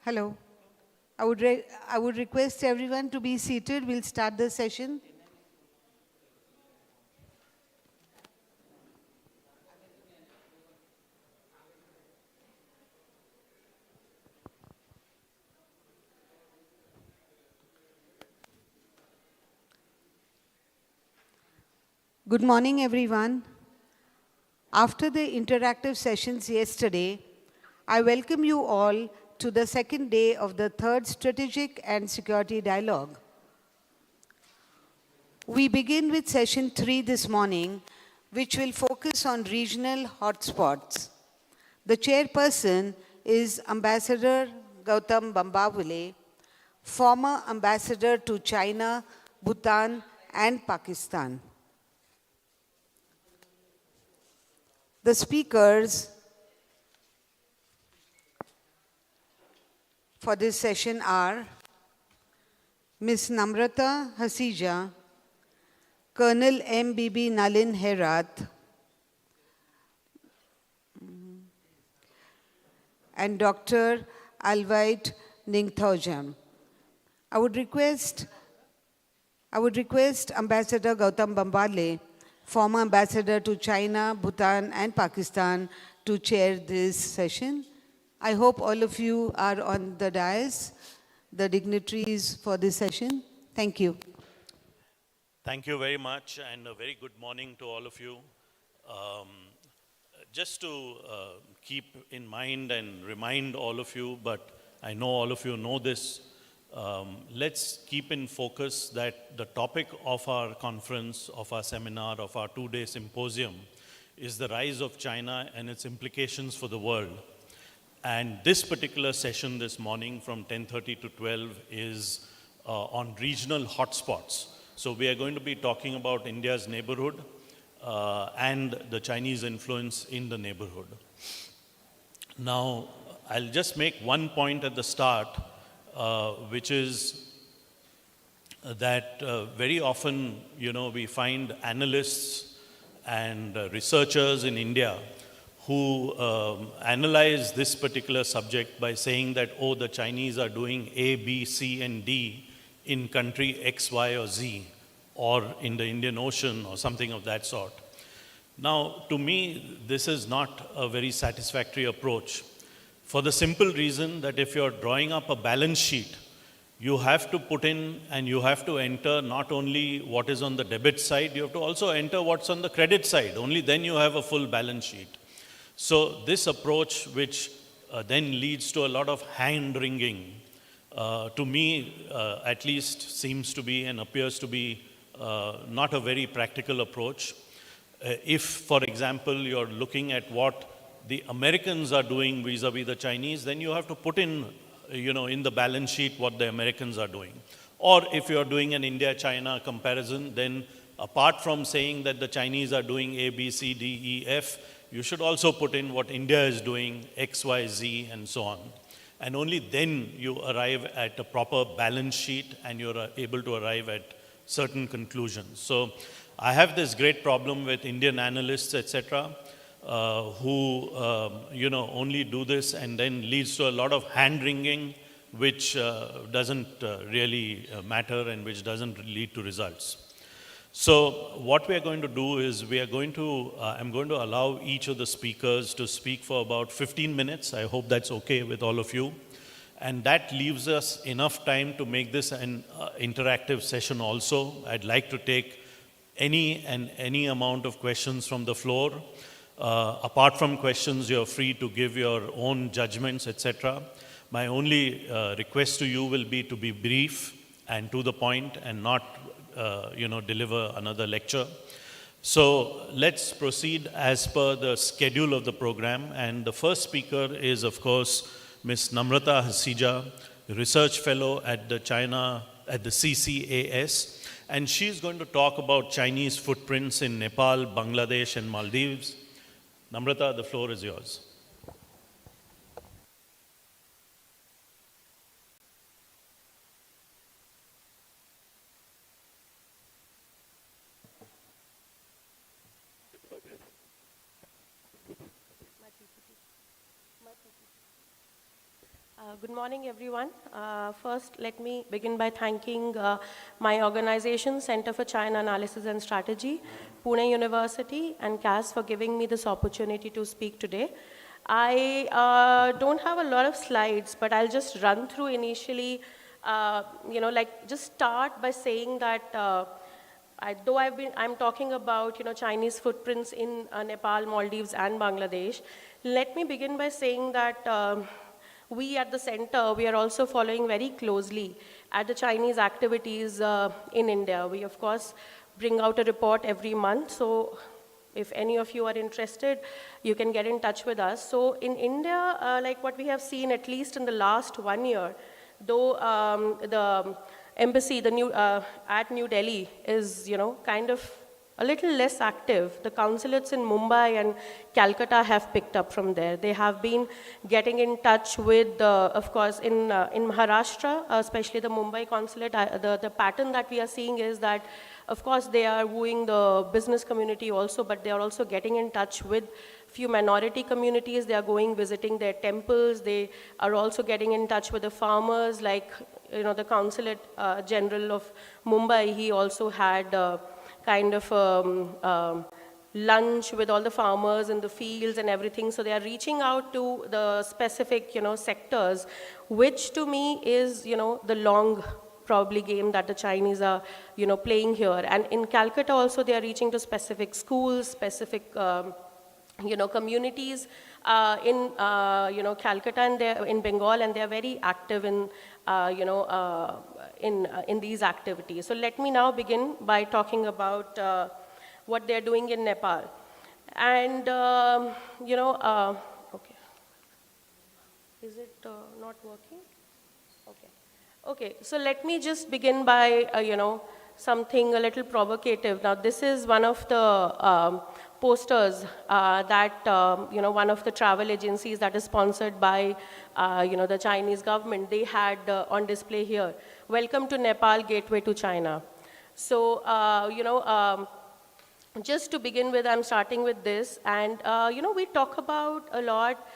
Hello. I would request everyone to be seated. We'll start the session. Good morning, everyone. After the interactive sessions yesterday, I welcome you all to the second day of the third Strategic and Security Dialogue. We begin with session 3 this morning, which will focus on regional hotspots. The chairperson is Ambassador Gautam Bambawale, former ambassador to China, Bhutan, and Pakistan. The speakers for this session are Ms. Namrata Hasija, Colonel M.B.B. Nalin Herat, and Dr. Alvite Ningthojam. I would request Ambassador Gautam Bambale, former ambassador to China, Bhutan, and Pakistan, to chair this session. I hope all of you are on the dais, the dignitaries for this session. Thank you. Thank you very much, and a very good morning to all of you. Just to keep in mind and remind all of you, but I know all of you know this, let's keep in focus that the topic of our conference, of our seminar, of our two-day symposium is the rise of China and its implications for the world. And this particular session this morning from 10:30 to 12 is on regional hotspots. So we are going to be talking about India's neighborhood and the Chinese influence in the neighborhood. Now, I'll just make one point at the start, which is that very often, we find analysts and researchers in India who analyze this particular subject by saying that, oh, the Chinese are doing A, B, C, and D in country X, Y, or Z, or in the Indian Ocean, or something of that sort. Now, to me, this is not a very satisfactory approach, for the simple reason that if you're drawing up a balance sheet, you have to put in and you have to enter not only what is on the debit side, you have to also enter what's on the credit side. Only then you have a full balance sheet. So this approach, which then leads to a lot of hand-wringing, to me at least seems to be and appears to be not a very practical approach. If, for example, you're looking at what the Americans are doing vis-a-vis the Chinese, then you have to put in, in the balance sheet what the Americans are doing. Or if you're doing an India-China comparison, then apart from saying that the Chinese are doing A, B, C, D, E, F, you should also put in what India is doing, X, Y, Z, and so on. And only then you arrive at a proper balance sheet and you're able to arrive at certain conclusions. So I have this great problem with Indian analysts, etc., who only do this and then leads to a lot of hand-wringing, which doesn't really matter and which doesn't lead to results. So what we are going to do is I'm going to allow each of the speakers to speak for about 15 minutes. I hope that's okay with all of you. And that leaves us enough time to make this an interactive session also. I'd like to take any amount of questions from the floor. Apart from questions, you're free to give your own judgments, etc. My only request to you will be to be brief and to the point and not, deliver another lecture. So let's proceed as per the schedule of the program. And the first speaker is, of course, Ms. Namrata Hasija, Research Fellow at the CCAS. And she's going to talk about Chinese footprints in Nepal, Bangladesh, and Maldives. Namrata, the floor is yours. Good morning, everyone. First, let me begin by thanking my organization, Center for China Analysis and Strategy, Pune University, and CAS for giving me this opportunity to speak today. I don't have a lot of slides, but I'll just run through initially, just start by saying that I'm talking about, Chinese footprints in Nepal, Maldives, and Bangladesh. Let me begin by saying that we at the center, we are also following very closely at the Chinese activities in India. We, of course, bring out a report every month. So if any of you are interested, you can get in touch with us. So in India, like what we have seen, at least in the last 1 year, though the embassy, at New Delhi is, kind of a little less active. The consulates in Mumbai and Calcutta have picked up from there. They have been getting in touch with, of course, in Maharashtra, especially the Mumbai consulate, the pattern that we are seeing is that, of course, they are wooing the business community also, but they are also getting in touch with few minority communities. They are going, visiting their temples. They are also getting in touch with the farmers, like, the consulate general of Mumbai, he also had kind of lunch with all the farmers in the fields and everything. So they are reaching out to the specific, sectors, which to me is, the long probably game that the Chinese are, playing here. And in Calcutta also, they are reaching to specific schools, specific, communities in, Calcutta and in Bengal, and they are very active in, in these activities. So let me now begin by talking about what they're doing in Nepal. And, okay. Is it not working? Okay. Okay, so let me just begin by, something a little provocative. Now, this is one of the posters that, one of the travel agencies that is sponsored by, the Chinese government, they had on display here. Welcome to Nepal, gateway to China. So, just to begin with, I'm starting with this. And, we talk about a lot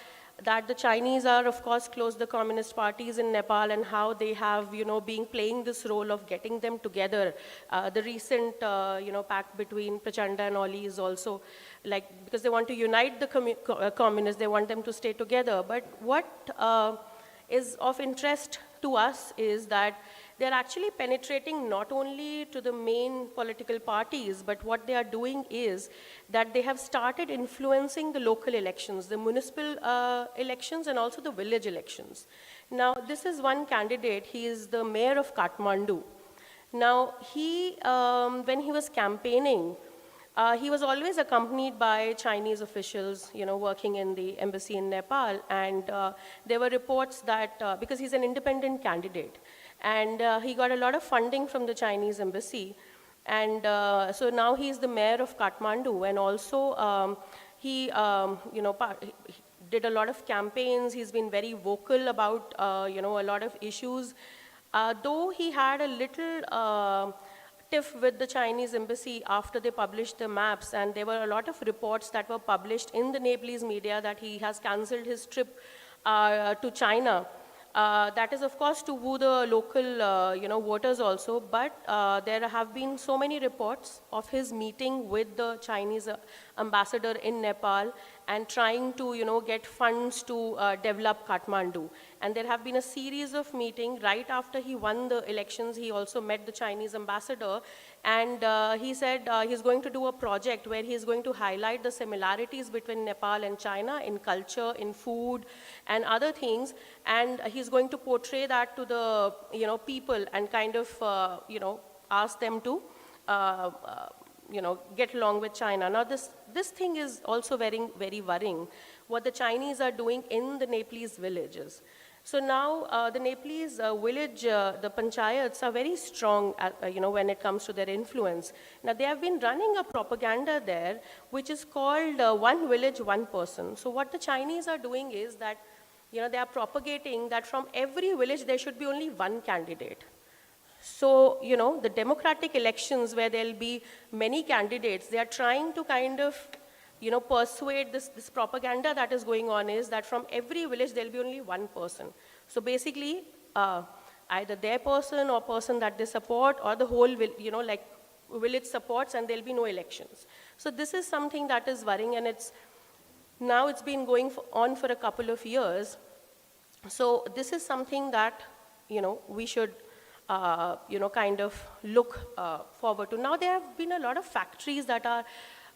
that the Chinese are, of course, close the communist parties in Nepal and how they have, been playing this role of getting them together. The recent, pact between Prachanda and Oli is also like, because they want to unite the communists, they want them to stay together. But what is of interest to us is that they're actually penetrating not only to the main political parties, but what they are doing is that they have started influencing the local elections, the municipal elections and also the village elections. Now, this is one candidate, he is the mayor of Kathmandu. Now, he, when he was campaigning, he was always accompanied by Chinese officials, working in the embassy in Nepal. And there were reports that, because he's an independent candidate, and he got a lot of funding from the Chinese embassy. And so now he's the mayor of Kathmandu. And also he, did a lot of campaigns. He's been very vocal about, a lot of issues. Though he had a little tiff with the Chinese embassy after they published the maps, and there were a lot of reports that were published in the Nepalese media that he has cancelled his trip to China. That is, of course, to woo the local, voters also. But there have been so many reports of his meeting with the Chinese ambassador in Nepal and trying to, get funds to develop Kathmandu. And there have been a series of meetings. Right after he won the elections, he also met the Chinese ambassador. And he said he's going to do a project where he's going to highlight the similarities between Nepal and China in culture, in food, and other things. And he's going to portray that to the, people and kind of, ask them to, get along with China. Now, this thing is also very, very worrying, what the Chinese are doing in the Nepalese villages. So now the Nepalese village, the panchayats are very strong, when it comes to their influence. Now, they have been running a propaganda there, which is called one village, one person. So what the Chinese are doing is that, they are propagating that from every village, there should be only one candidate. So, the democratic elections where there'll be many candidates, they are trying to kind of, persuade this propaganda that is going on is that from every village there'll be only one person. So basically, either their person or person that they support or the whole will, like village supports and there'll be no elections. So this is something that is worrying, and now it's been going on for a couple of years. So this is something that, we should, kind of look forward to. Now there have been a lot of factories that are,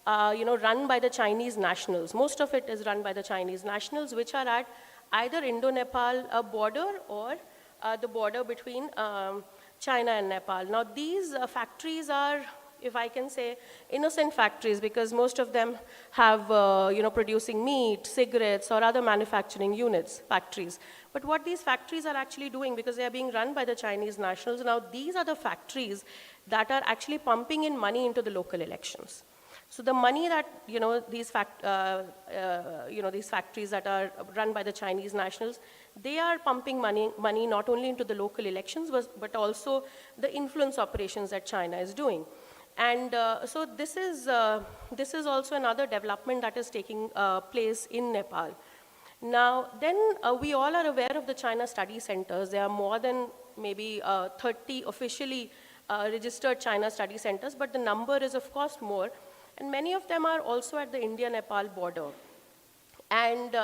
run by the Chinese nationals. Most of it is run by the Chinese nationals, which are at either Indo-Nepal border or the border between China and Nepal. Now these factories are, if I can say, innocent factories, because most of them have, producing meat, cigarettes, or other manufacturing factories. But what these factories are actually doing, because they are being run by the Chinese nationals, now these are the factories that are actually pumping in money into the local elections. So the money that, these factories that are run by the Chinese nationals, they are pumping money not only into the local elections, but also the influence operations that China is doing. And so this is also another development that is taking place in Nepal. Now, then we all are aware of the China study centers. There are more than maybe 30 officially registered China study centers, but the number is of course more. And many of them are also at the India-Nepal border. And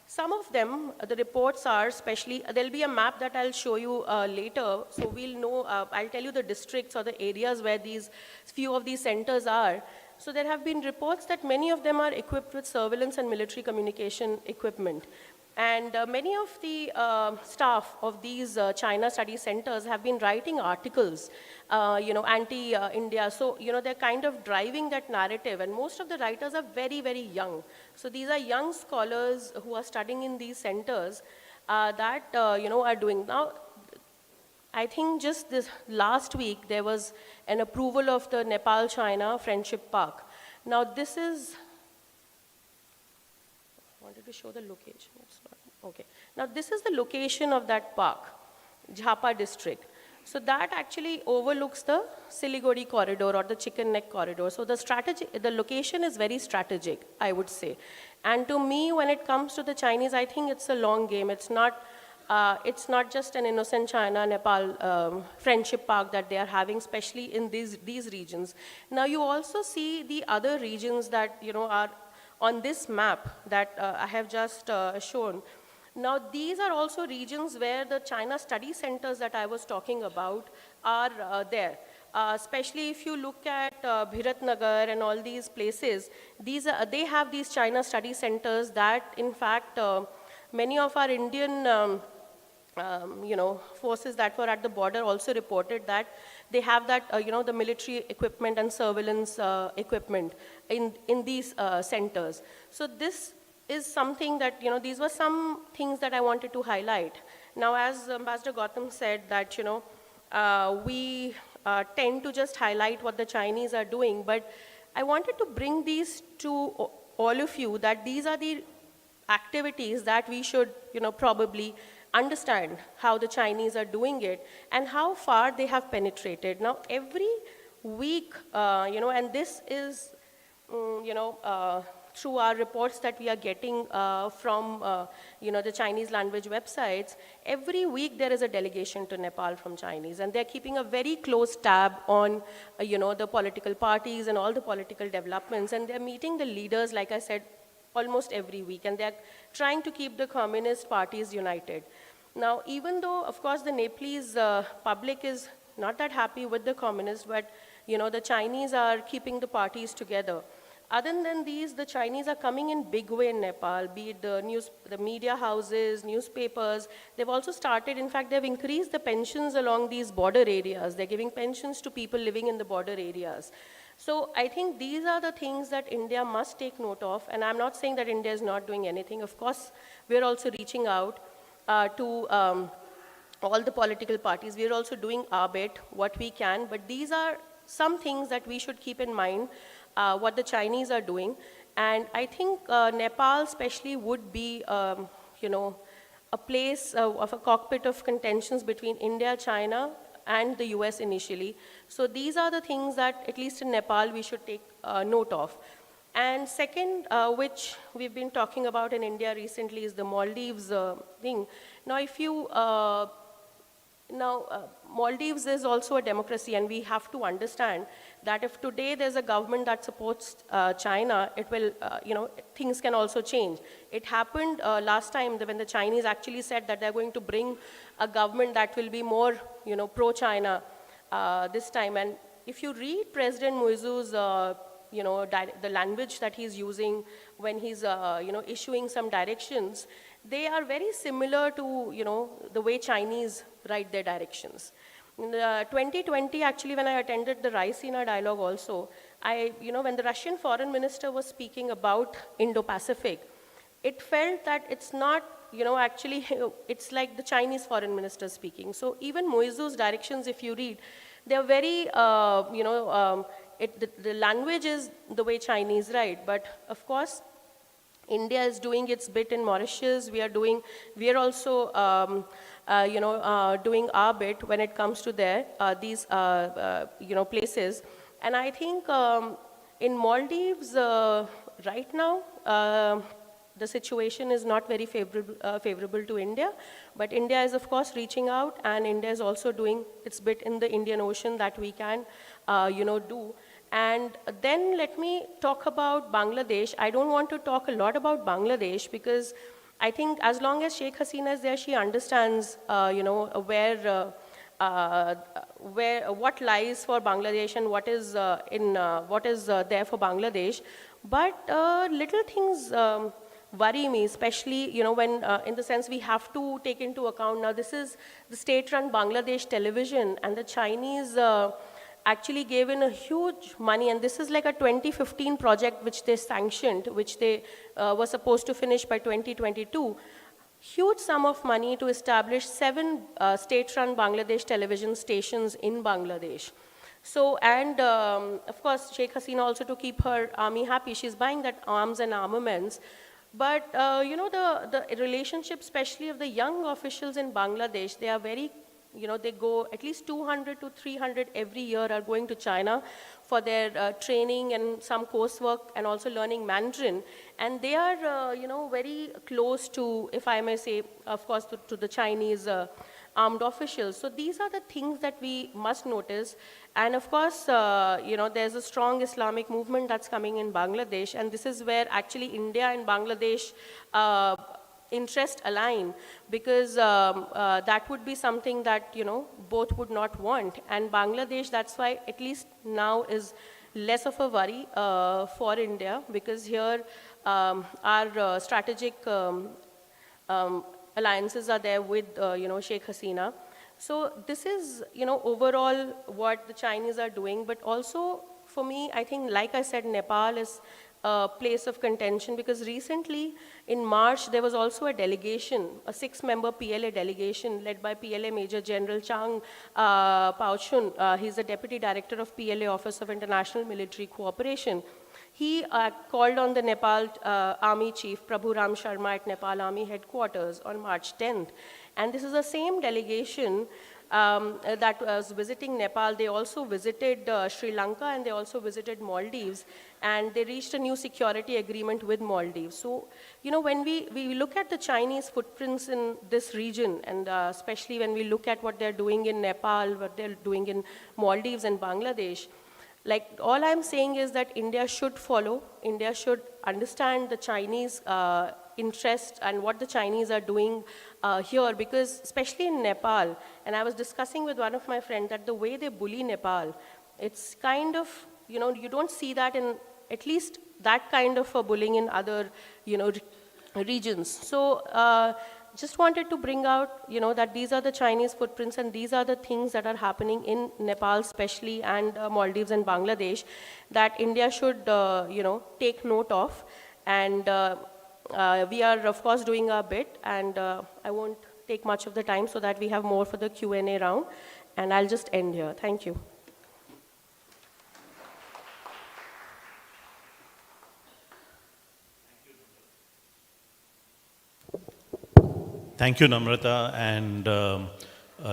some of them, the reports are especially, there'll be a map that I'll show you later, so we'll know, I'll tell you the districts or the areas where few of these centers are. So there have been reports that many of them are equipped with surveillance and military communication equipment. And many of the staff of these China study centers have been writing articles, anti-India. So, they're kind of driving that narrative. And most of the writers are very, very young. So these are young scholars who are studying in these centers that, are doing. Now, I think just this last week, there was an approval of the Nepal-China Friendship Park. Now, this is, I wanted to show the location. Okay. Now, this is the location of that park, Jhapa district. So that actually overlooks the Siliguri corridor or the Chicken Neck corridor. So the location is very strategic, I would say. And to me, when it comes to the Chinese, I think it's a long game. It's not just an innocent China-Nepal friendship park that they are having, especially in these regions. Now, you also see the other regions that, are on this map that I have just shown. Now, these are also regions where the China study centers that I was talking about are there. Especially if you look at Bhiratnagar and all these places, they have these China study centers that, in fact, many of our Indian forces that were at the border also reported that they have that, the military equipment and surveillance equipment in these centers. So this is something that, these were some things that I wanted to highlight. Now, as Ambassador Gautam said that, we tend to just highlight what the Chinese are doing, but I wanted to bring these to all of you that these are the activities that we should, probably understand how the Chinese are doing it and how far they have penetrated. Now, every week, and this is, through our reports that we are getting from, the Chinese language websites, every week there is a delegation to Nepal from Chinese, and they're keeping a very close tab on, the political parties and all the political developments, and they're meeting the leaders, like I said, almost every week, and they're trying to keep the communist parties united. Now, even though, of course, the Nepalese public is not that happy with the communists, but, the Chinese are keeping the parties together. Other than these, the Chinese are coming in big way in Nepal, be it the media houses, newspapers. They've also started, in fact, they've increased the pensions along these border areas. They're giving pensions to people living in the border areas. So I think these are the things that India must take note of. And I'm not saying that India is not doing anything. Of course, we're also reaching out to all the political parties. We're also doing our bit, what we can. But these are some things that we should keep in mind, what the Chinese are doing. And I think Nepal especially would be, a place of a cockpit of contentions between India, China, and the US initially. So these are the things that, at least in Nepal, we should take note of. And second, which we've been talking about in India recently, is the Maldives thing. Now, if you, Maldives is also a democracy, and we have to understand that if today there's a government that supports China, it will, things can also change. It happened last time when the Chinese actually said that they're going to bring a government that will be more, pro-China this time. And if you read President Muizu's, the language that he's using when he's, issuing some directions, they are very similar to, the way Chinese write their directions. In 2020, actually, when I attended the Raisina dialogue also, when the Russian foreign minister was speaking about Indo-Pacific, it felt that it's not, actually, it's like the Chinese foreign minister speaking. So even Muizu's directions, if you read, they're very, the language is the way Chinese write, but of course, India is doing its bit in Mauritius. We are also, doing our bit when it comes to these, places. And I think in Maldives, right now, the situation is not very favorable to India, but India is of course reaching out, and India is also doing its bit in the Indian Ocean that we can, do. And then let me talk about Bangladesh. I don't want to talk a lot about Bangladesh because I think as long as Sheikh Hasina is there, she understands, what lies for Bangladesh and what is there for Bangladesh. But little things worry me, especially when in the sense we have to take into account now this is the state-run Bangladesh television, and the Chinese actually gave in a huge money, and this is like a 2015 project which they sanctioned, which they were supposed to finish by 2022. Huge sum of money to establish 7 state-run Bangladesh television stations in Bangladesh. So, and of course, Sheikh Hasina also to keep her army happy, she's buying that arms and armaments. But, the relationship, especially of the young officials in Bangladesh, they are very, they go at least 200 to 300 every year are going to China for their training and some coursework and also learning Mandarin. And they are, very close to, if I may say, of course, to the Chinese armed officials. So these are the things that we must notice. And of course, there's a strong Islamic movement that's coming in Bangladesh. And this is where actually India and Bangladesh interest align, because that would be something that, both would not want. And Bangladesh, that's why at least now is less of a worry for India, because here our strategic alliances are there with, Sheikh Hasina. So this is, overall what the Chinese are doing. But also for me, I think, like I said, Nepal is a place of contention, because recently in March, there was also a delegation, a 6-member PLA delegation led by PLA Major General Chang Pauchun. He's the Deputy Director of PLA Office of International Military Cooperation. He called on the Nepal Army Chief Prabhu Ram Sharma at Nepal Army Headquarters on March 10th. And this is the same delegation that was visiting Nepal. They also visited Sri Lanka, and they also visited Maldives, and they reached a new security agreement with Maldives. So, when we look at the Chinese footprints in this region, and especially when we look at what they're doing in Nepal, what they're doing in Maldives and Bangladesh, like, all I'm saying is that India should follow. India should understand the Chinese interest and what the Chinese are doing here, because especially in Nepal, and I was discussing with one of my friends that the way they bully Nepal, it's kind of, you don't see that in, at least that kind of bullying in other, regions. So just wanted to bring out, that these are the Chinese footprints, and these are the things that are happening in Nepal especially, and Maldives and Bangladesh, that India should, take note of. And we are, of course, doing our bit, and I won't take much of the time so that we have more for the Q&A round. And I'll just end here. Thank you. Thank you, Namrata. And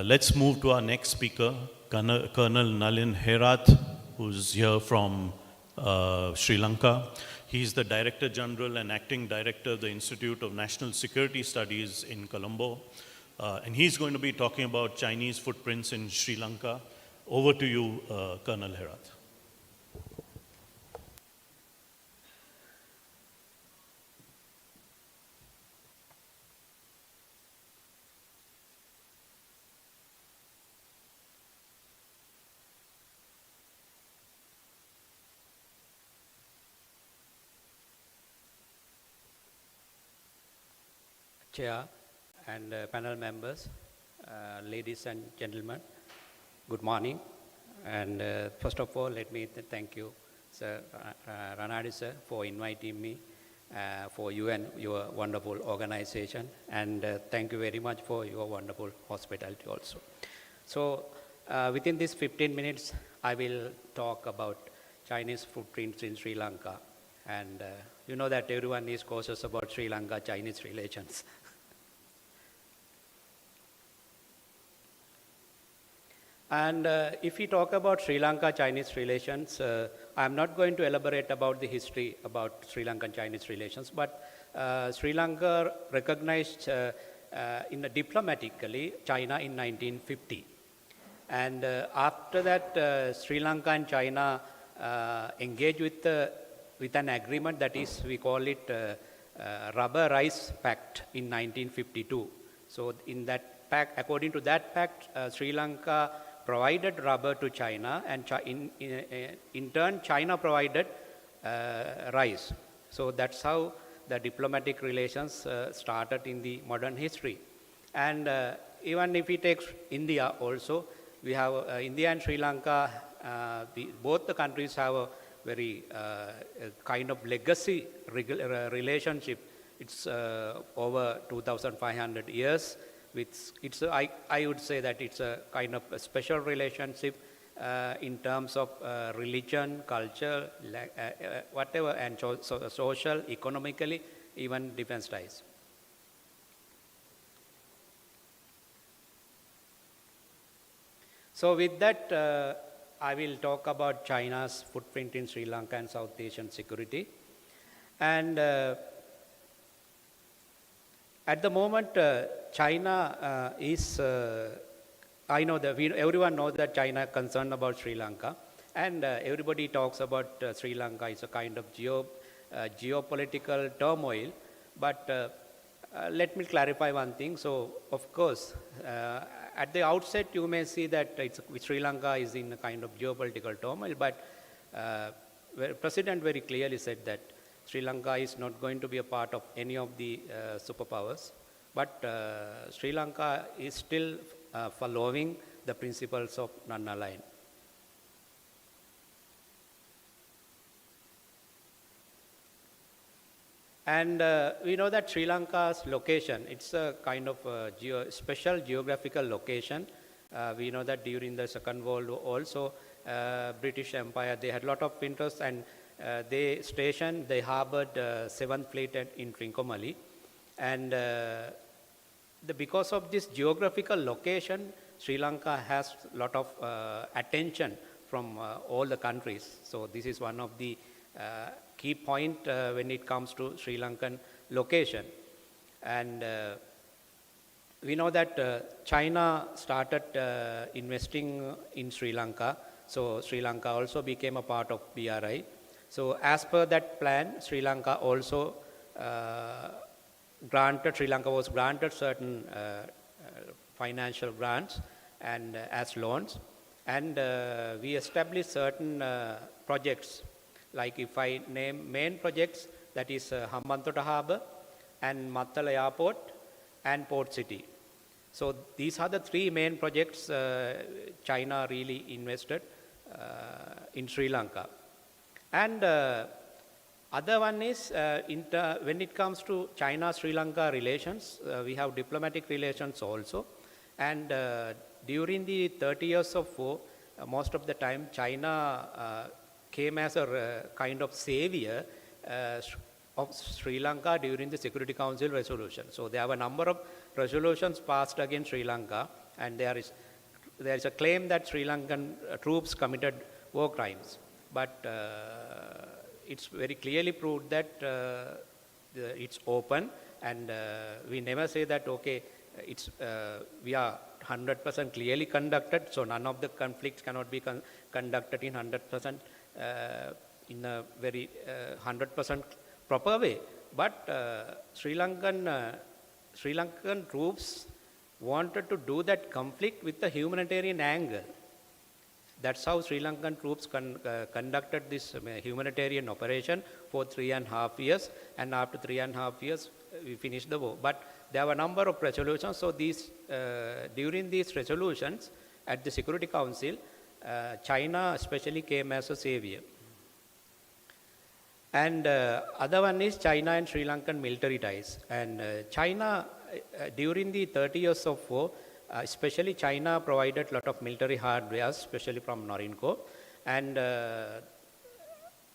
let's move to our next speaker, Colonel Nalin Herath, who's here from Sri Lanka. He's the Director General and Acting Director of the Institute of National Security Studies in Colombo. And he's going to be talking about Chinese footprints in Sri Lanka. Over to you, Colonel Herat. Chair and panel members, ladies and gentlemen, good morning. And first of all, let me thank you, Sir Ranade, sir, for inviting me for you and your wonderful organization. And thank you very much for your wonderful hospitality also. So within these 15 minutes, I will talk about Chinese footprints in Sri Lanka. And you know that everyone is cautious about Sri Lanka-Chinese relations. And if we talk about Sri Lanka-Chinese relations, I'm not going to elaborate about the history about Sri Lankan-Chinese relations, but Sri Lanka recognized diplomatically China in 1950. And after that, Sri Lanka and China engaged with an agreement that is, we call it Rubber Rice Pact in 1952. So in that pact, according to that pact, Sri Lanka provided rubber to China, and in turn China provided rice. So that's how the diplomatic relations started in the modern history. And even if we take India also, we have India and Sri Lanka, both the countries have a very kind of legacy relationship. It's over 2,500 years. I would say that it's a kind of a special relationship in terms of religion, culture, whatever, and social, economically, even defense ties. So with that, I will talk about China's footprint in Sri Lanka and South Asian security. And at the moment, China is, I know that everyone knows that China is concerned about Sri Lanka, and everybody talks about Sri Lanka is a kind of geopolitical turmoil. But let me clarify one thing. So, of course, at the outset, you may see that Sri Lanka is in a kind of geopolitical turmoil, but the President very clearly said that Sri Lanka is not going to be a part of any of the superpowers, but Sri Lanka is still following the principles of non-aligned. And we know that Sri Lanka's location, it's a kind of special geographical location. We know that during the Second World War also, British Empire, they had a lot of interest, and they harbored 7th Fleet in Trincomalee. And because of this geographical location, Sri Lanka has a lot of attention from all the countries. So this is one of the key point when it comes to Sri Lankan location. And we know that China started investing in Sri Lanka. So Sri Lanka also became a part of BRI. So as per that plan, Sri Lanka also was granted certain financial grants and as loans. And we established certain projects. Like if I name main projects, that is Hambantota Harbour and Mattala Airport and Port City. So these are the three main projects China really invested in Sri Lanka. And other one is when it comes to China-Sri Lanka relations, we have diplomatic relations also. And during the 30 years of war, most of the time China came as a kind of savior of Sri Lanka during the Security Council resolution. So there are a number of resolutions passed against Sri Lanka, and there is a claim that Sri Lankan troops committed war crimes. But it's very clearly proved that it's open, and we never say that, okay, we are 100% clearly conducted, so none of the conflicts cannot be conducted in 100% in a very 100% proper way. But Sri Lankan troops wanted to do that conflict with a humanitarian angle. That's how Sri Lankan troops conducted this humanitarian operation for 3.5 years, and after 3.5 years, we finished the war. But there were a number of resolutions, so during these resolutions at the Security Council, China especially came as a savior. And other one is China and Sri Lankan military ties. And China, during the 30 years of war, especially China provided a lot of military hardware, especially from Norinco, and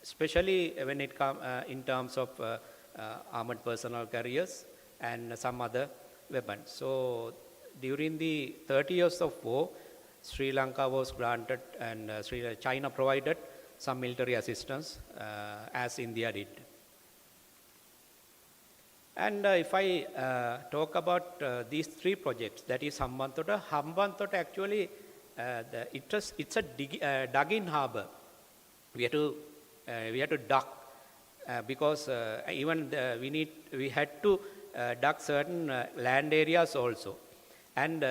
especially when it comes in terms of armored personnel carriers and some other weapons. So during the 30 years of war, Sri Lanka was granted and China provided some military assistance as India did. And if I talk about these three projects, that is Hambantota actually, it's a dug-in harbor. We had to duck because even we had to duck certain land areas also. And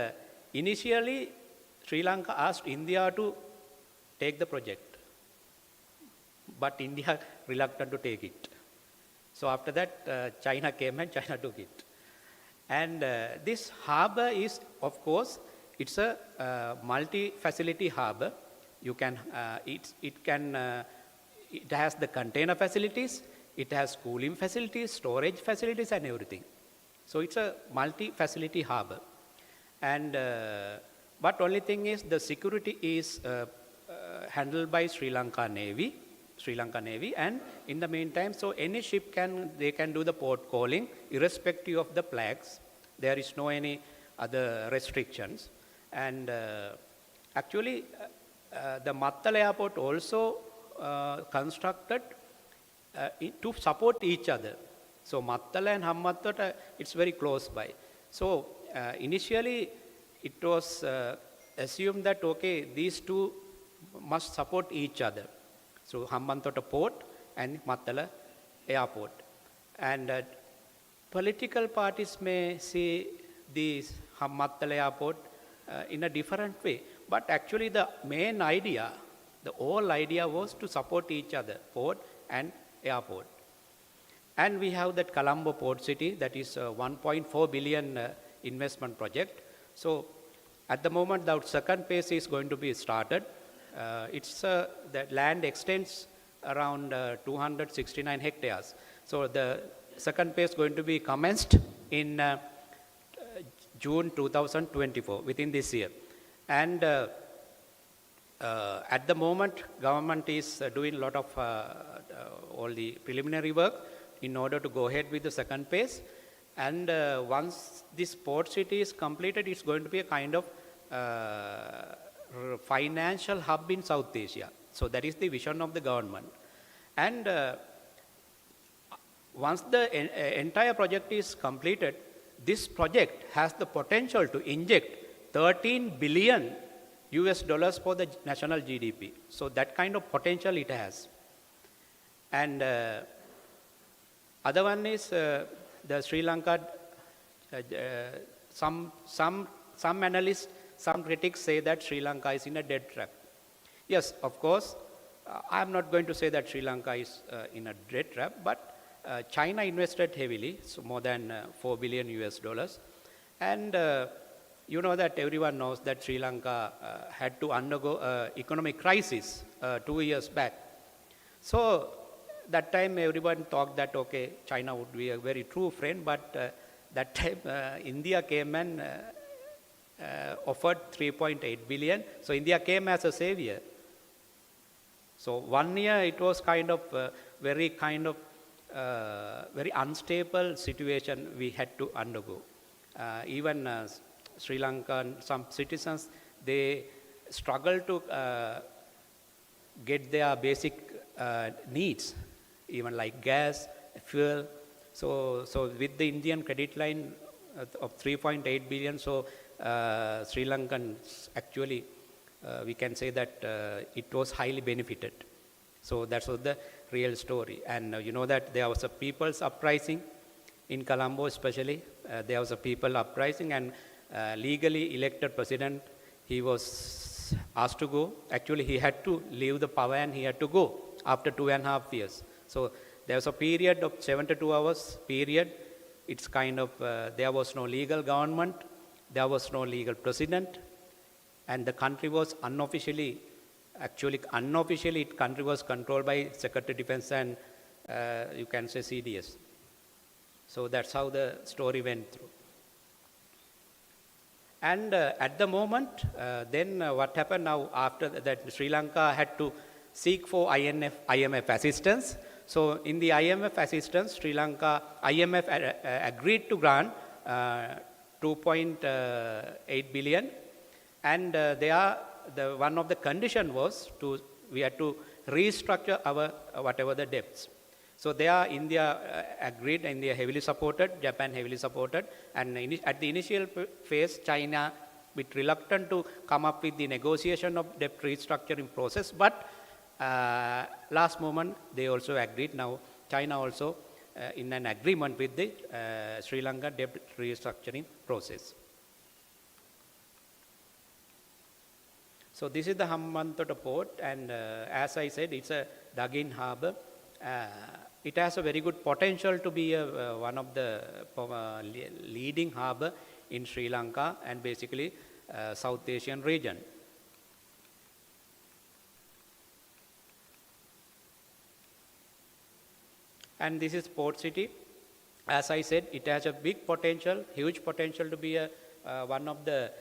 initially, Sri Lanka asked India to take the project, but India reluctant to take it. So after that, China came and China took it. And this harbor is, of course, it's a multi-facility harbor. You can, it has the container facilities, it has cooling facilities, storage facilities, and everything. So it's a multi-facility harbor. And but only thing is the security is handled by Sri Lanka Navy, and in the meantime, so any ship can do the port calling irrespective of the flags. There is no any other restrictions. And actually, the Mattala airport also constructed to support each other. So Mattala and Hambantota, it's very close by. So initially, it was assumed that, okay, these two must support each other. So Hambantota port and Mattala airport. And political parties may see this Mattala airport in a different way. But actually the main idea, the whole idea was to support each other, port and airport. And we have that Colombo port city, that is a 1.4 billion investment project. So at the moment, the second phase is going to be started. The land extends around 269 hectares. So the second phase is going to be commenced in June 2024, within this year. And at the moment, government is doing a lot of all the preliminary work in order to go ahead with the second phase. And once this port city is completed, it's going to be a kind of financial hub in South Asia. So that is the vision of the government. And once the entire project is completed, this project has the potential to inject $13 billion for the national GDP. So that kind of potential it has. And other one is the Sri Lanka, some analysts, some critics say that Sri Lanka is in a debt trap. Yes, of course, I am not going to say that Sri Lanka is in a debt trap, but China invested heavily, so more than $4 billion. And you know that everyone knows that Sri Lanka had to undergo economic crisis 2 years back. So that time everyone thought that, okay, China would be a very true friend, but that time India came and offered 3.8 billion. So India came as a savior. So 1 year it was kind of very unstable situation we had to undergo. Even Sri Lankan, some citizens, they struggle to get their basic needs, even like gas, fuel. So with the Indian credit line, of 3.8 billion. So Sri Lankans actually, we can say that it was highly benefited. So that was the real story. And you know that there was a people's uprising in Colombo especially. There was a people uprising, and legally elected president, he was asked to go. Actually, he had to leave the power and he had to go after 2.5 years. So there was a period of 72 hours period. It's kind of, there was no legal government, there was no legal president, and the country was unofficially, actually unofficially, country was controlled by Secretary of Defense and you can say CDS. So that's how the story went through. And at the moment, then what happened now after that, Sri Lanka had to seek for IMF assistance. So in the IMF assistance, Sri Lanka, IMF agreed to grant 2.8 billion. And one of the condition was we had to restructure our whatever the debts. So there India agreed, India heavily supported, Japan heavily supported, and at the initial phase, China bit reluctant to come up with the negotiation of debt restructuring process, but last moment they also agreed. Now China also in an agreement with the Sri Lanka debt restructuring process. So this is the Hambantota port, and as I said, it's a dug-in harbour. It has a very good potential to be one of the leading harbour in Sri Lanka and basically South Asian region. And this is port city. As I said, it has a big potential, huge potential to be one of the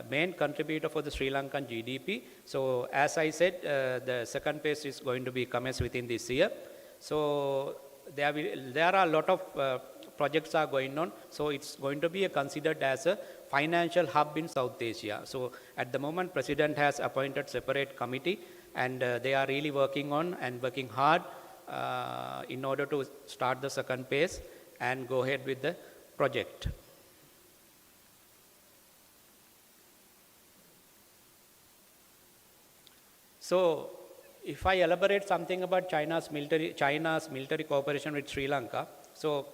main contributor for the Sri Lankan GDP. So as I said, the second phase is going to be commenced within this year. So there are a lot of projects are going on. So it's going to be considered as a financial hub in South Asia. So at the moment, President has appointed separate committee, and they are really working on and working hard in order to start the second phase and go ahead with the project. So if I elaborate something about China's military cooperation with Sri Lanka, so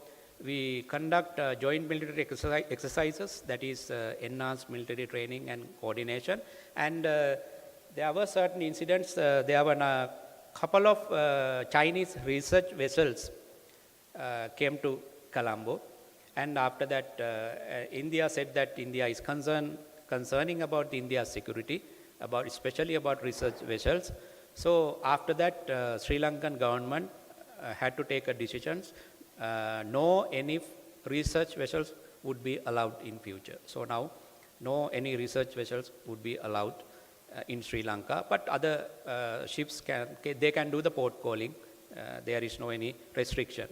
we conduct joint military exercises, that is enhanced military training and coordination. And there were certain incidents, there were a couple of Chinese research vessels came to Colombo. And after that, India said that India is concerning about India's security, especially about research vessels. So after that, Sri Lankan government had to take a decision. No any research vessels would be allowed in future. So now, no any research vessels would be allowed in Sri Lanka. But other ships can do the port calling. There is no any restriction.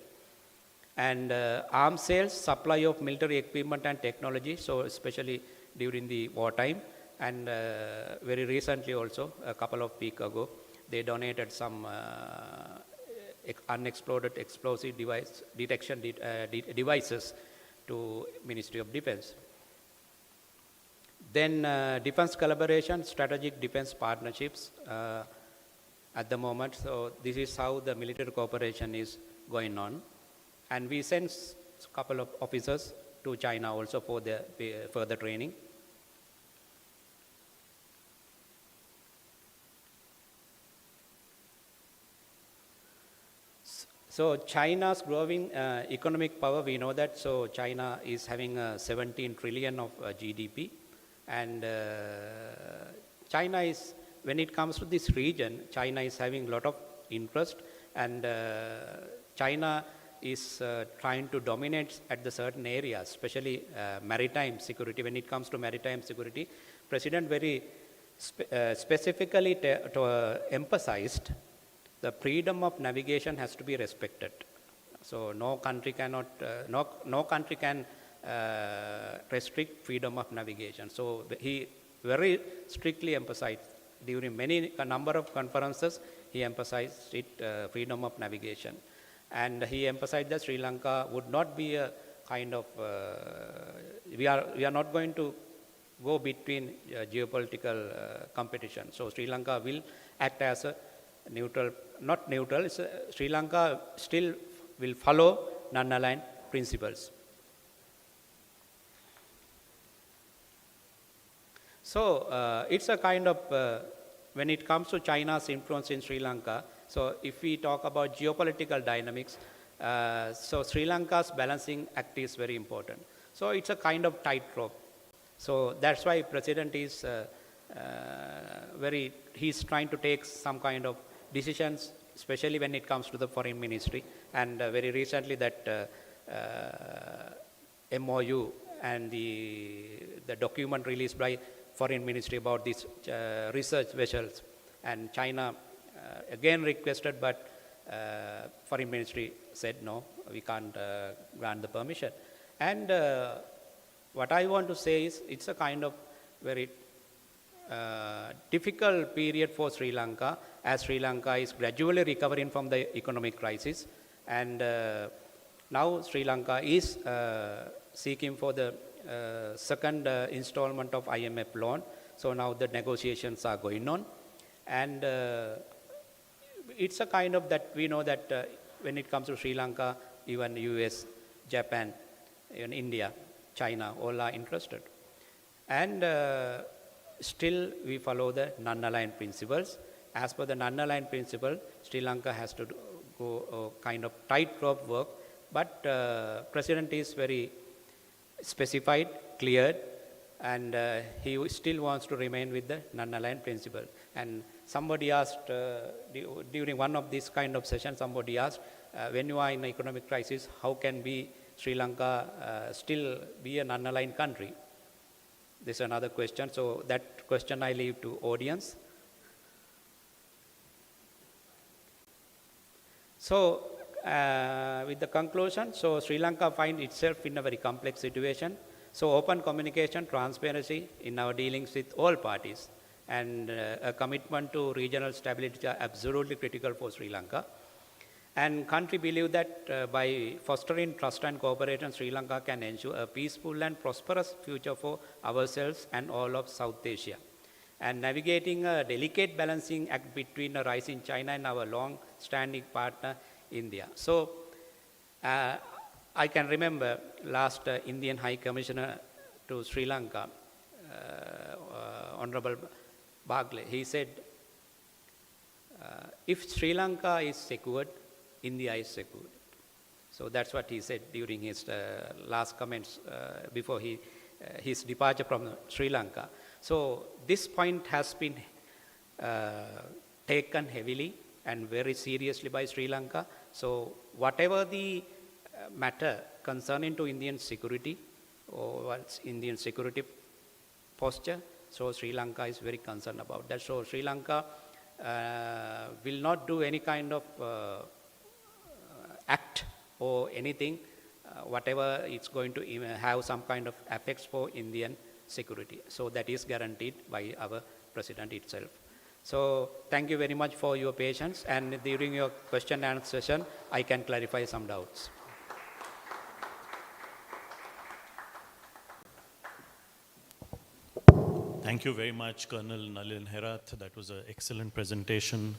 And arms sales, supply of military equipment and technology. So especially during the wartime, and very recently also, a couple of weeks ago, they donated some unexploded explosive detection devices to Ministry of Defense. Then defense collaboration, strategic defense partnerships at the moment. So this is how the military cooperation is going on. And we sent a couple of officers to China also for the further training. So China's growing economic power, we know that. So China is having 17 trillion of GDP. And China is, when it comes to this region, China is having a lot of interest. And China is trying to dominate at the certain areas, especially maritime security. When it comes to maritime security, President very specifically emphasized the freedom of navigation has to be respected. So no country cannot, no country can restrict freedom of navigation. So he very strictly emphasized during a number of conferences. He emphasized freedom of navigation, and he emphasized that Sri Lanka would not be a kind of, we are not going to go between geopolitical competition. So Sri Lanka will act as a neutral, not neutral, Sri Lanka still will follow non-aligned principles. So it's a kind of, when it comes to China's influence in Sri Lanka, so if we talk about geopolitical dynamics, so Sri Lanka's balancing act is very important. So it's a kind of tightrope. So that's why President is he's trying to take some kind of decisions, especially when it comes to the foreign ministry. And very recently that MOU and the document released by foreign ministry about these research vessels, and China again requested, but foreign ministry said no, we can't grant the permission. And what I want to say is it's a kind of very difficult period for Sri Lanka, as Sri Lanka is gradually recovering from the economic crisis, and now Sri Lanka is seeking for the second installment of IMF loan. So now the negotiations are going on, and it's a kind of that we know that when it comes to Sri Lanka, even US, Japan, even India, China, all are interested. And still we follow the non-aligned principles. As per the non-aligned principle, Sri Lanka has to go kind of tightrope work, but President is very specified, cleared, and he still wants to remain with the non-aligned principle. And somebody asked, during one of these kind of sessions, somebody asked, when you are in an economic crisis, how can be Sri Lanka still be a non-aligned country? This is another question. So that question I leave to audience. So with the conclusion, so Sri Lanka finds itself in a very complex situation. So open communication, transparency in our dealings with all parties, and a commitment to regional stability are absolutely critical for Sri Lanka. And country believe that by fostering trust and cooperation, Sri Lanka can ensure a peaceful and prosperous future for ourselves and all of South Asia. And navigating a delicate balancing act between a rising China and our long-standing partner, India. So I can remember last Indian High Commissioner to Sri Lanka, Honorable Bagle, he said, if Sri Lanka is secured, India is secured. So that's what he said during his last comments before his departure from Sri Lanka. So this point has been taken heavily and very seriously by Sri Lanka. So whatever the matter concerning to Indian security or Indian security posture, so Sri Lanka is very concerned about that. So Sri Lanka will not do any kind of act or anything, whatever it's going to have some kind of effects for Indian security. So that is guaranteed by our President itself. So thank you very much for your patience, and during your question and answer session, I can clarify some doubts. Thank you very much, Colonel Nalin Herath. That was an excellent presentation,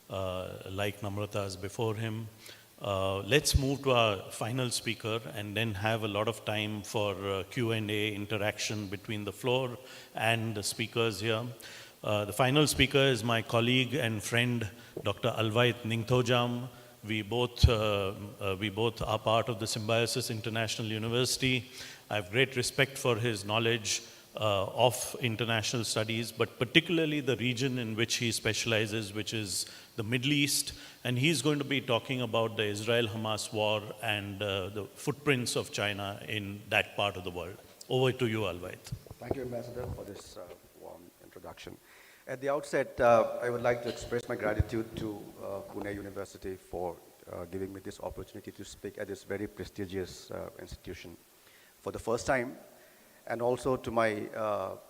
like Namrata's before him. Let's move to our final speaker and then have a lot of time for Q&A interaction between the floor and the speakers here. The final speaker is my colleague and friend, Dr. Alvait Ningthojam. We both are part of the Symbiosis International University. I have great respect for his knowledge of international studies, but particularly the region in which he specializes, which is the Middle East. And he's going to be talking about the Israel-Hamas war and the footprints of China in that part of the world. Over to you, Alvait. Thank you, Ambassador, for this warm introduction. At the outset, I would like to express my gratitude to Pune University for giving me this opportunity to speak at this very prestigious institution for the first time, and also to my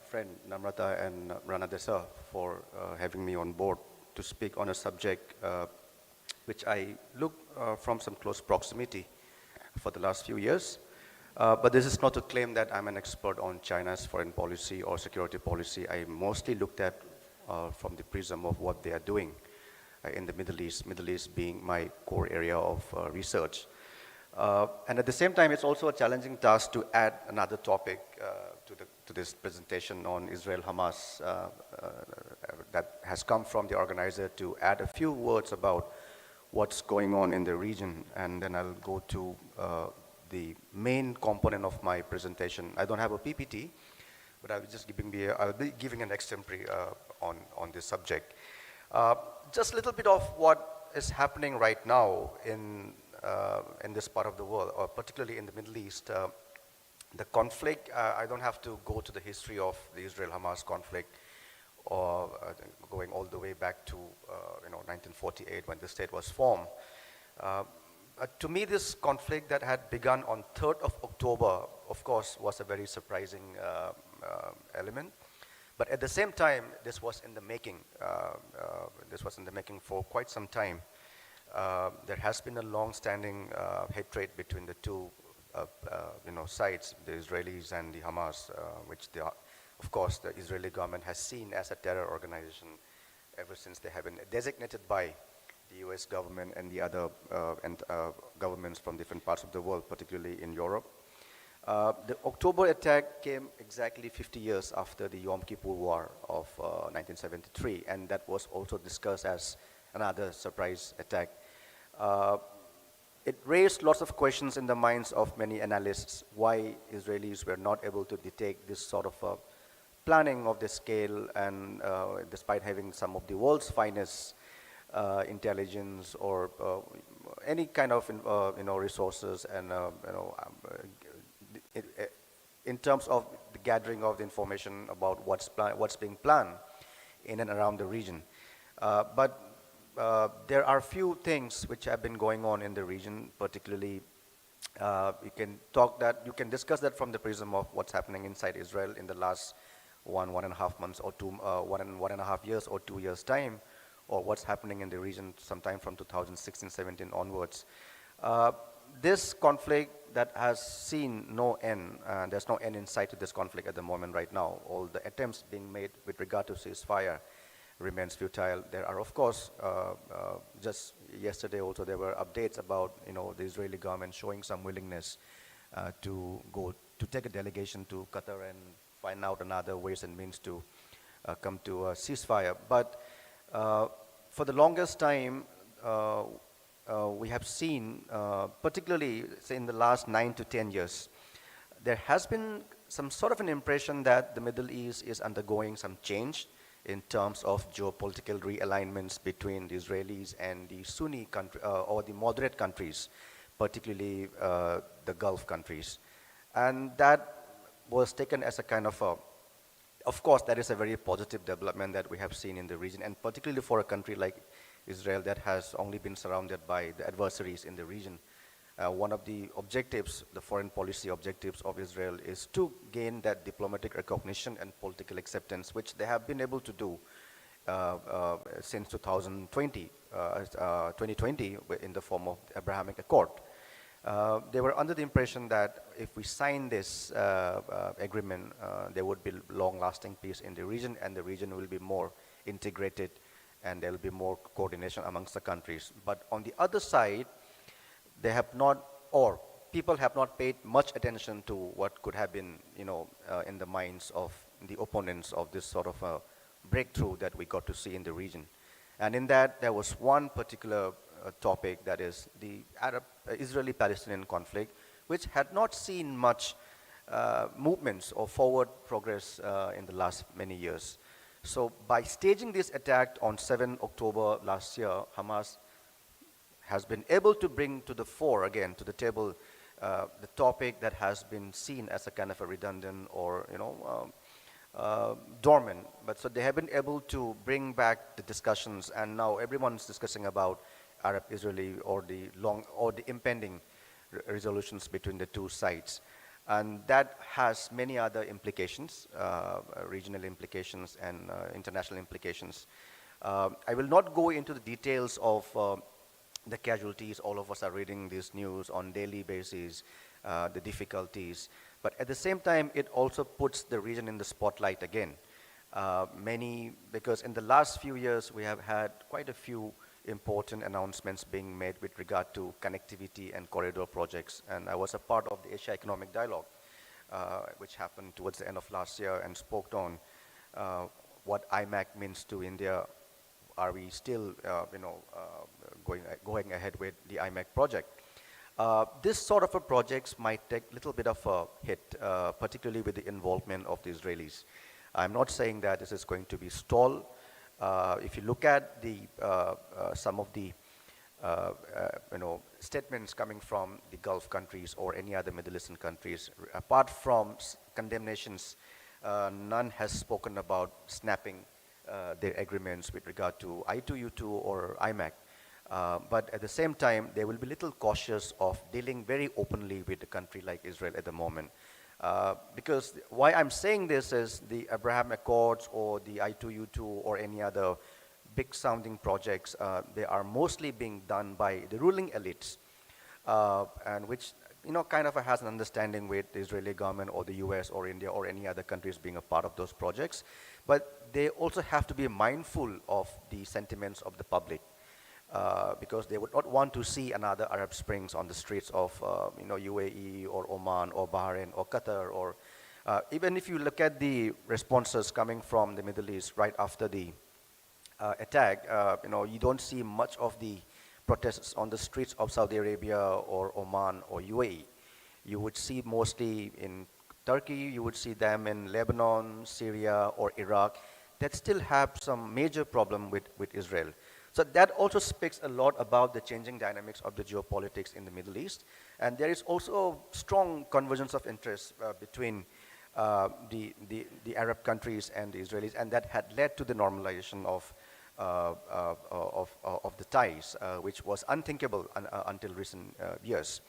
friend Namrata and Ranade sir for having me on board to speak on a subject which I look from some close proximity for the last few years. But this is not to claim that I'm an expert on China's foreign policy or security policy. I mostly looked at from the prism of what they are doing in the Middle East being my core area of research. And at the same time, it's also a challenging task to add another topic to this presentation on Israel-Hamas that has come from the organizer, to add a few words about what's going on in the region, and then I'll go to the main component of my presentation. I don't have a PPT, but I'll be giving an extemporary on this subject. Just a little bit of what is happening right now in this part of the world, or particularly in the Middle East. The conflict, I don't have to go to the history of the Israel-Hamas conflict, or going all the way back to 1948 when the state was formed. To me, this conflict that had begun on 3rd of October, of course, was a very surprising element. But at the same time, this was in the making. This was in the making for quite some time. There has been a long-standing hatred between the two sides, the Israelis and the Hamas, which they are, of course, the Israeli government has seen as a terror organization ever since they have been designated by the US government and the other governments from different parts of the world, particularly in Europe. The October attack came exactly 50 years after the Yom Kippur War of 1973, and that was also discussed as another surprise attack. It raised lots of questions in the minds of many analysts, why Israelis were not able to detect this sort of planning of the scale, and despite having some of the world's finest intelligence or any kind of resources, and in terms of the gathering of the information about what's being planned in and around the region. But there are few things which have been going on in the region, particularly you can discuss that from the prism of what's happening inside Israel in the last 1.5 months or 1.5 years or 2 years time, or what's happening in the region sometime from 2016-17 onwards. This conflict that has seen no end, there's no end in sight to this conflict at the moment right now. All the attempts being made with regard to ceasefire remains futile. There are, of course, just yesterday also there were updates about the Israeli government showing some willingness to take a delegation to Qatar and find out another ways and means to come to a ceasefire. But for the longest time, we have seen, particularly say in the last 9 to 10 years, there has been some sort of an impression that the Middle East is undergoing some change in terms of geopolitical realignments between the Israelis and the Sunni country, or the moderate countries, particularly the Gulf countries. And that was taken as a kind of course, that is a very positive development that we have seen in the region, and particularly for a country like Israel that has only been surrounded by the adversaries in the region. One of the objectives, the foreign policy objectives of Israel, is to gain that diplomatic recognition and political acceptance, which they have been able to do since 2020 in the form of the Abrahamic Accord. They were under the impression that if we sign this agreement, there would be long-lasting peace in the region, and the region will be more integrated, and there will be more coordination amongst the countries. But on the other side, they have not, or people have not paid much attention to what could have been, in the minds of the opponents of this sort of a breakthrough that we got to see in the region. And in that, there was one particular topic, that is the Israeli-Palestinian conflict, which had not seen much movements or forward progress in the last many years. So by staging this attack on 7 October last year, Hamas has been able to bring to the fore again, to the table, the topic that has been seen as a kind of a redundant or dormant. But so they have been able to bring back the discussions, and now everyone's discussing about Arab-Israeli or the impending resolutions between the two sides. And that has many other implications, regional implications and international implications. I will not go into the details of the casualties. All of us are reading this news on daily basis. the difficulties. But at the same time, it also puts the region in the spotlight again. Because in the last few years, we have had quite a few important announcements being made with regard to connectivity and corridor projects. And I was a part of the Asia Economic Dialogue, which happened towards the end of last year, and spoke on what IMAC means to India. Are we still, going ahead with the IMAC project? This sort of a projects might take a little bit of a hit, particularly with the involvement of the Israelis. I'm not saying that this is going to be stalled. If you look at the some of the statements coming from the Gulf countries or any other Middle Eastern countries, apart from condemnations, none has spoken about snapping their agreements with regard to I2U2 or IMAC. But at the same time, they will be a little cautious of dealing very openly with a country like Israel at the moment. Because why I'm saying this is the Abraham Accords or the I2U2 or any other big sounding projects, they are mostly being done by the ruling elites, and which kind of has an understanding with the Israeli government or the US or India or any other countries being a part of those projects. But they also have to be mindful of the sentiments of the public. Because they would not want to see another Arab Springs on the streets of UAE or Oman or Bahrain or Qatar, or even if you look at the responses coming from the Middle East right after the attack, you don't see much of the protests on the streets of Saudi Arabia or Oman or UAE. You would see mostly in Turkey, you would see them in Lebanon, Syria or Iraq that still have some major problem with Israel. So that also speaks a lot about the changing dynamics of the geopolitics in the Middle East. And there is also strong convergence of interest between the Arab countries and the Israelis, and that had led to the normalization of the ties, which was unthinkable until recent years.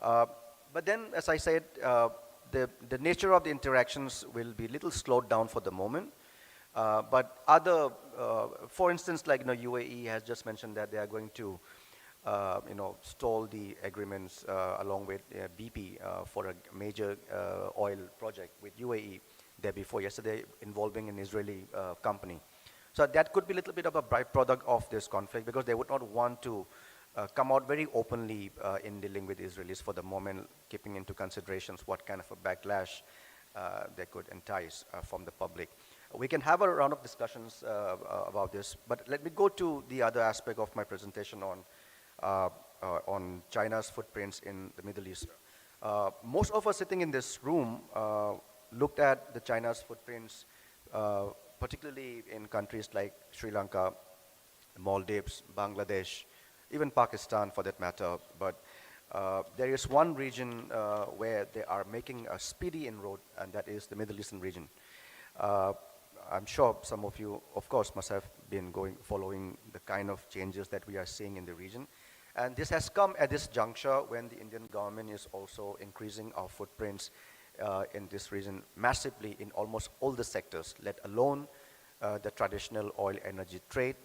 But then, as I said, the nature of the interactions will be a little slowed down for the moment. But other, for instance, like UAE has just mentioned that they are going to, stall the agreements along with BP for a major oil project with UAE there before yesterday, involving an Israeli company. So that could be a little bit of a byproduct of this conflict, because they would not want to come out very openly in dealing with Israelis for the moment, keeping into considerations what kind of a backlash they could entice from the public. We can have a round of discussions about this, but let me go to the other aspect of my presentation on China's footprints in the Middle East. Most of us sitting in this room looked at the China's footprints, particularly in countries like Sri Lanka, Maldives, Bangladesh, even Pakistan for that matter. But there is one region where they are making a speedy inroad, and that is the Middle Eastern region. I'm sure some of you, of course, must have been following the kind of changes that we are seeing in the region. And this has come at this juncture when the Indian government is also increasing our footprints in this region massively in almost all the sectors, let alone the traditional oil energy trade,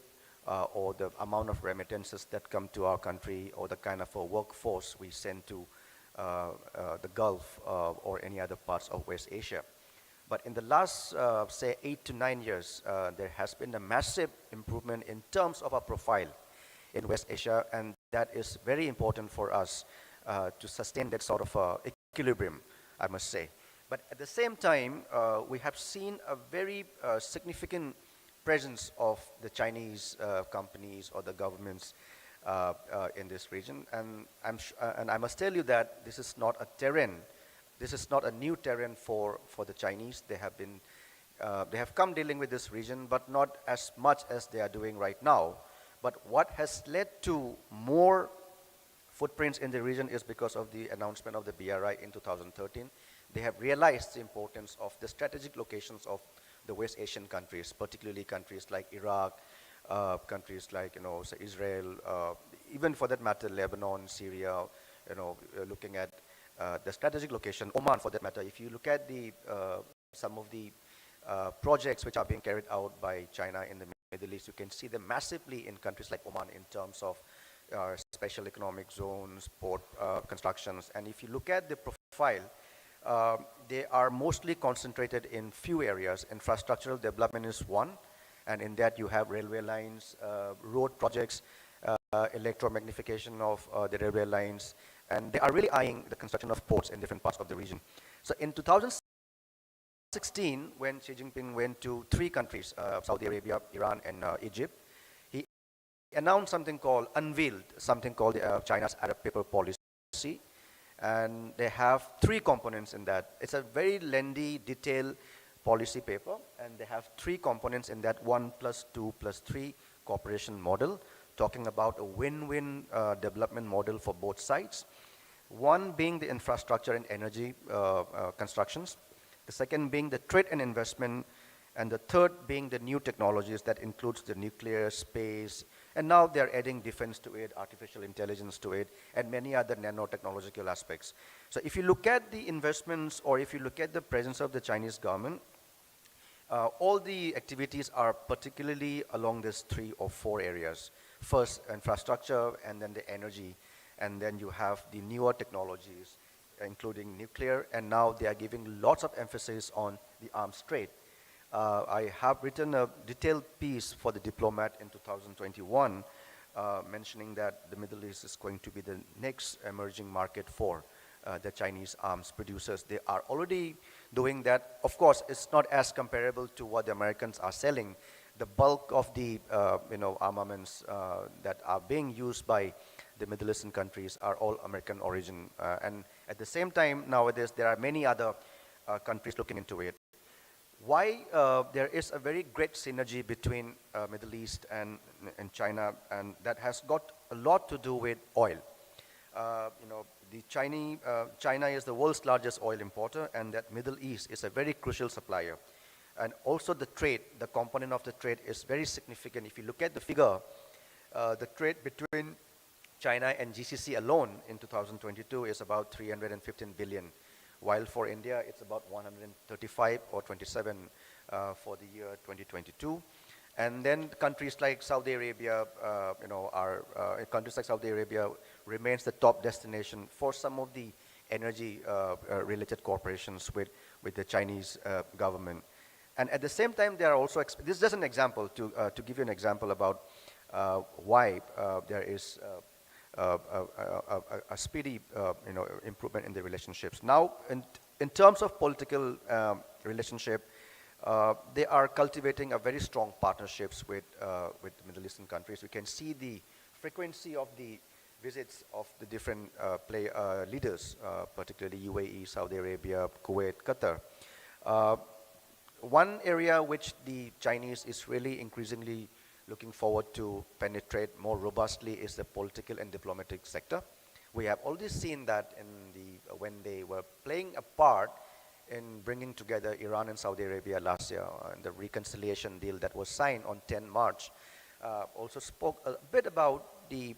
or the amount of remittances that come to our country, or the kind of a workforce we send to the Gulf or any other parts of West Asia. But in the last, say, 8 to 9 years, there has been a massive improvement in terms of our profile in West Asia, and that is very important for us to sustain that sort of equilibrium, I must say. But at the same time, we have seen a very significant presence of the Chinese companies or the governments in this region. And I must tell you that this is not a terrain. This is not a new terrain for the Chinese. They have come dealing with this region, but not as much as they are doing right now. But what has led to more footprints in the region is because of the announcement of the BRI in 2013. They have realized the importance of the strategic locations of the West Asian countries, particularly countries like Iraq, countries like say Israel, even for that matter Lebanon, Syria. Looking at the strategic location, Oman for that matter. If you look at some of the projects which are being carried out by China in the Middle East, you can see them massively in countries like Oman in terms of special economic zones, port constructions. And if you look at the profile, they are mostly concentrated in few areas. Infrastructural development is one, and in that you have railway lines, road projects, electromagnification of the railway lines, and they are really eyeing the construction of ports in different parts of the region. So in 2016, when Xi Jinping went to 3 countries, Saudi Arabia, Iran, and Egypt, he announced something called, unveiled something called China's Arab Paper Policy. And they have 3 components in that. It's a very lengthy, detailed policy paper, and they have 3 components in that: 1+2+3 cooperation model, talking about a win-win development model for both sides. One being the infrastructure and energy constructions, the second being the trade and investment, and the third being the new technologies that includes the nuclear, space, and now they're adding defense to it, artificial intelligence to it, and many other nanotechnological aspects. So if you look at the investments, or if you look at the presence of the Chinese government, all the activities are particularly along these 3 or 4 areas. First, infrastructure, and then the energy, and then you have the newer technologies, including nuclear, and now they are giving lots of emphasis on the arms trade. I have written a detailed piece for the Diplomat in 2021, mentioning that the Middle East is going to be the next emerging market for the Chinese arms producers. They are already doing that. Of course, it's not as comparable to what the Americans are selling. The bulk of the armaments that are being used by the Middle Eastern countries are all American origin. And at the same time, nowadays, there are many other countries looking into it. Why there is a very great synergy between Middle East and China, and that has got a lot to do with oil. China is the world's largest oil importer, and that Middle East is a very crucial supplier. And also the trade, the component of the trade is very significant. If you look at the figure, the trade between China and GCC alone in 2022 is about 315 billion. While for India, it's about 135 or 27 for the year 2022. And then countries like Saudi Arabia, countries like Saudi Arabia remains the top destination for some of the energy-related corporations with the Chinese government. And at the same time, there are also, this is just an example to give you an example about why there is a speedy improvement in the relationships. Now, in terms of political relationship, they are cultivating a very strong partnerships with Middle Eastern countries. We can see the frequency of the visits of the different leaders, particularly UAE, Saudi Arabia, Kuwait, Qatar. One area which the Chinese is really increasingly looking forward to penetrate more robustly is the political and diplomatic sector. We have already seen that when they were playing a part in bringing together Iran and Saudi Arabia last year, and the reconciliation deal that was signed on 10 March also spoke a bit about the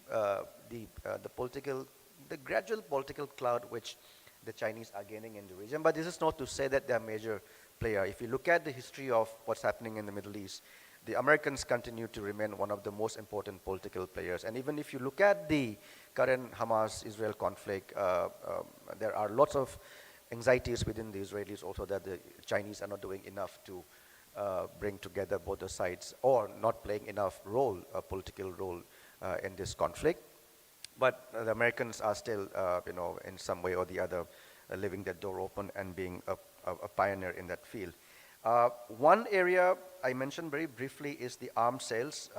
gradual political cloud which the Chinese are gaining in the region. But this is not to say that they're a major player. If you look at the history of what's happening in the Middle East, the Americans continue to remain one of the most important political players. And even if you look at the current Hamas-Israel conflict, there are lots of anxieties within the Israelis also that the Chinese are not doing enough to bring together both the sides, or not playing enough political role in this conflict. But the Americans are still, in some way or the other, leaving that door open and being a pioneer in that field. One area I mentioned very briefly is the arms sales.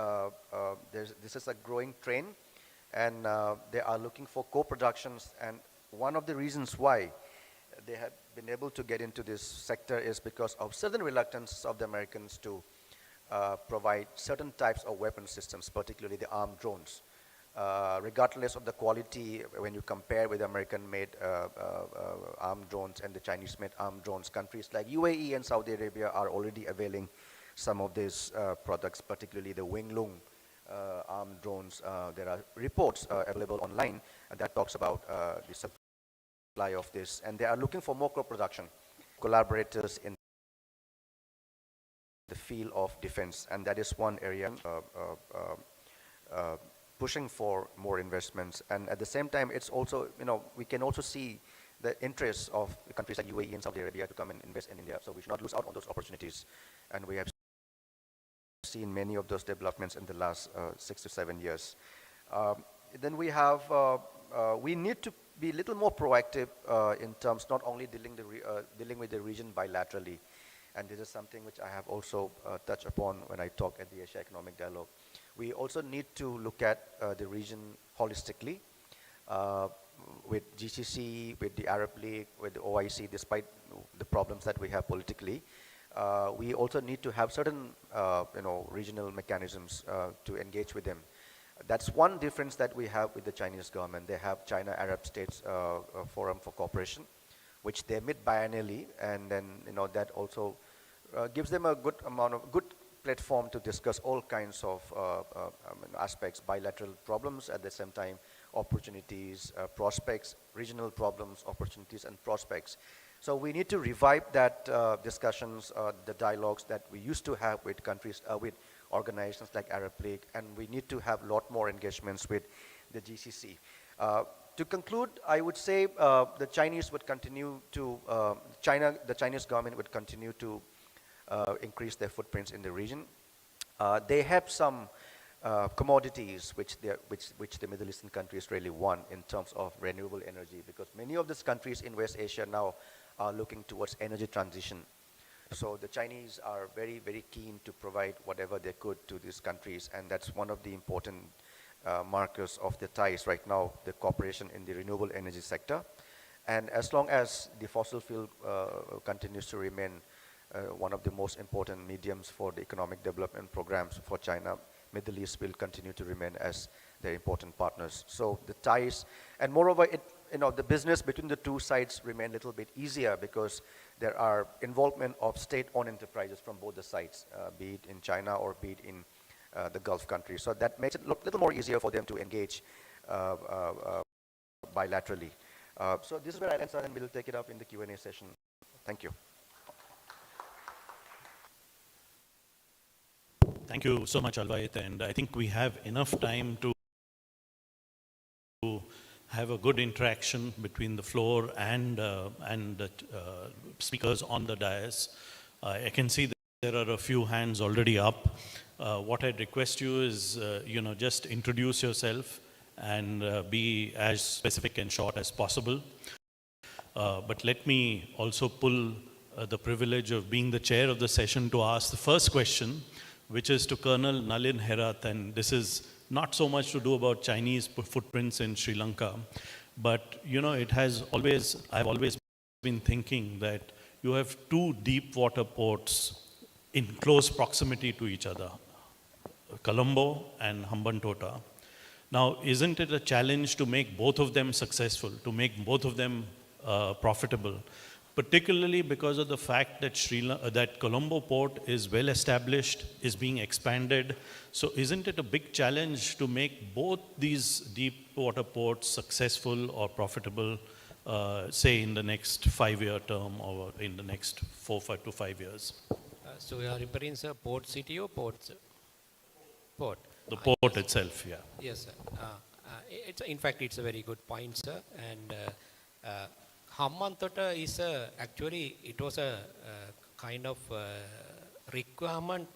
This is a growing trend, and they are looking for co-productions. And one of the reasons why they have been able to get into this sector is because of certain reluctance of the Americans to provide certain types of weapon systems, particularly the armed drones. Regardless of the quality, when you compare with American-made armed drones and the Chinese-made armed drones, countries like UAE and Saudi Arabia are already availing some of these products, particularly the Wing-Lung armed drones. There are reports available online that talks about the supply of this, and they are looking for more co-production, collaborators in the field of defense, and that is one area. pushing for more investments. And at the same time, it's also, we can also see the interests of countries like UAE and Saudi Arabia to come and invest in India. So we should not lose out on those opportunities. And we have seen many of those developments in the last 6 to 7 years. Then we have, we need to be a little more proactive in terms not only dealing with the region bilaterally, and this is something which I have also touched upon when I talk at the Asia Economic Dialogue. We also need to look at the region holistically with GCC, with the Arab League, with the OIC, despite the problems that we have politically. We also need to have certain regional mechanisms to engage with them. That's one difference that we have with the Chinese government. They have China Arab States Forum for Cooperation, which they meet biannually, and then that also gives them a good platform to discuss all kinds of aspects, bilateral problems, at the same time opportunities, prospects, regional problems, opportunities, and prospects. So we need to revive that discussions, the dialogues that we used to have with countries, with organizations like Arab League, and we need to have a lot more engagements with the GCC. To conclude, I would say the Chinese would continue to, the Chinese government would continue to increase their footprints in the region. They have some commodities which the Middle Eastern countries really want in terms of renewable energy, because many of these countries in West Asia now are looking towards energy transition. So the Chinese are very, very keen to provide whatever they could to these countries, and that's one of the important markers of the ties right now, the cooperation in the renewable energy sector. And as long as the fossil fuel continues to remain one of the most important mediums for the economic development programs for China, Middle East will continue to remain as their important partners. So the ties, and moreover, the business between the two sides remain a little bit easier because there are involvement of state-owned enterprises from both the sides, be it in China or be it in the Gulf countries. So that makes it a little more easier for them to engage bilaterally. So this is where I'll answer, and we'll take it up in the Q&A session. Thank you. Thank you so much, Alvait, and I think we have enough time to have a good interaction between the floor and the speakers on the dais. I can see that there are a few hands already up. What I'd request you is, just introduce yourself and be as specific and short as possible. But let me also pull the privilege of being the chair of the session to ask the first question, which is to Colonel Nalin Herath, and this is not so much to do about Chinese footprints in Sri Lanka, but I've always been thinking that you have two deep water ports in close proximity to each other, Colombo and Hambantota. Now, isn't it a challenge to make both of them successful, to make both of them profitable? Particularly because of the fact that that Colombo port is well established, is being expanded. So isn't it a big challenge to make both these deep water ports successful or profitable, say in the next 5-year term or in the next 4 to 5 years? So you are referring to port city or ports? Port. The port itself, yeah. Yes, sir. In fact, it's a very good point, sir. And Hambantota is actually, it was a kind of requirement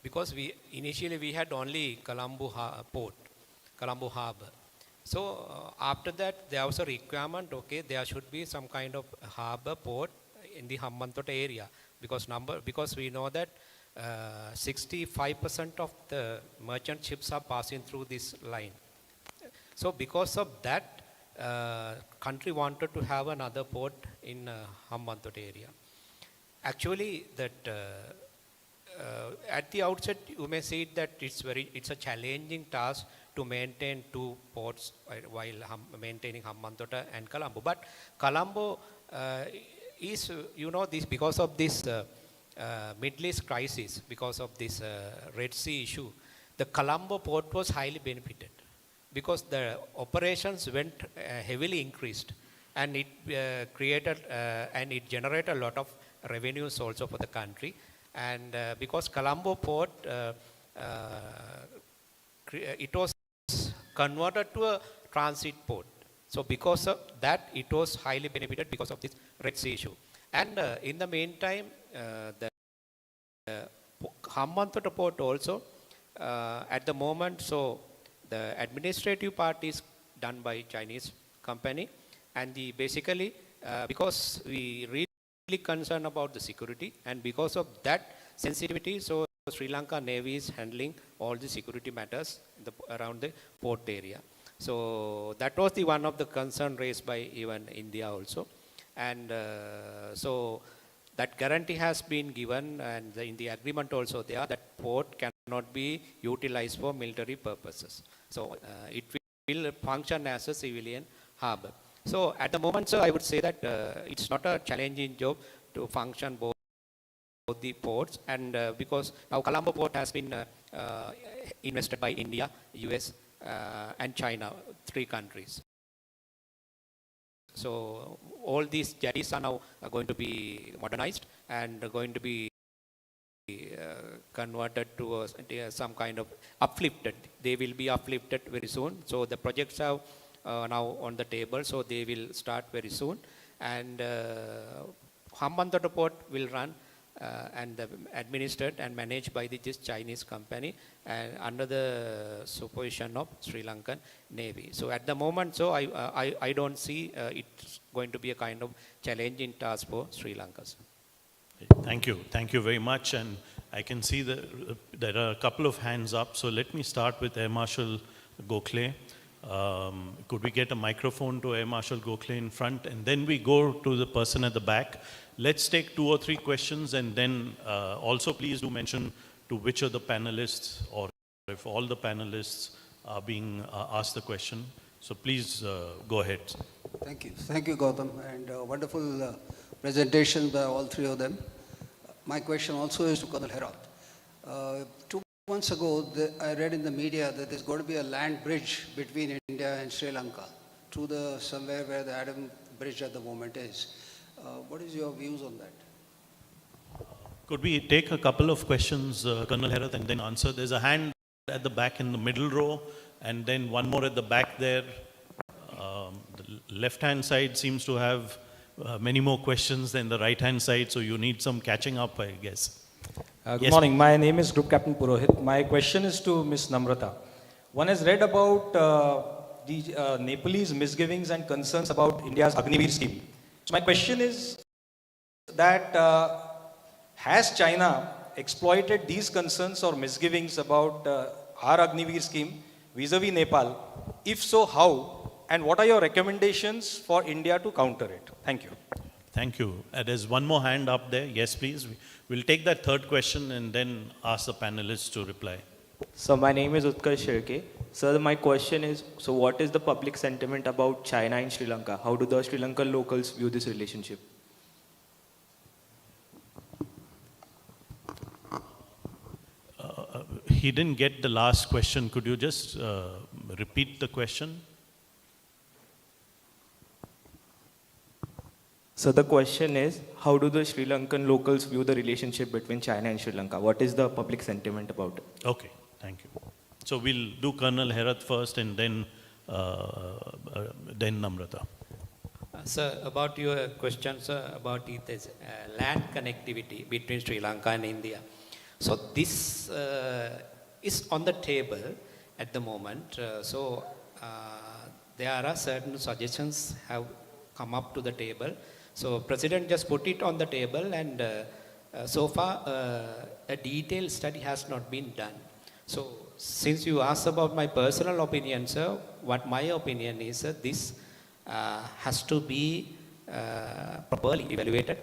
because initially we had only Colombo port, Colombo harbor. So after that there was a requirement, okay, there should be some kind of harbor port in the Hambantota area because we know that 65% of the merchant ships are passing through this line. So because of that, country wanted to have another port in Hambantota area. Actually, that at the outset, you may say that it's a challenging task to maintain two ports while maintaining Hambantota and Colombo. But Colombo is, this because of this Middle East crisis, because of this Red Sea issue, the Colombo port was highly benefited, because the operations went heavily increased, and it created and it generated a lot of revenues also for the country. And because Colombo port, it was converted to a transit port. So because of that, it was highly benefited because of this Red Sea issue. And in the meantime, the Hambantota port also, at the moment, so the administrative part is done by Chinese company, and basically because we really concerned about the security, and because of that sensitivity, so Sri Lanka Navy is handling all the security matters around the port area. So that was the one of the concern raised by even India also, and so that guarantee has been given, and in the agreement also there, that port cannot be utilized for military purposes. So it will function as a civilian harbor. So at the moment, sir, I would say that it's not a challenging job to function both the ports, and because now Colombo port has been invested by India, US, and China, 3 countries. So all these jetties are now going to be modernized and going to be converted to some kind of uplifted. They will be uplifted very soon. So the projects are now on the table, so they will start very soon. And Hambantota port will run and administered and managed by this Chinese company and under the supervision of Sri Lankan Navy. So at the moment, so I don't see it's going to be a kind of challenging task for Sri Lanka. Thank you very much. And I can see that there are a couple of hands up. So let me start with Air Marshal Gokhale. Could we get a microphone to Air Marshal Gokhale in front, and then we go to the person at the back. Let's take 2 or 3 questions, and then also please do mention to which of the panelists, or if all the panelists are being asked the question. So please go ahead. Thank you, Gautam, and wonderful presentation by all 3 of them. My question also is to Colonel Herat. 2 months ago, I read in the media that there's going to be a land bridge between India and Sri Lanka through somewhere where the Adam Bridge at the moment is. What is your views on that? Could we take a couple of questions, Colonel Herat, and then answer? There's a hand at the back in the middle row, and then one more at the back there. The left-hand side seems to have many more questions than the right-hand side, so you need some catching up, I guess. Good Yes, morning. My name is Group Captain Purohit. My question is to Ms. Namrata. One has read about the Nepalese misgivings and concerns about India's Agniveer scheme. So my question is that has China exploited these concerns or misgivings about our Agniveer scheme vis-a-vis Nepal? If so, how? And what are your recommendations for India to counter it? Thank you. Thank you. There's one more hand up there. Yes, please. We'll take that third question and then ask the panelists to reply. So my name is Utkarsh Shirke. Sir, my question is, so what is the public sentiment about China in Sri Lanka? How do the Sri Lankan locals view this relationship? He didn't get the last question. Could you just repeat the question? So the question is, how do the Sri Lankan locals view the relationship between China and Sri Lanka? What is the public sentiment about it? Okay, thank you. So we'll do Colonel Herat first and then Namrata. Sir, about your question, sir, about this land connectivity between Sri Lanka and India. So this is on the table at the moment. So there are certain suggestions have come up to the table. So President just put it on the table, and so far a detailed study has not been done. So since you asked about my personal opinion, sir, what my opinion is, this has to be properly evaluated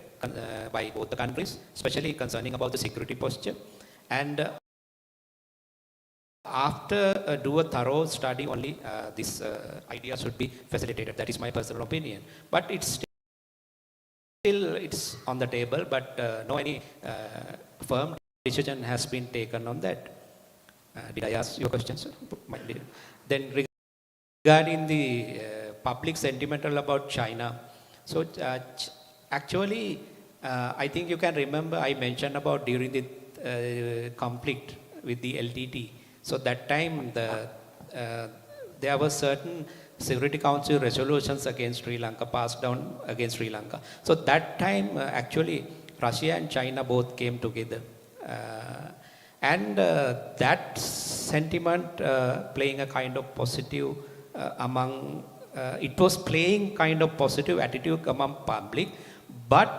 by both the countries, especially concerning about the security posture. And after do a thorough study only, this idea should be facilitated. That is my personal opinion. But it's on the table, but no any firm decision has been taken on that. Did I ask your question, sir? Then regarding the public sentimental about China, so actually, I think you can remember I mentioned about during the conflict with the LTT. So that time there were certain Security Council resolutions against Sri Lanka, passed down against Sri Lanka. So that time, actually, Russia and China both came together. That sentiment playing a kind of positive among, it was playing kind of positive attitude among public, but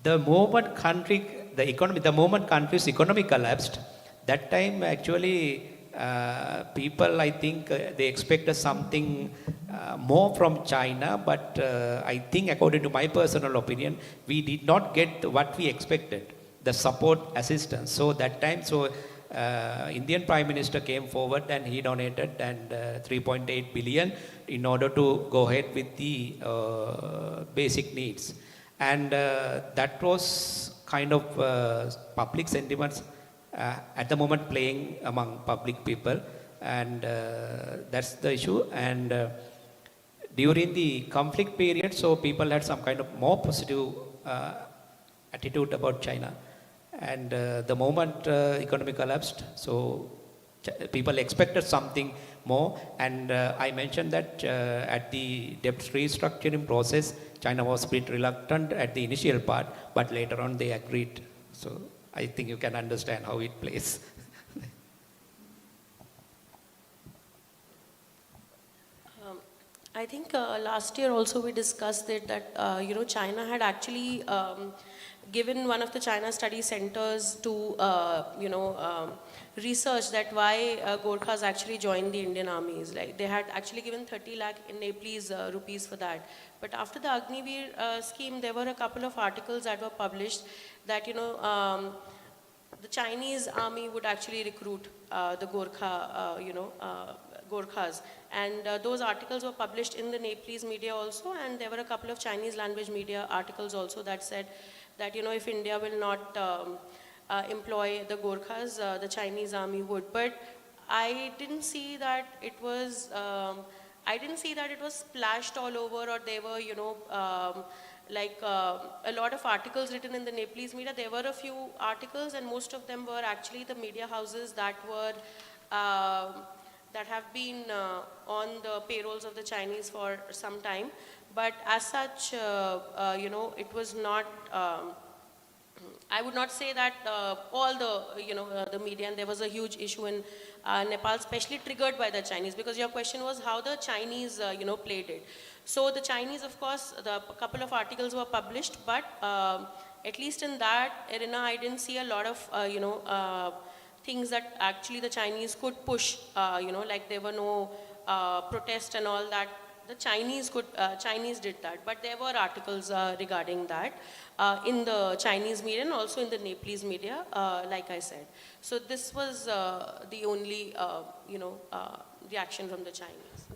the moment the moment country's economy collapsed, that time actually people, I think, they expected something more from China, but I think, according to my personal opinion, we did not get what we expected, the support assistance. So that time, Indian Prime Minister came forward and he donated 3.8 billion in order to go ahead with the basic needs. And that was kind of public sentiments at the moment playing among public people, and that's the issue. And during the conflict period, so people had some kind of more positive attitude about China. And the moment economy collapsed, so people expected something more. And I mentioned that at the debt restructuring process, China was a bit reluctant at the initial part, but later on they agreed. So I think you can understand how it plays. I think last year also we discussed it that China had actually given one of the China study centers to research that why Gorkhas actually joined the Indian armies. Like they had actually given 30 lakh in Nepalese rupees for that. But after the Agniveer scheme, there were a couple of articles that were published that the Chinese army would actually recruit the Gorkhas. And those articles were published in the Nepalese media also, and there were a couple of Chinese language media articles also that said that, if India will not employ the Gorkhas, the Chinese army would. But I didn't see that it was, splashed all over, or there were, a lot of articles written in the Nepalese media. There were a few articles, and most of them were actually the media houses that were that have been on the payrolls of the Chinese for some time. But as such, it was not, I would not say that all the media, and there was a huge issue in Nepal, especially triggered by the Chinese, because your question was how the Chinese, played it. So the Chinese, of course, a couple of articles were published, but at least in that arena, I didn't see a lot of, things that actually the Chinese could push, like there were no protest and all that. The Chinese did that, but there were articles regarding that in the Chinese media and also in the Nepalese media, like I said. So this was the only, reaction from the Chinese.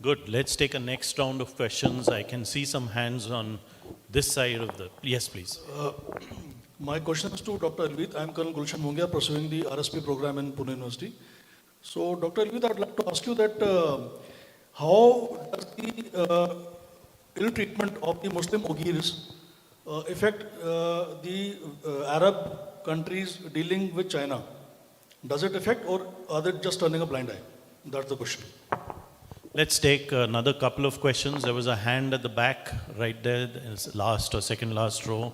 Good. Let's take a next round of questions. I can see some hands on this side of the... Yes, please. My question is to Dr. Alvit. I am Colonel Gulshan Mungia, pursuing the RSP program in Pune University. So, Dr. Alvit, I would like to ask you that how does the ill treatment of the Muslim Uyghurs affect the Arab countries dealing with China? Does it affect, or are they just turning a blind eye? That's the question. Let's take another couple of questions. There was a hand at the back, right there, last or second last row.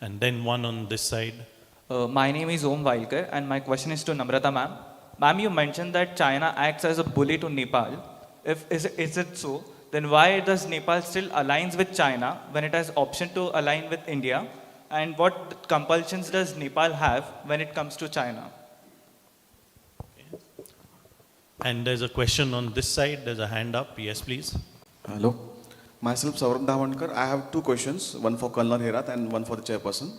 And then one on this side. My name is Om Vailkar, and my question is to Namrata ma'am. Ma'am, you mentioned that China acts as a bully to Nepal. Is it so, then why does Nepal still aligns with China when it has option to align with India? And what compulsions does Nepal have when it comes to China? Okay. And there's a question on this side. There's a hand up. Yes, please. Hello. Myself, Saurabh Dhavankar. I have two questions, one for Colonel Herat and one for the chairperson.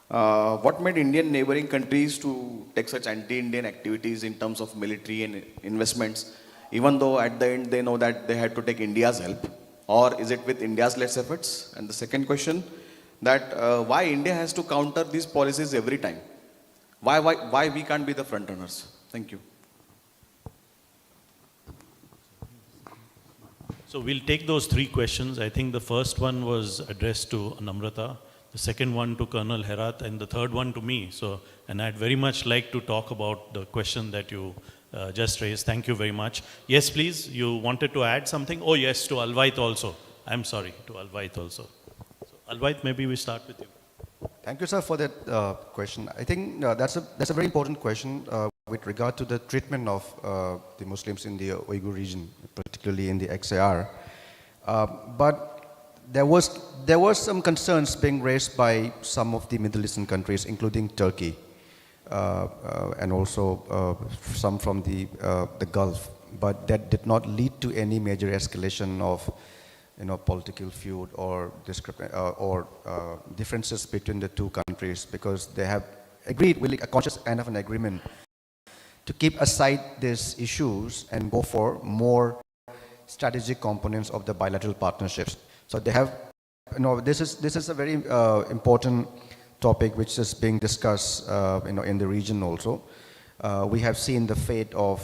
What made Indian neighboring countries to take such anti-Indian activities in terms of military and investments, even though at the end they know that they had to take India's help? Or is it with India's less efforts? And the second question, that why India has to counter these policies every time? Why we can't be the front runners? Thank you. So we'll take those three questions. I think the first one was addressed to Namrata, the second one to Colonel Herat, and the third one to me. So, and I'd very much like to talk about the question that you just raised. Thank you very much. Yes, please, you wanted to add something? Oh, yes, to Alvait also. I'm sorry, to Alvait also. So, Alvait, maybe we start with you. Thank you, sir, for that question. I think that's a very important question with regard to the treatment of the Muslims in the Uyghur region, particularly in the XAR. But there was some concerns being raised by some of the Middle Eastern countries, including Turkey, and also some from the Gulf. But that did not lead to any major escalation of political feud or differences between the two countries, because they have agreed with a conscious kind of an agreement to keep aside these issues and go for more strategic components of the bilateral partnerships. So they have, this is a very important topic which is being discussed, in the region also. We have seen the fate of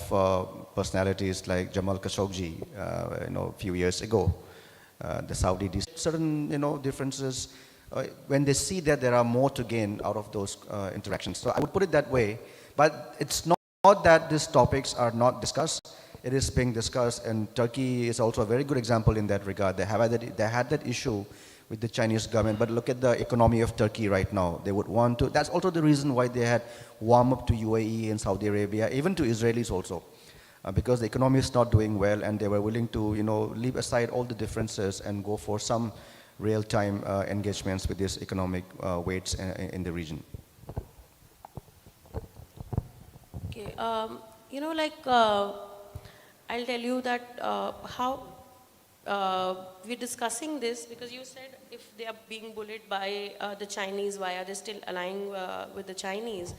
personalities like Jamal Khashoggi, a few years ago. The Saudi, certain differences, when they see that there are more to gain out of those interactions. So I would put it that way, but it's not that these topics are not discussed. It is being discussed, and Turkey is also a very good example in that regard. They had that issue with the Chinese government, but look at the economy of Turkey right now. They would want to, that's also the reason why they had warm up to UAE and Saudi Arabia, even to Israelis also. Because the economy is not doing well, and they were willing to, leave aside all the differences and go for some real-time engagements with these economic weights in the region. Okay, I'll tell you that how we're discussing this, because you said if they are being bullied by the Chinese, why are they still aligning with the Chinese?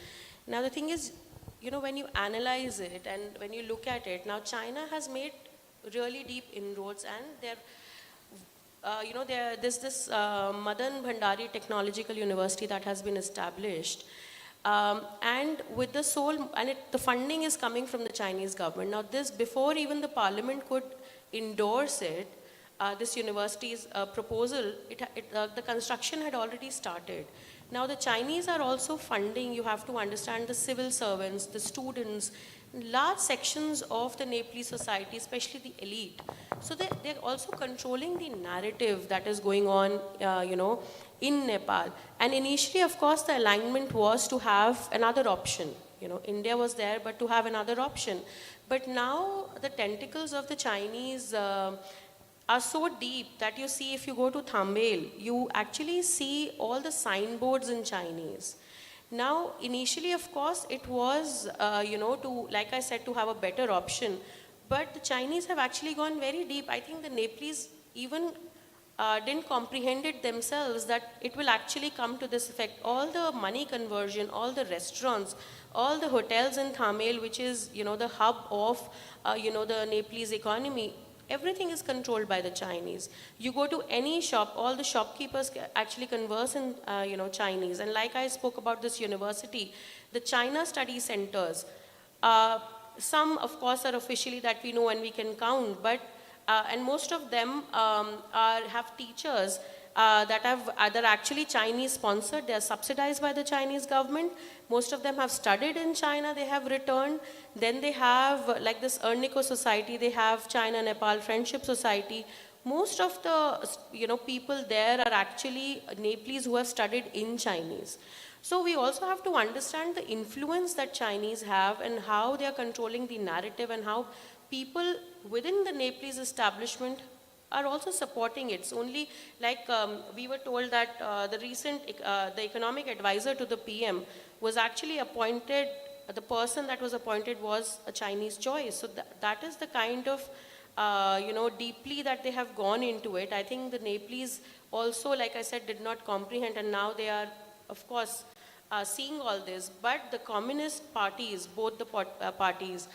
Now the thing is, when you analyze it and when you look at it, now China has made really deep inroads, and there's this Madan Bhandari Technological University that has been established, and with the the funding is coming from the Chinese government. Now this, before even the parliament could endorse it, this university's proposal, the construction had already started. Now the Chinese are also funding, you have to understand, the civil servants, the students, large sections of the Nepalese society, especially the elite. So they're also controlling the narrative that is going on, in Nepal. And initially, of course, the alignment was to have another option. India was there, but to have another option. But now the tentacles of the Chinese are so deep that you see, if you go to Thambel, you actually see all the signboards in Chinese. Now, initially, of course, it was, like I said, to have a better option. But the Chinese have actually gone very deep. I think the Nepalese even didn't comprehend it themselves, that it will actually come to this effect. All the money conversion, all the restaurants, all the hotels in Thambel, which is, the hub of, the Nepalese economy, everything is controlled by the Chinese. You go to any shop, all the shopkeepers actually converse in, Chinese. And like I spoke about this university, the China study centers, some of course are officially that we know and we can count, but, and most of them have teachers they're actually Chinese sponsored, they're subsidized by the Chinese government. Most of them have studied in China, they have returned. Then they have, like this Erniko Society, they have China-Nepal Friendship Society. Most of the, people there are actually Nepalese who have studied in Chinese. So we also have to understand the influence that Chinese have and how they are controlling the narrative, and how people within the Nepalese establishment are also supporting it. It's only like we were told that the economic advisor to the PM was actually appointed, the person that was appointed was a Chinese choice. So that is the kind of, deeply that they have gone into it. I think the Nepalese also, like I said, did not comprehend, and now they are, of course, seeing all this. But the communist parties, both the parties,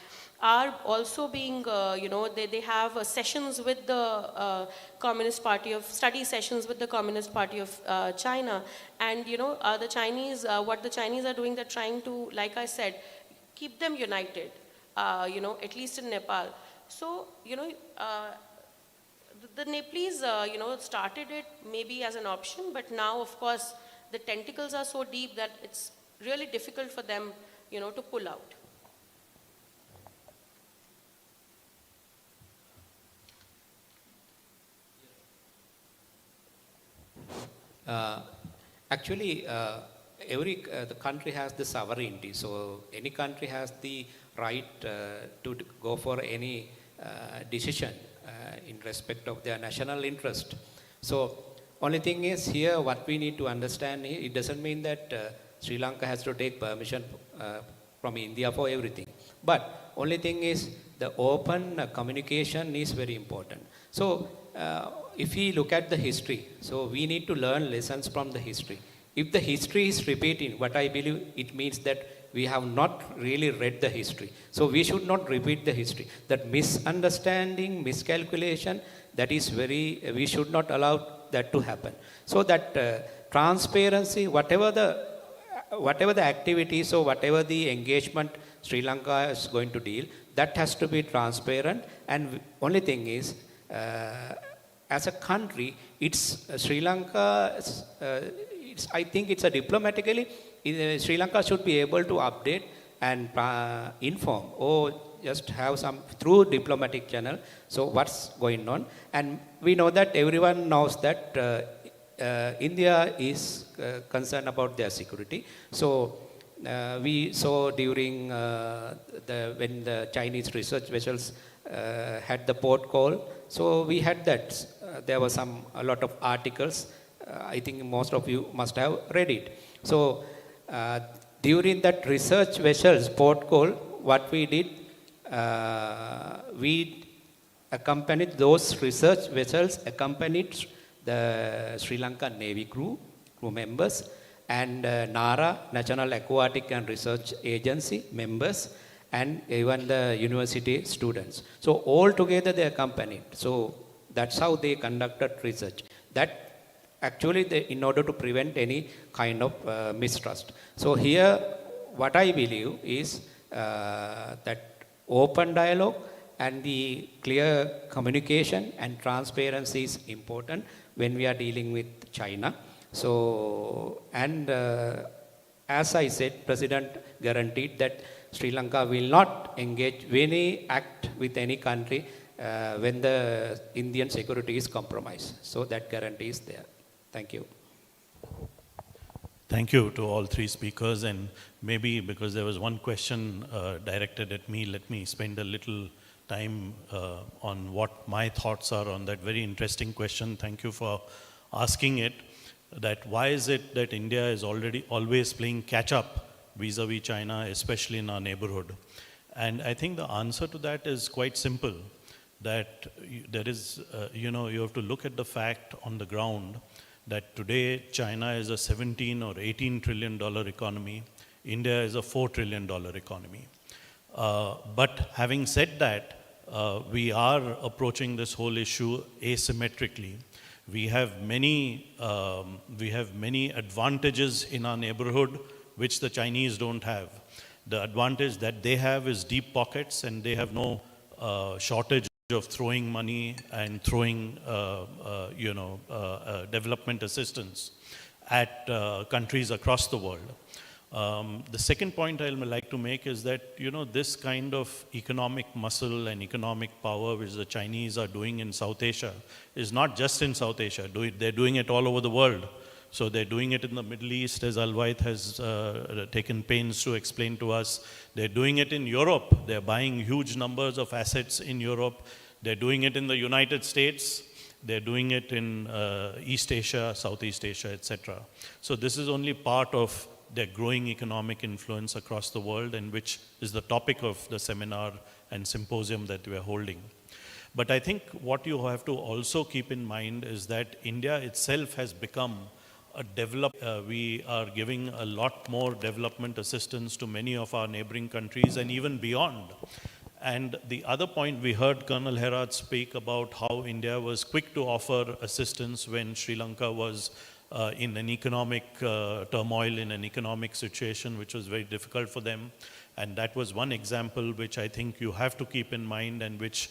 are also being, they have sessions with the Communist Party of, study sessions with the Communist Party of China. And, the Chinese, what the Chinese are doing, they're trying to, like I said, keep them united, at least in Nepal. So, the Nepalese, started it maybe as an option, but now, of course, the tentacles are so deep that it's really difficult for them, to pull out. Actually, every the country has the sovereignty, so any country has the right to go for any decision in respect of their national interest. So, only thing is here, what we need to understand here, it doesn't mean that Sri Lanka has to take permission from India for everything. But only thing is the open communication is very important. So, if we look at the history, so we need to learn lessons from the history. If the history is repeating, what I believe it means that we have not really read the history. So we should not repeat the history. That misunderstanding, miscalculation, that is we should not allow that to happen. So that transparency, whatever the activities or whatever the engagement Sri Lanka is going to deal, that has to be transparent. And only thing is, as a country, it's Sri Lanka. I think it's a diplomatically, Sri Lanka should be able to update and inform or just have some through diplomatic channel. So what's going on? And we know that everyone knows that India is concerned about their security. So we saw during when the Chinese research vessels had the port call. So we had that. There were a lot of articles. I think most of you must have read it. So during that research vessels port call, what we did, we accompanied those research vessels, accompanied the Sri Lankan Navy crew members, and NARA, National Aquatic and Research Agency members, and even the university students. So all together they accompanied. So that's how they conducted research. That actually, in order to prevent any kind of mistrust. So here, what I believe is that open dialogue and the clear communication and transparency is important when we are dealing with China. So, and as I said, President guaranteed that Sri Lanka will not engage any act with any country when the Indian security is compromised. So that guarantee is there. Thank you. Thank you to all three speakers, and maybe because there was one question directed at me, let me spend a little time on what my thoughts are on that very interesting question. Thank you for asking it, that why is it that India is always playing catch up vis-a-vis China, especially in our neighborhood? And I think the answer to that is quite simple, that there is, you have to look at the fact on the ground that today China is a 17 or 18 trillion dollar economy, India is a $4 trillion economy. But having said that, we are approaching this whole issue asymmetrically. We have many advantages in our neighborhood which the Chinese don't have. The advantage that they have is deep pockets, and they have no shortage of throwing money and throwing, development assistance at countries across the world. The second point I would like to make is that, this kind of economic muscle and economic power which the Chinese are doing in South Asia is not just in South Asia. They're doing it all over the world. So they're doing it in the Middle East, as Alvait has taken pains to explain to us. They're doing it in Europe. They're buying huge numbers of assets in Europe. They're doing it in the United States. They're doing it in East Asia, Southeast Asia, etc. So this is only part of their growing economic influence across the world, and which is the topic of the seminar and symposium that we are holding. But I think what you have to also keep in mind is that India itself has become we are giving a lot more development assistance to many of our neighboring countries and even beyond. And the other point, we heard Colonel Herat speak about how India was quick to offer assistance when Sri Lanka was in an economic turmoil, in an economic situation which was very difficult for them. And that was one example which I think you have to keep in mind, and which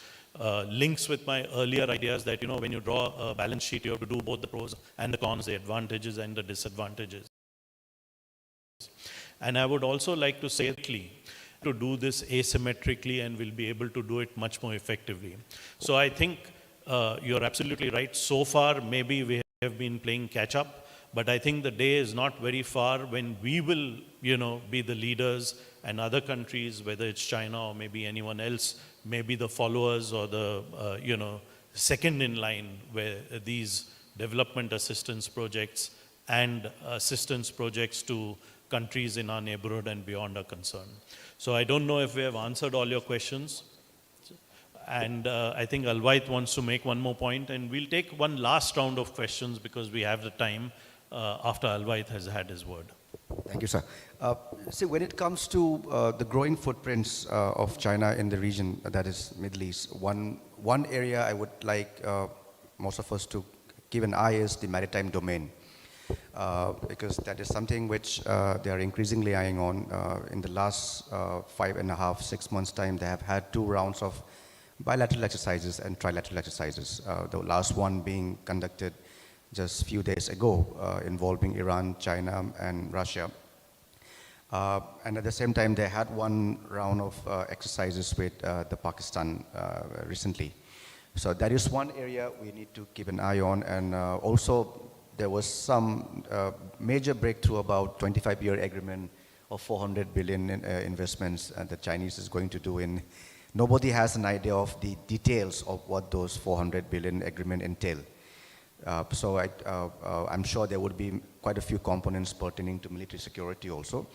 links with my earlier ideas that, when you draw a balance sheet, you have to do both the pros and the cons, the advantages and the disadvantages. And I would also like to say to do this asymmetrically, and will be able to do it much more effectively. So I think you're absolutely right. So far, maybe we have been playing catch up, But I think the day is not very far when we will, be the leaders, and other countries, whether it's China or maybe anyone else, may be the followers or the, second in line where these development assistance projects and assistance projects to countries in our neighborhood and beyond are concerned. So I don't know if we have answered all your questions. And I think Alvait wants to make one more point, and we'll take one last round of questions because we have the time after Alvait has had his word. Thank you, sir. See, when it comes to the growing footprints of China in the region, that is Middle East, one area I would like most of us to keep an eye is the maritime domain, because that is something which they are increasingly eyeing on. In the last 5.5, 6 months' time, they have had 2 rounds of bilateral exercises and trilateral exercises, the last one being conducted just a few days ago, involving Iran, China, and Russia. And at the same time, they had 1 round of exercises with the Pakistan recently. So that is one area we need to keep an eye on. And also, there was some major breakthrough about 25-year agreement of 400 billion investments the Chinese is going to do in. Nobody has an idea of the details of what those 400 billion agreement entail. So I'm sure there would be quite a few components pertaining to military security also.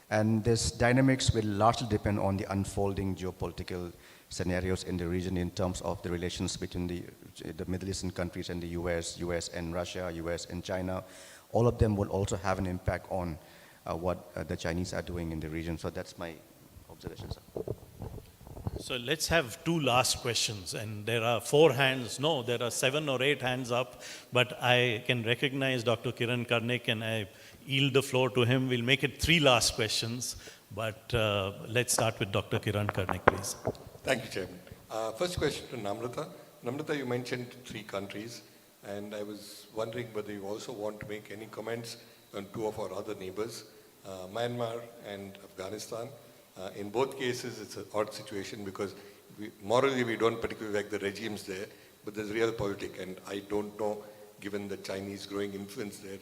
And this dynamics will largely depend on the unfolding geopolitical scenarios in the region in terms of the relations between the Middle Eastern countries and the US and Russia, US and China. All of them will also have an impact on what the Chinese are doing in the region. So that's my observation, sir. So let's have 2 last questions, and there are 4 hands. No, there are 7 or 8 hands up, but I can recognize Dr. Kiran Karnik and I yield the floor to him. We'll make it 3 last questions, but let's start with Dr. Kiran Karnik, please. Thank you, Chairman. First question to Namrata. Namrata, you mentioned 3 countries, and I was wondering whether you also want to make any comments on 2 of our other neighbors, Myanmar and Afghanistan. In both cases, it's an odd situation because morally we don't particularly like the regimes there, but there's real politics, and I don't know, given the Chinese growing influence there,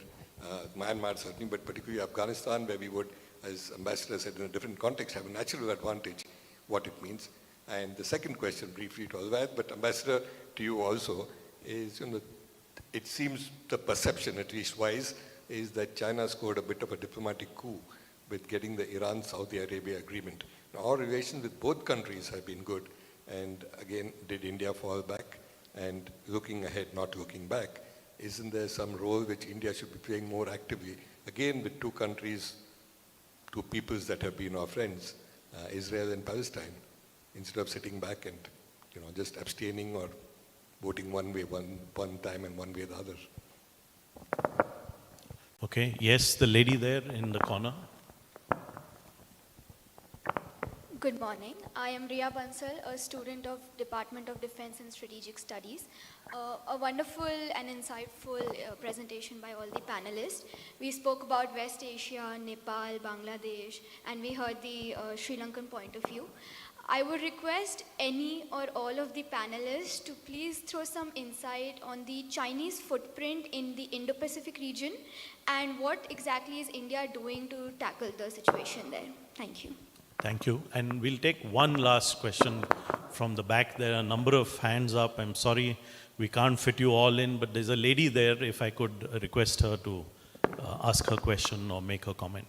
Myanmar certainly, but particularly Afghanistan, where we would, as Ambassador said, in a different context, have a natural advantage, what it means. And the second question, briefly to Alvait, but Ambassador, to you also, is, it seems the perception, at least wise, is that China scored a bit of a diplomatic coup with getting the Iran-Saudi Arabia agreement. Now, our relations with both countries have been good, and again, did India fall back? And looking ahead, not looking back, isn't there some role which India should be playing more actively? Again, with 2 countries, 2 peoples that have been our friends, Israel and Palestine, instead of sitting back and just abstaining or voting one way one time and one way the other. Okay, yes, the lady there in the corner. Good morning. I am Riya Bansal, a student of Department of Defense and Strategic Studies. A wonderful and insightful presentation by all the panelists. We spoke about West Asia, Nepal, Bangladesh, and we heard the Sri Lankan point of view. I would request any or all of the panelists to please throw some insight on the Chinese footprint in the Indo-Pacific region and what exactly is India doing to tackle the situation there. Thank you. Thank you. And we'll take one last question from the back. There are a number of hands up. I'm sorry we can't fit you all in, but there's a lady there. If I could request her to ask her question or make her comment.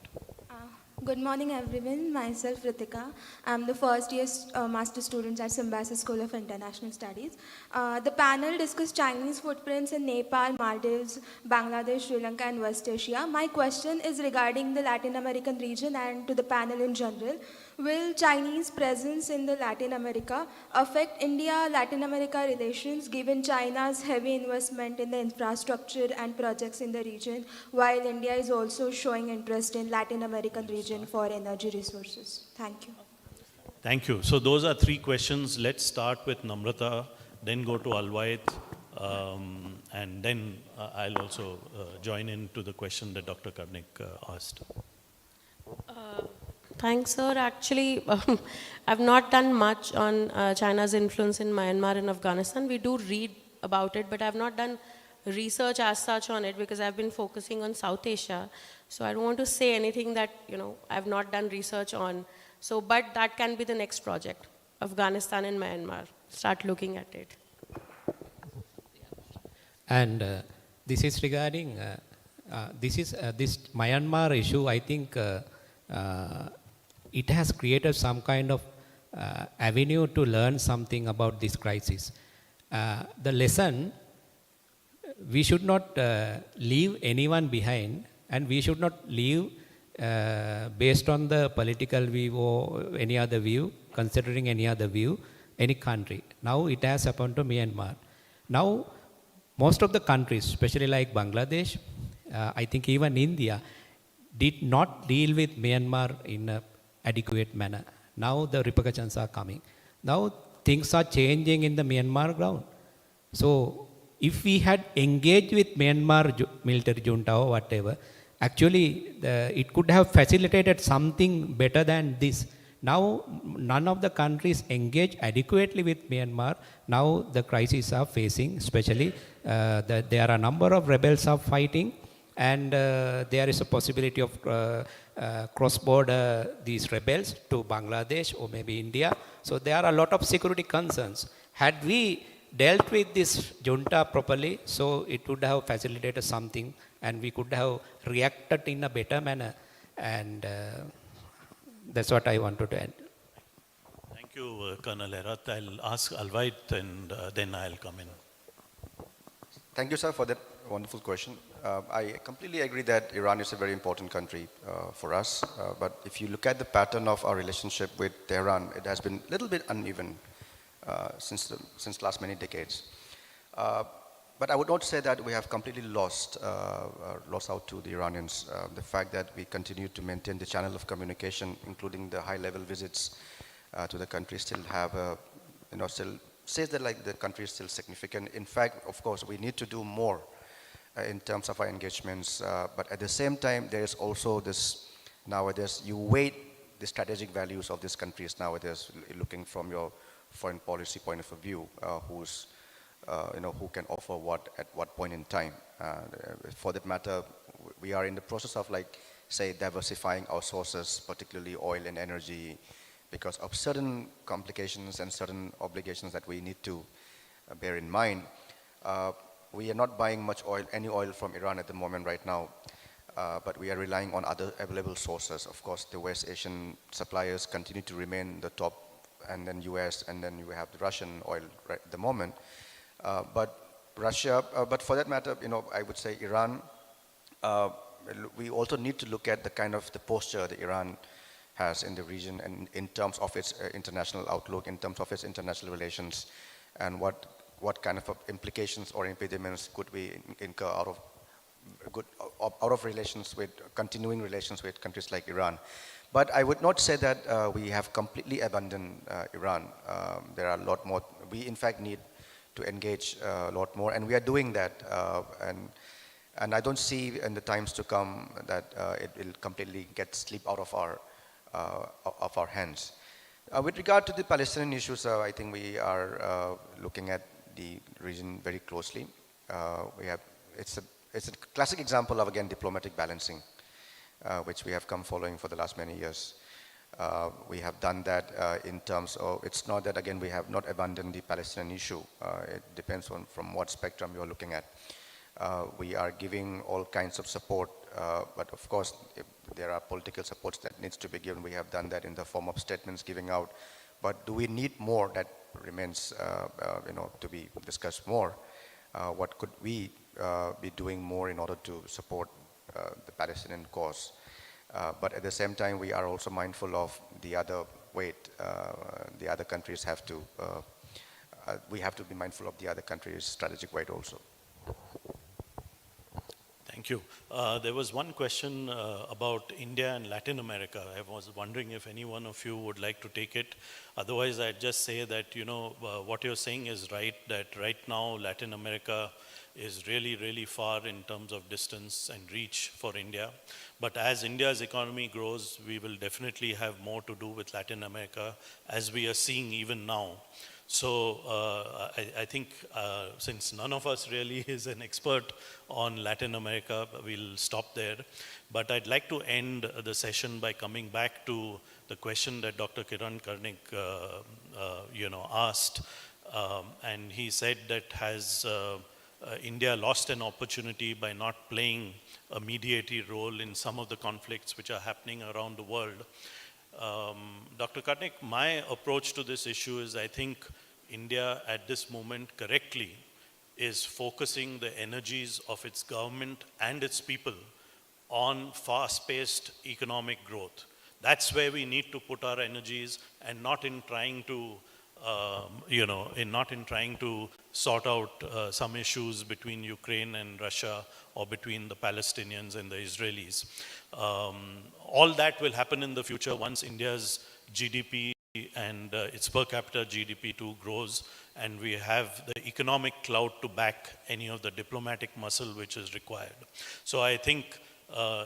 Good morning, everyone. Myself, Ritika. I'm the first year master student at Symbiosis School of International Studies. The panel discussed Chinese footprints in Nepal, Maldives, Bangladesh, Sri Lanka, and West Asia. My question is regarding the Latin American region and to the panel in general. Will Chinese presence in the Latin America affect India-Latin America relations given China's heavy investment in the infrastructure and projects in the region, while India is also showing interest in Latin American region for energy resources? Thank you. Thank you. So those are 3 questions. Let's start with Namrata, then go to Alvait, and then I'll also join in to the question that Dr. Karnik asked. Thanks, sir. Actually, I've not done much on China's influence in Myanmar and Afghanistan. We do read about it, but I've not done research as such on it because I've been focusing on South Asia. So I don't want to say anything that, I've not done research on. So, but that can be the next project, Afghanistan and Myanmar. Start looking at it. And this is regarding, this Myanmar issue, I think it has created some kind of avenue to learn something about this crisis. The lesson, we should not leave anyone behind, and we should not leave based on the political view or any other view, considering any other view, any country. Now it has happened to Myanmar. Now, most of the countries, especially like Bangladesh, I think even India, did not deal with Myanmar in an adequate manner. Now the repercussions are coming. Now things are changing in the Myanmar ground. So if we had engaged with Myanmar military junta or whatever, actually it could have facilitated something better than this. Now none of the countries engage adequately with Myanmar. Now the crises are facing, especially there are a number of rebels are fighting, and there is a possibility of cross-border these rebels to Bangladesh or maybe India. So there are a lot of security concerns. Had we dealt with this junta properly, so it would have facilitated something, and we could have reacted in a better manner. And that's what I wanted to add. Thank you, Colonel Herat. I'll ask Alvait and then I'll come in. Thank you, sir, for that wonderful question. I completely agree that Iran is a very important country for us. But if you look at the pattern of our relationship with Tehran, it has been a little bit uneven since last many decades. But I would not say that we have completely lost out to the Iranians. The fact that we continue to maintain the channel of communication, including the high-level visits to the country, still have a, still says that like the country is still significant. In fact, of course, we need to do more in terms of our engagements. But at the same time, there is also this, nowadays, you weight the strategic values of these countries nowadays, looking from your foreign policy point of view, who's, who can offer what at what point in time. For that matter, we are in the process of, like, say, diversifying our sources, particularly oil and energy, because of certain complications and certain obligations that we need to bear in mind. We are not buying much oil, any oil from Iran at the moment right now, but we are relying on other available sources. Of course, the West Asian suppliers continue to remain the top, and then US, and then you have the Russian oil right at the moment. But Russia, but for that matter, I would say Iran, we also need to look at the kind of the posture that Iran has in the region, and in terms of its international outlook, in terms of its international relations, and what kind of implications or impediments could we incur out of relations with, continuing relations with countries like Iran. But I would not say that we have completely abandoned Iran. There are a lot more. We in fact need to engage a lot more, and we are doing that. And I don't see in the times to come that it will completely slip out of our hands. With regard to the Palestinian issues, I think we are looking at the region very closely. It's a classic example of, again, diplomatic balancing, which we have come following for the last many years. We have done that in terms of, it's not that, again, we have not abandoned the Palestinian issue. It depends on from what spectrum you're looking at. We are giving all kinds of support, but of course, if there are political supports that needs to be given. We have done that in the form of statements giving out. But do we need more? That remains, to be discussed more. What could we be doing more in order to support the Palestinian cause? But at the same time, we are also mindful of the other weight. The other countries have to, we have to be mindful of the other countries' strategic weight also. Thank you. There was one question about India and Latin America. I was wondering if any one of you would like to take it. Otherwise, I'd just say that, what you're saying is right, that right now Latin America is really, really far in terms of distance and reach for India. But as India's economy grows, we will definitely have more to do with Latin America, as we are seeing even now. So I think since none of us really is an expert on Latin America, we'll stop there. But I'd like to end the session by coming back to the question that Dr. Kiran Karnik asked. And he said that has India lost an opportunity by not playing a mediator role in some of the conflicts which are happening around the world. Dr. Karnik, my approach to this issue is I think India at this moment correctly is focusing the energies of its government and its people on fast-paced economic growth. That's where we need to put our energies and not in trying to sort out some issues between Ukraine and Russia or between the Palestinians and the Israelis. All that will happen in the future once India's GDP and its per capita GDP too grows and we have the economic clout to back any of the diplomatic muscle which is required. So I think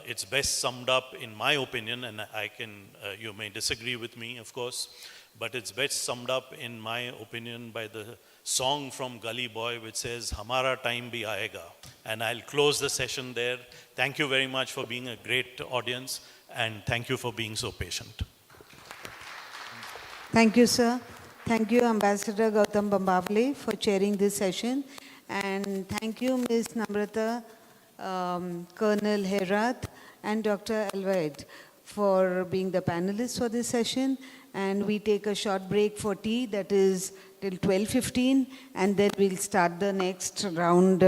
it's best summed up in my opinion, and you may disagree with me of course, but it's best summed up in my opinion by the song from Gully Boy which says, Hamara time bhi aayega. And I'll close the session there. Thank you very much for being a great audience and thank you for being so patient. Thank you, sir. Thank you, Ambassador Gautam Bambavale, for chairing this session. And thank you, Ms. Namrata, Colonel Herat, and Dr. Alvaid for being the panelists for this session. And we take a short break for tea, that is till 12:15, and then we'll start the next round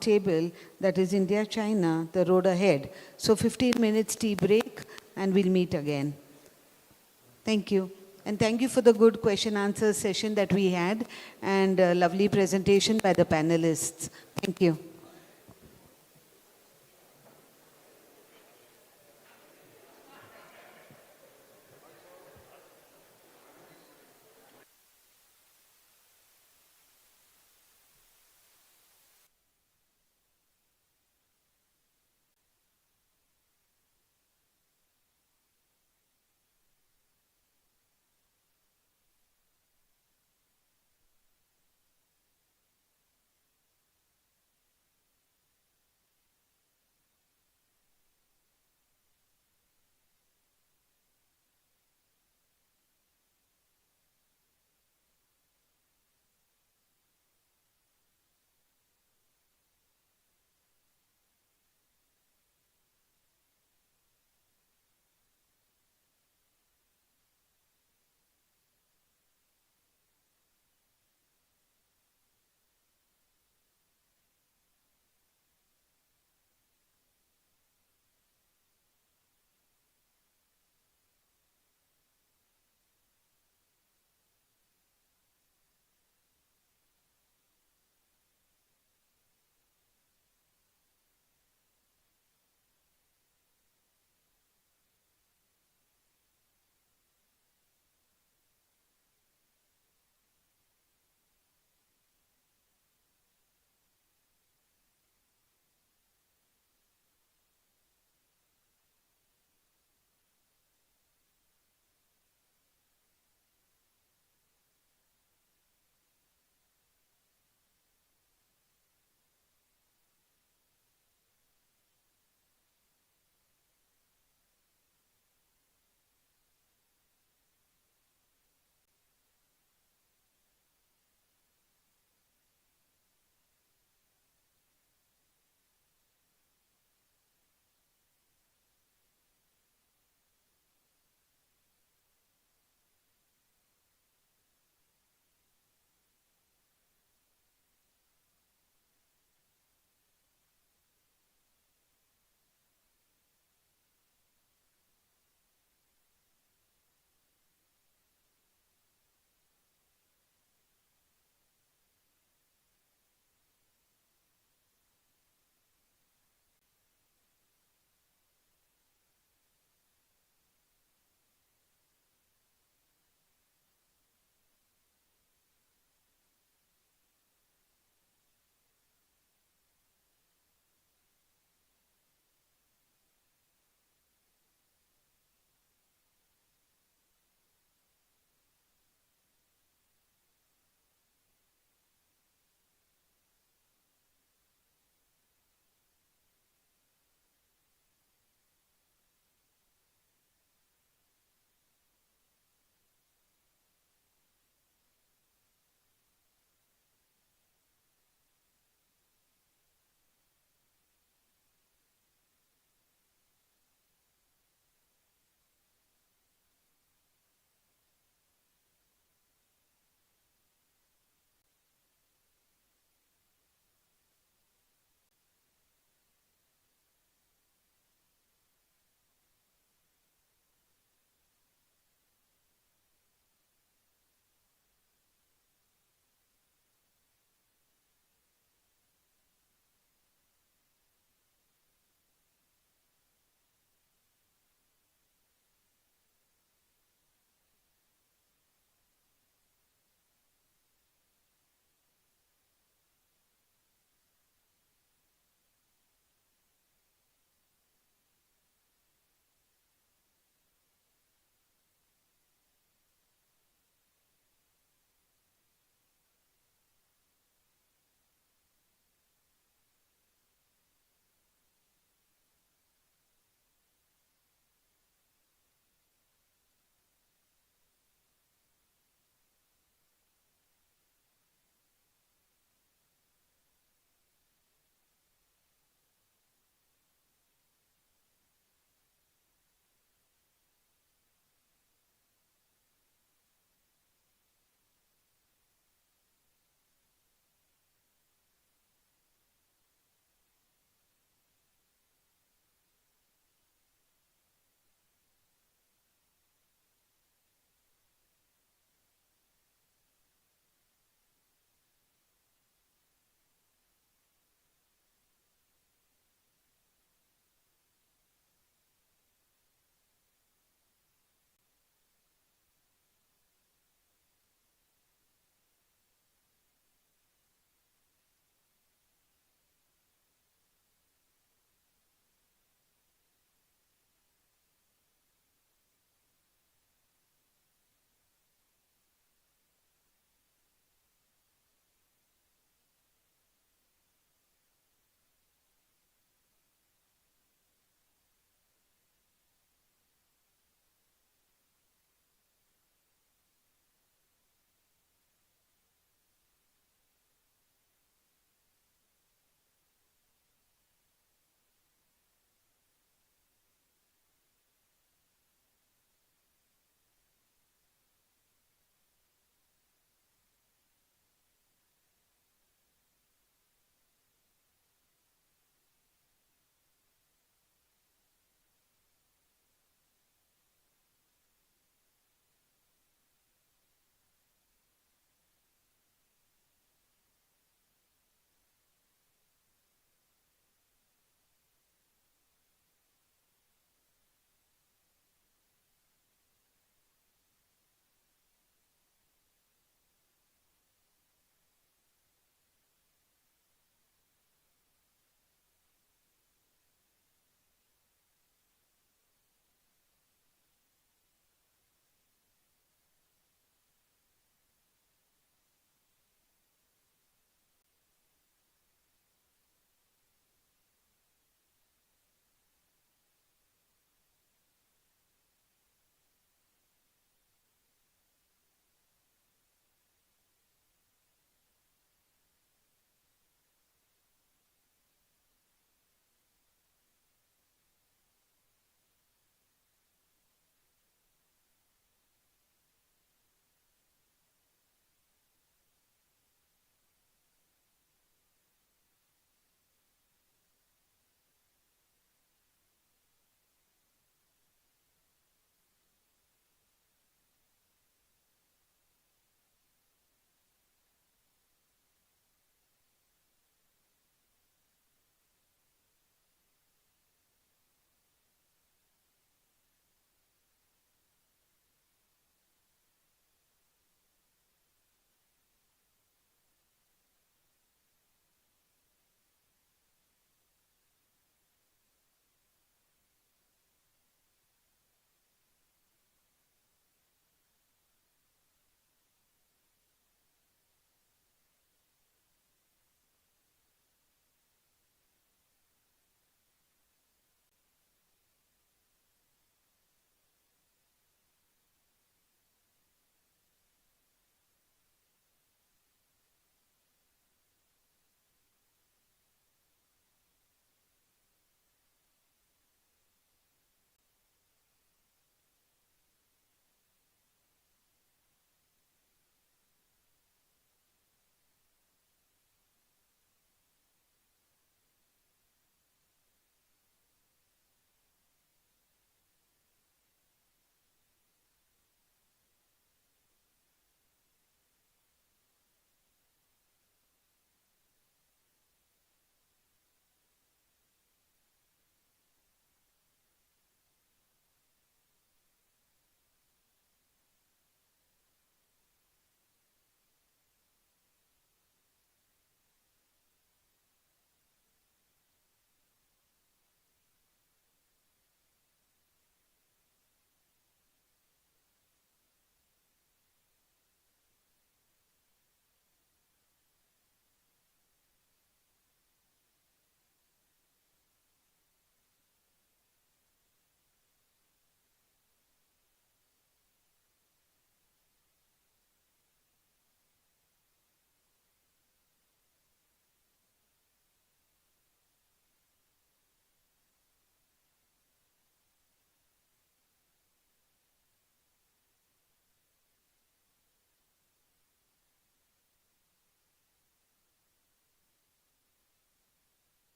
table, that is India-China, the road ahead. So 15 minutes tea break, and we'll meet again. Thank you. And thank you for the good question-answer session that we had and a lovely presentation by the panelists. Thank you.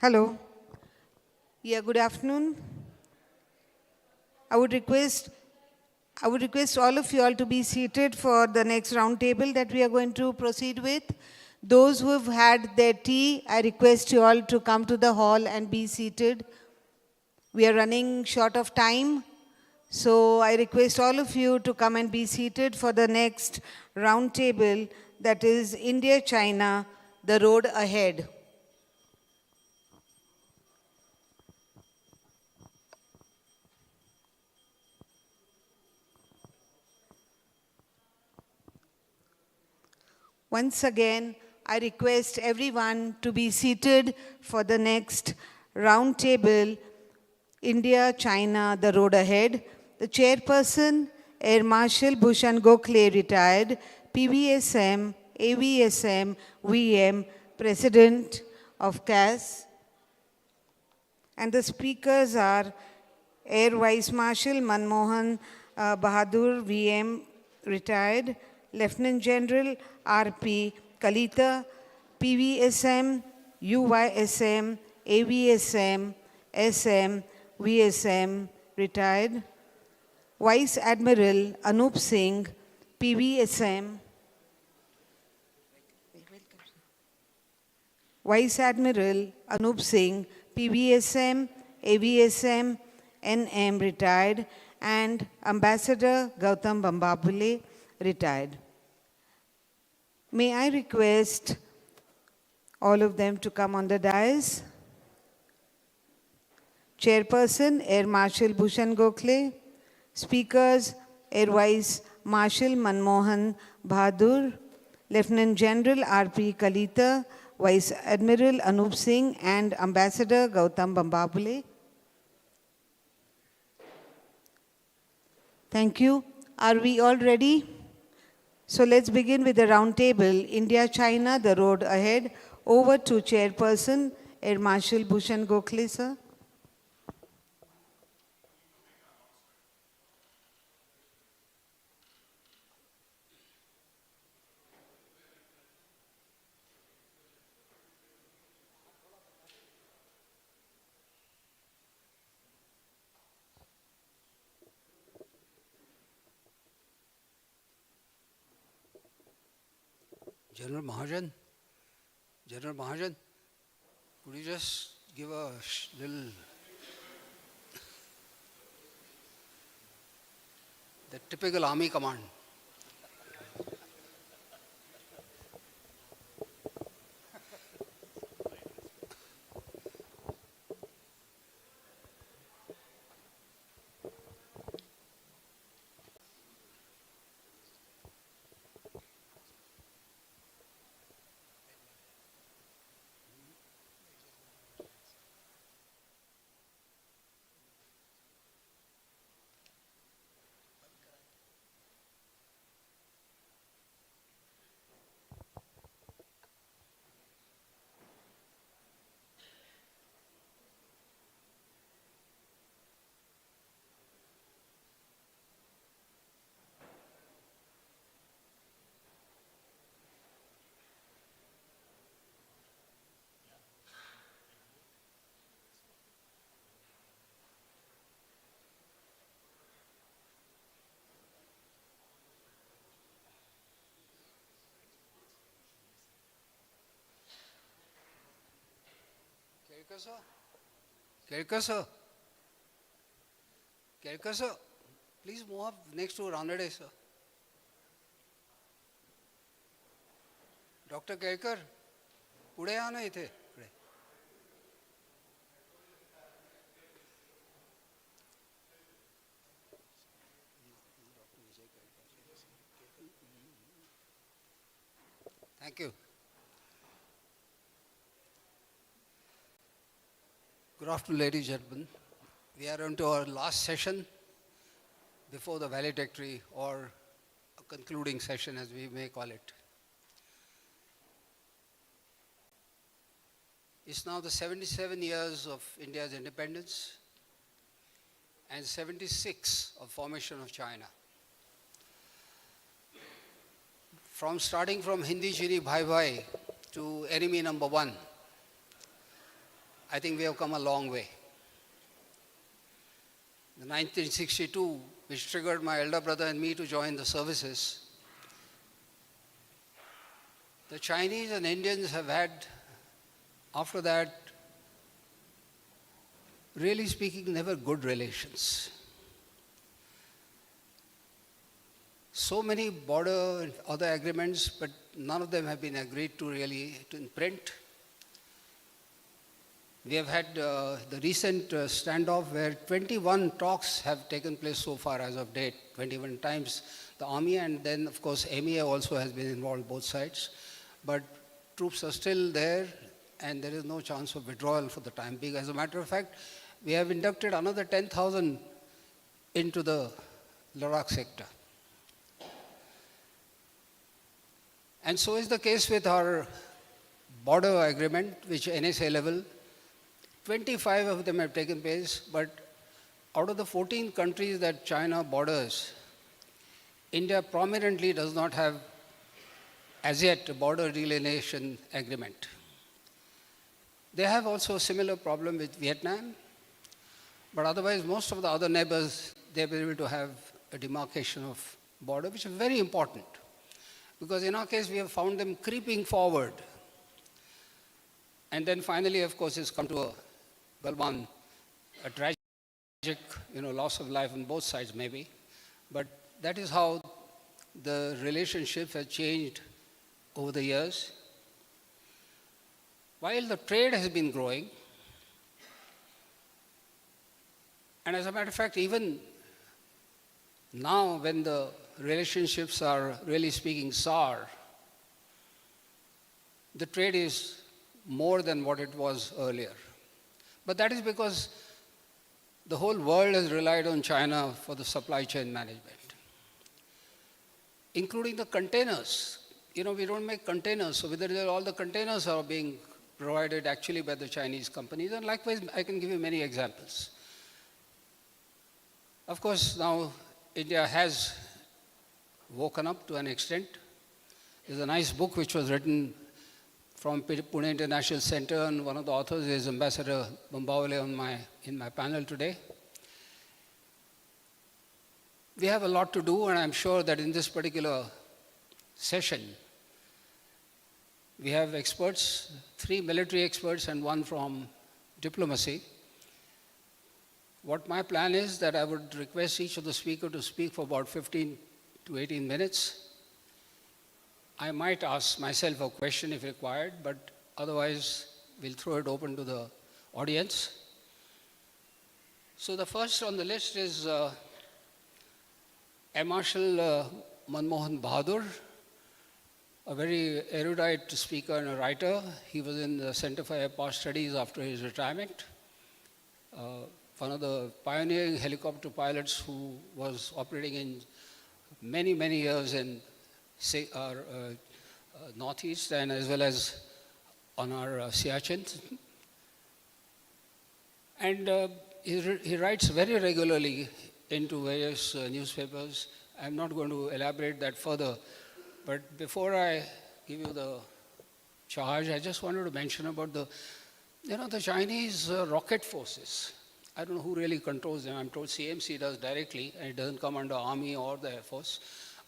Hello. Yeah, good afternoon. I would request all of you all to be seated for the next round table that we are going to proceed with. Those who have had their tea, I request you all to come to the hall and be seated. We are running short of time, so I request all of you to come and be seated for the next round table, that is India-China, the road ahead. Once again, I request everyone to be seated for the next round table, India-China, the road ahead. The chairperson, Air Marshal Bhushan Gokhale, retired, PVSM, AVSM, VM, President of CCAS. And the speakers are Air Vice Marshal Manmohan Bahadur, VM, retired, Lieutenant General R.P. Kalita, PVSM, UYSM, AVSM, SM, VSM, retired, Vice Admiral Anup Singh, PVSM, Vice Admiral Anup Singh, PVSM, AVSM, NM, retired, and Ambassador Gautam Bambabule, retired. May I request all of them to come on the dais? Chairperson, Air Marshal Bhushan Gokhale. Speakers, Air Vice Marshal Manmohan Bahadur, Lieutenant General R.P. Kalita, Vice Admiral Anup Singh, and Ambassador Gautam Bambabule. Thank you. Are we all ready? So let's begin with the round table, India-China, the road ahead. Over to Chairperson, Air Marshal Bhushan Gokhale, sir. General Mahajan, could you just give a little, the typical army command? Kelkar sir, please move up next to Ranade sir. Dr. Kelkar, पुढे या ना इथे. Thank you. Good afternoon, ladies and gentlemen. We are on to our last session before the valedictory, or a concluding session as we may call it. It's now the 77 years of India's independence and 76 of formation of China. Starting from Hindi Chini Bhai Bhai to enemy number one, I think we have come a long way. In 1962, which triggered my elder brother and me to join the services, the Chinese and Indians have had, after that, really speaking, never good relations. So many border and other agreements, but none of them have been agreed to really in print. We have had the recent standoff where 21 talks have taken place so far as of date, 21 times. The army and then, of course, MEA also has been involved, both sides. But troops are still there and there is no chance of withdrawal for the time being. As a matter of fact, we have inducted another 10,000 into the Ladakh sector. And so is the case with our border agreement, which NSA level, 25 of them have taken place, but out of the 14 countries that China borders, India prominently does not have, as yet, a border delineation agreement. They have also a similar problem with Vietnam, but otherwise most of the other neighbors, they've been able to have a demarcation of border, which is very important. Because in our case, we have found them creeping forward. And then finally, of course, it's come to a tragic, loss of life on both sides maybe. But that is how the relationship has changed over the years. While the trade has been growing, and as a matter of fact, even now when the relationships are really speaking sour, the trade is more than what it was earlier. But that is because the whole world has relied on China for the supply chain management, including the containers. We don't make containers, so all the containers are being provided actually by the Chinese companies. And likewise, I can give you many examples. Of course, now India has woken up to an extent. There's a nice book which was written from Pune International Center, and one of the authors is Ambassador Bambawale in my panel today. We have a lot to do, and I'm sure that in this particular session, we have experts, 3 military experts and 1 from diplomacy. What my plan is that I would request each of the speakers to speak for about 15 to 18 minutes. I might ask myself a question if required, but otherwise we'll throw it open to the audience. So the first on the list is Marshal Manmohan Bahadur, a very erudite speaker and a writer. He was in the Center for Air Power Studies after his retirement. One of the pioneering helicopter pilots who was operating in many, many years in our northeast and as well as on our Siachen. And he writes very regularly into various newspapers. I'm not going to elaborate that further, but before I give you the charge, I just wanted to mention about the Chinese rocket forces. I don't know who really controls them. I'm told CMC does directly, and it doesn't come under Army or the Air Force.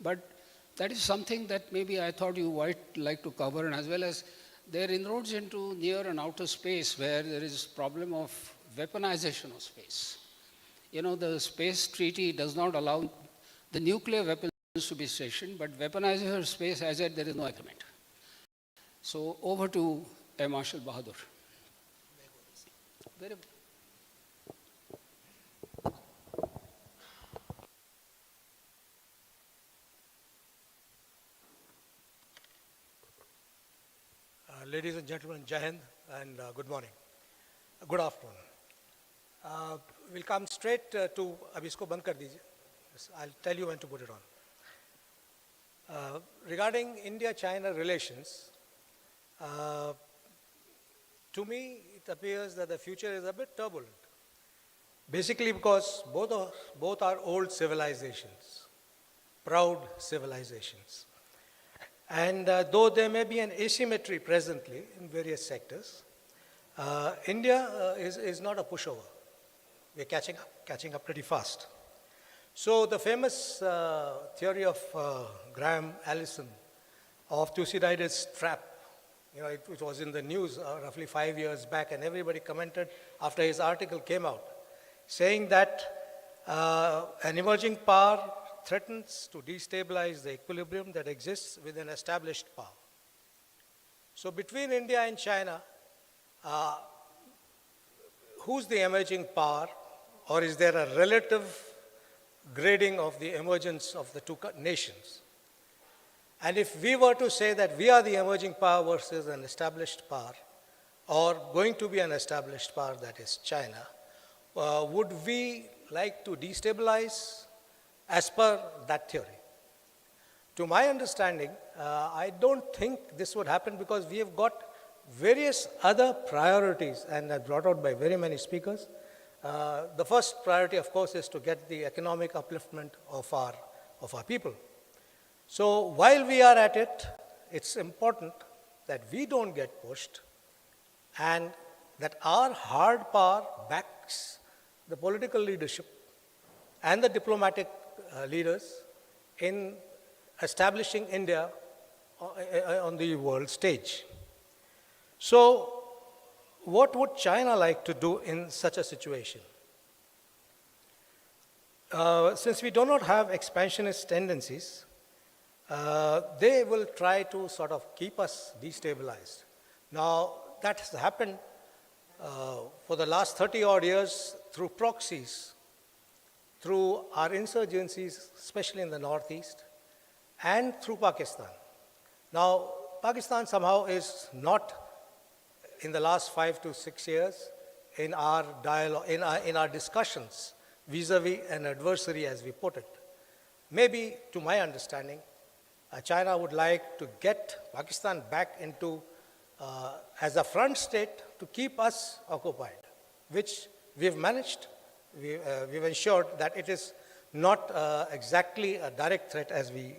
But that is something that maybe I thought you might like to cover, and as well as their inroads into near and outer space where there is problem of weaponization of space. The space treaty does not allow the nuclear weapons to be stationed, but weaponization of space, as yet, there is no agreement. So over to Air Marshal Bahadur. Very Ladies and gentlemen, Jai Hind and good morning. Good afternoon. We'll come straight to, ab isko band kar dijiye. I'll tell you when to put it on. Regarding India-China relations, to me it appears that the future is a bit turbulent. Basically because both are old civilizations, proud civilizations. And though there may be an asymmetry presently in various sectors, India is not a pushover. We're catching up pretty fast. So the famous theory of Graham Allison of Thucydides' trap, it was in the news roughly 5 years back, and everybody commented after his article came out, saying that an emerging power threatens to destabilize the equilibrium that exists with an established power. So between India and China, who's the emerging power, or is there a relative grading of the emergence of the two nations? And if we were to say that we are the emerging power versus an established power, or going to be an established power, that is China, would we like to destabilize as per that theory? To my understanding, I don't think this would happen because we have got various other priorities, and that's brought out by very many speakers. The first priority, of course, is to get the economic upliftment of our people. So while we are at it, it's important that we don't get pushed and that our hard power backs the political leadership and the diplomatic leaders in establishing India on the world stage. So what would China like to do in such a situation? Since we do not have expansionist tendencies, they will try to sort of keep us destabilized. Now, that has happened for the last 30 odd years through proxies, through our insurgencies, especially in the northeast, and through Pakistan. Now, Pakistan somehow is not, in the last 5 to 6 years, in our dialogue, in our discussions vis-a-vis an adversary, as we put it. Maybe, to my understanding, China would like to get Pakistan back into, as a front state, to keep us occupied, which we've managed. We've ensured that it is not exactly a direct threat as we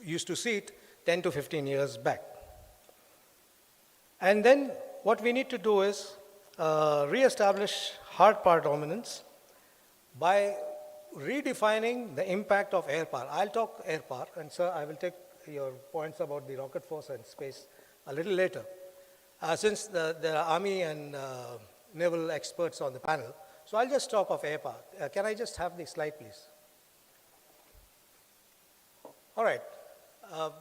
used to see it 10 to 15 years back. And then what we need to do is re-establish hard power dominance by redefining the impact of air power. I'll talk air power, and sir, I will take your points about the rocket force and space a little later. Since there are army and naval experts on the panel, so I'll just talk of air power. Can I just have the slide, please? All right.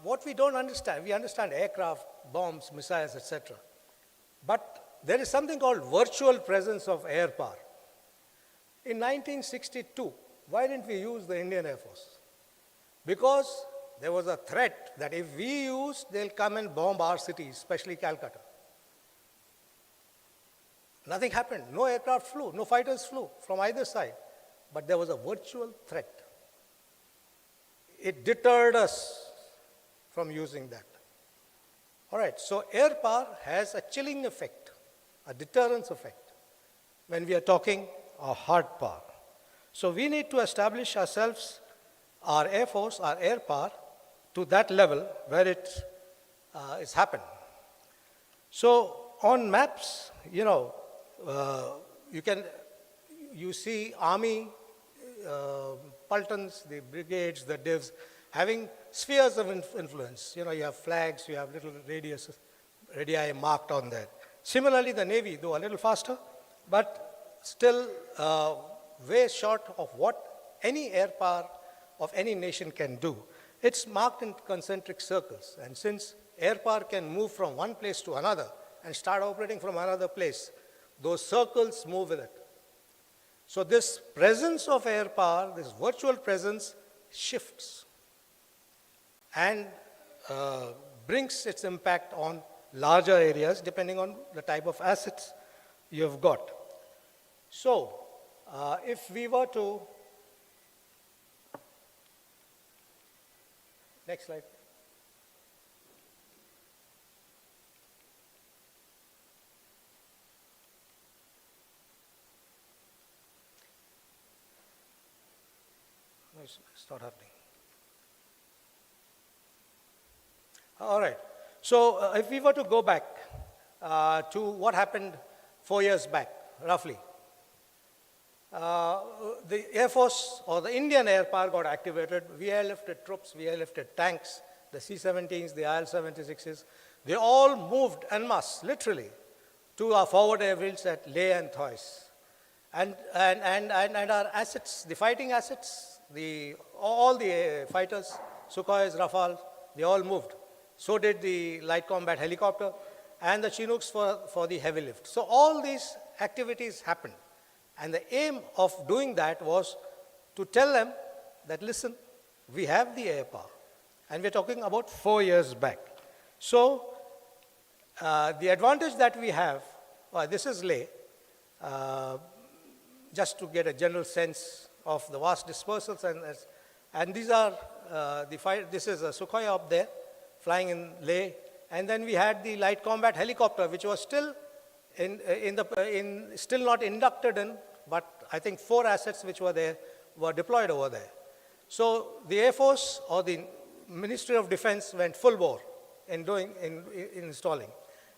What we don't understand, we understand aircraft, bombs, missiles, etc. But there is something called virtual presence of air power. In 1962, why didn't we use the Indian Air Force? Because there was a threat that if we use, they'll come and bomb our cities, especially Calcutta. Nothing happened. No aircraft flew, no fighters flew from either side. But there was a virtual threat. It deterred us from using that. All right, so air power has a chilling effect, a deterrence effect, when we are talking of hard power. So we need to establish ourselves, our Air Force, our air power, to that level where it is happened. So on maps, you see army, Pultons, the brigades, the divs, having spheres of influence. You have flags, you have little radii marked on that. Similarly, the Navy, though a little faster, but still way short of what any air power of any nation can do. It's marked in concentric circles. And since air power can move from one place to another and start operating from another place, those circles move with it. So this presence of air power, this virtual presence, shifts and brings its impact on larger areas depending on the type of assets you have got. So if we were to, next slide. No, it's not happening. All right. So if we were to go back to what happened 4 years back, roughly. The Air Force or the Indian Air Power got activated. We airlifted troops, we airlifted tanks, the C-17s, the IL-76s. They all moved en masse, literally, to our forward airfields at Leh and Thois. And our assets, the fighting assets, all the fighters, Sukhois, Rafale, they all moved. So did the light combat helicopter and the Chinooks for the heavy lift. So all these activities happened. And the aim of doing that was to tell them that, listen, we have the air power. And we're talking about 4 years back. So the advantage that we have, this is Leh, just to get a general sense of the vast dispersals. And these are this is a Sukhoi up there, flying in Leh. And then we had the light combat helicopter, which was still still not inducted in, but I think 4 assets which were there were deployed over there. So the Air Force or the Ministry of Defense went full bore in installing.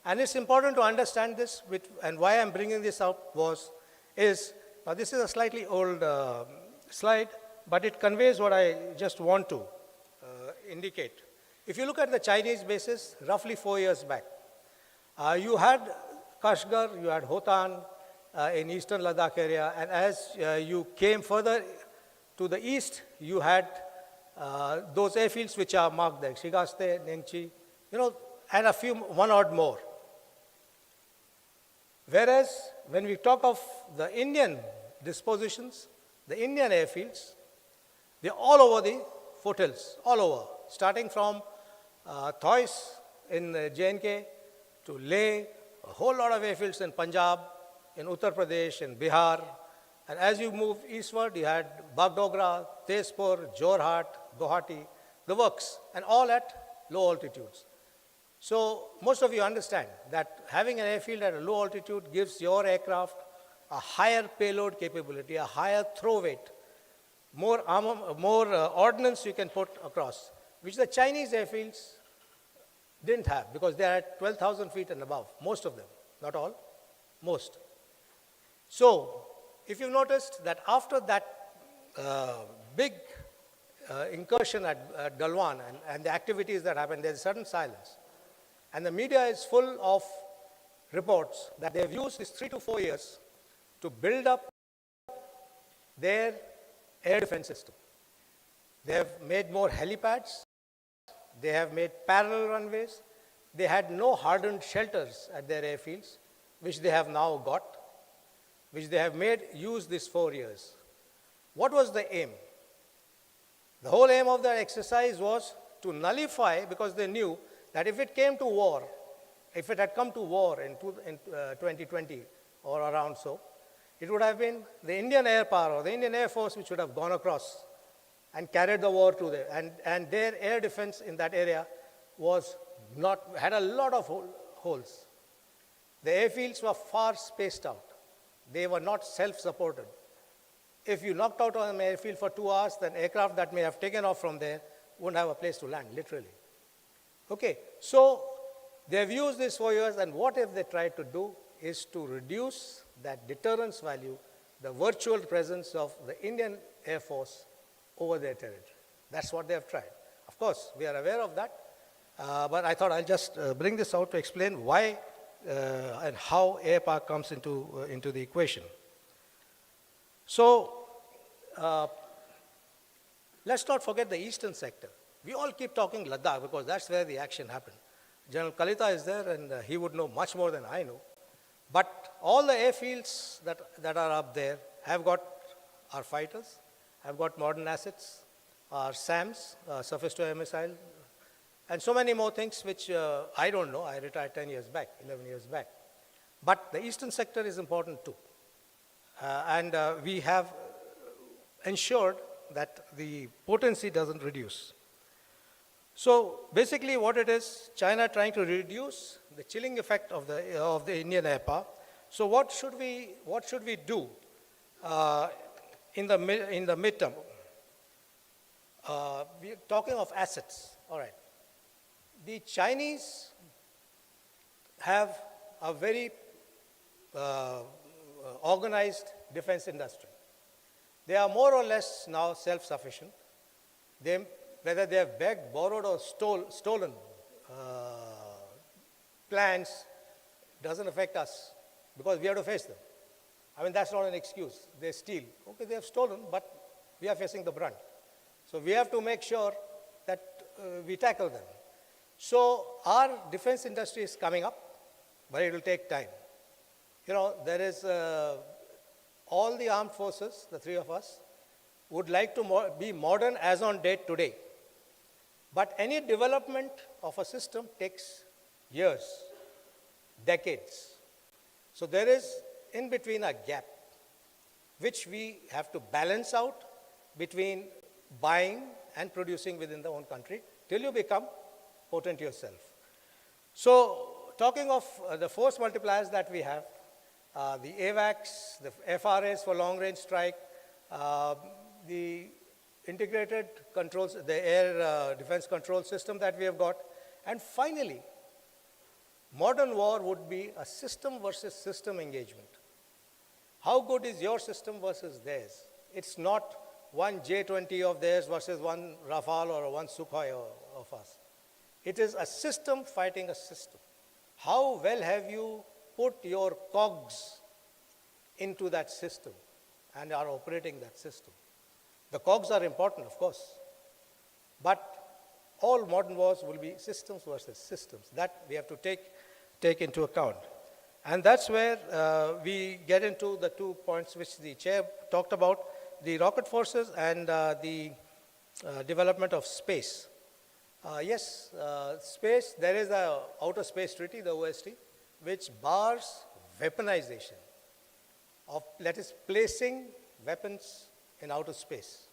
And it's important to understand this, and why I'm bringing this up is this is a slightly old slide, but it conveys what I just want to indicate. If you look at the Chinese bases, roughly 4 years back, you had Kashgar, you had Hotan in eastern Ladakh area, and as you came further to the east, you had those airfields which are marked there, Shigaste, Nengchi, and one odd more. Whereas when we talk of the Indian dispositions, the Indian airfields, they're all over the foothills, all over, starting from Thois in J&K to Leh, a whole lot of airfields in Punjab, in Uttar Pradesh, in Bihar. And as you move eastward, you had Bagdogra, Tezpur, Jorhat, Guwahati, the works, and all at low altitudes. So most of you understand that having an airfield at a low altitude gives your aircraft a higher payload capability, a higher throw weight, more ordnance you can put across, which the Chinese airfields didn't have, because they are at 12,000 feet and above, most of them, not all, most. So if you noticed that after that big incursion at Galwan and the activities that happened, there's a sudden silence. And the media is full of reports that they've used these 3 to 4 years to build up their air defense system. They have made more helipads. They have made parallel runways. They had no hardened shelters at their airfields, which they have now got, which they have used these 4 years. What was the aim? The whole aim of that exercise was to nullify, because they knew that if it came to war, if it had come to war in 2020 or around so, it would have been the Indian Air Power or the Indian Air Force which would have gone across and carried the war to there. And their air defense in that area had a lot of holes. The airfields were far spaced out. They were not self-supported. If you knocked out on an airfield for 2 hours, then aircraft that may have taken off from there wouldn't have a place to land, literally. Okay, so they've used this 4 years, and what have they tried to do is to reduce that deterrence value, the virtual presence of the Indian Air Force over their territory. That's what they have tried. Of course, we are aware of that, but I thought I'll just bring this out to explain why and how air power comes into the equation. So let's not forget the eastern sector. We all keep talking Ladakh because that's where the action happened. General Kalita is there, and he would know much more than I know. But all the airfields that are up there have got our fighters, have got modern assets, our SAMs, surface-to-air missile, and so many more things which I don't know. I retired 10 years back, 11 years back. But the eastern sector is important too. And we have ensured that the potency doesn't reduce. So basically what it is, China trying to reduce the chilling effect of the Indian air power. So what should we do in the midterm? We're talking of assets, all right. The Chinese have a very organized defense industry. They are more or less now self-sufficient. Whether they have begged, borrowed, or stolen plans doesn't affect us because we have to face them. I mean, that's not an excuse. They steal. Okay, they have stolen, but we are facing the brunt. So we have to make sure that we tackle them. So our defense industry is coming up, but it will take time. You know, there is all the armed forces, the three of us, would like to be modern as on date today. But any development of a system takes years, decades. So there is in between a gap, which we have to balance out between buying and producing within the own country till you become potent yourself. So talking of the force multipliers that we have, the AVACs, the FRAs for long range strike, the integrated controls, the air defense control system that we have got, and finally, modern war would be a system versus system engagement. How good is your system versus theirs? It's not one J-20 of theirs versus one Rafale or one Sukhoi of us. It is a system fighting a system. How well have you put your cogs into that system and are operating that system? The cogs are important, of course, but all modern wars will be systems versus systems. That we have to take into account. And that's where we get into the 2 points which the chair talked about, the rocket forces and the development of space. Yes, space, there is a Outer Space Treaty, the OST, which bars weaponization of, that is, placing weapons in outer space.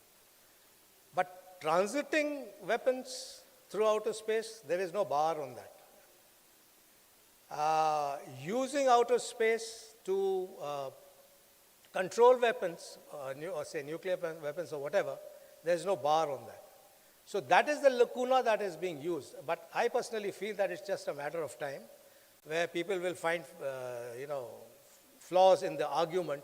But transiting weapons through outer space, there is no bar on that. Using outer space to control weapons, or say nuclear weapons or whatever, there is no bar on that. So that is the lacuna that is being used. But I personally feel that it's just a matter of time where people will find, flaws in the argument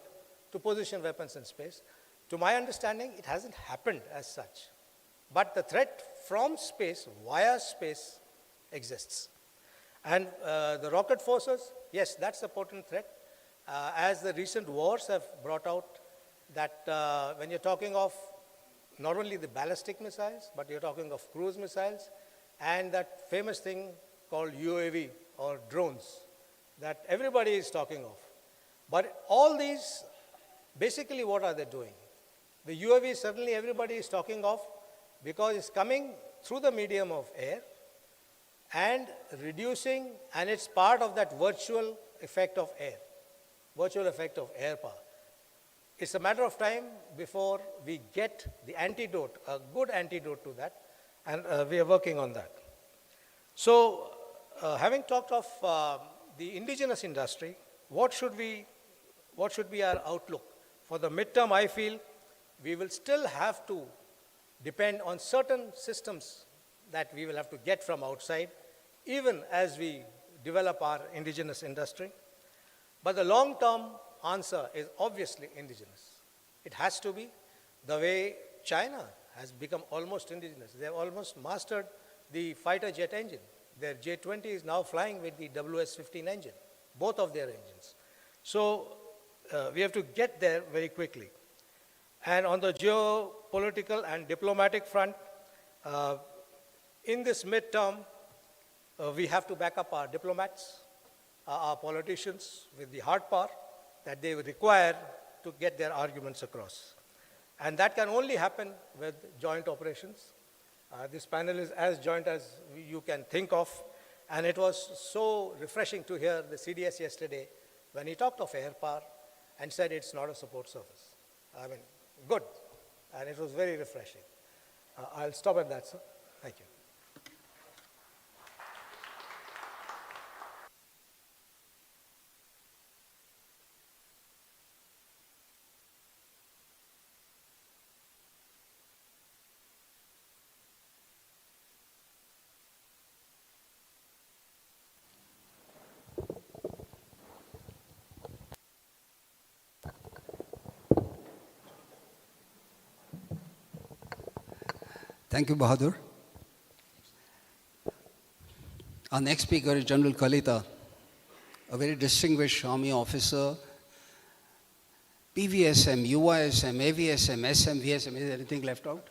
to position weapons in space. To my understanding, it hasn't happened as such. But the threat from space, via space, exists. And the rocket forces, yes, that's a potent threat. As the recent wars have brought out that when you're talking of not only the ballistic missiles, but you're talking of cruise missiles, and that famous thing called UAV or drones that everybody is talking of. But all these, basically what are they doing? The UAV certainly everybody is talking of because it's coming through the medium of air and reducing, and it's part of that virtual effect of air, virtual effect of air power. It's a matter of time before we get the antidote, a good antidote to that, and we are working on that. So, having talked of the indigenous industry, what should be our outlook? For the midterm, I feel we will still have to depend on certain systems that we will have to get from outside, even as we develop our indigenous industry. But the long-term answer is obviously indigenous. It has to be the way China has become almost indigenous. They have almost mastered the fighter jet engine. Their J-20 is now flying with the WS-15 engine, both of their engines. So we have to get there very quickly. And on the geopolitical and diplomatic front, in this midterm, we have to back up our diplomats, our politicians with the hard power that they require to get their arguments across. And that can only happen with joint operations. This panel is as joint as you can think of. And it was so refreshing to hear the CDS yesterday when he talked of air power and said it's not a support service. I mean, good. And it was very refreshing. I'll stop at that, sir. Thank you. Thank you, Bahadur. Our next speaker is General Kalita, a very distinguished Army officer. PVSM, UYSM, AVSM, SM, VSM, is anything left out?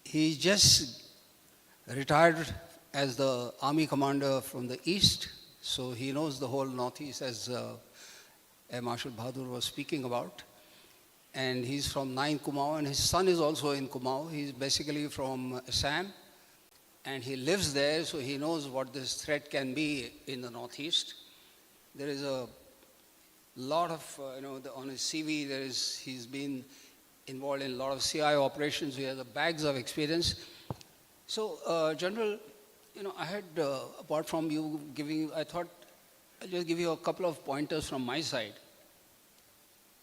He just retired as the Army commander from the East, so he knows the whole Northeast, as Air Marshal Bahadur was speaking about. And he's from 9 Kumaon, and his son is also in Kumaon. He's basically from Assam, and he lives there, so he knows what this threat can be in the Northeast. There is a lot of, on his CV, he's been involved in a lot of CI operations. He has the bags of experience. So, General, I had, apart from you giving, I thought I'll just give you a couple of pointers from my side.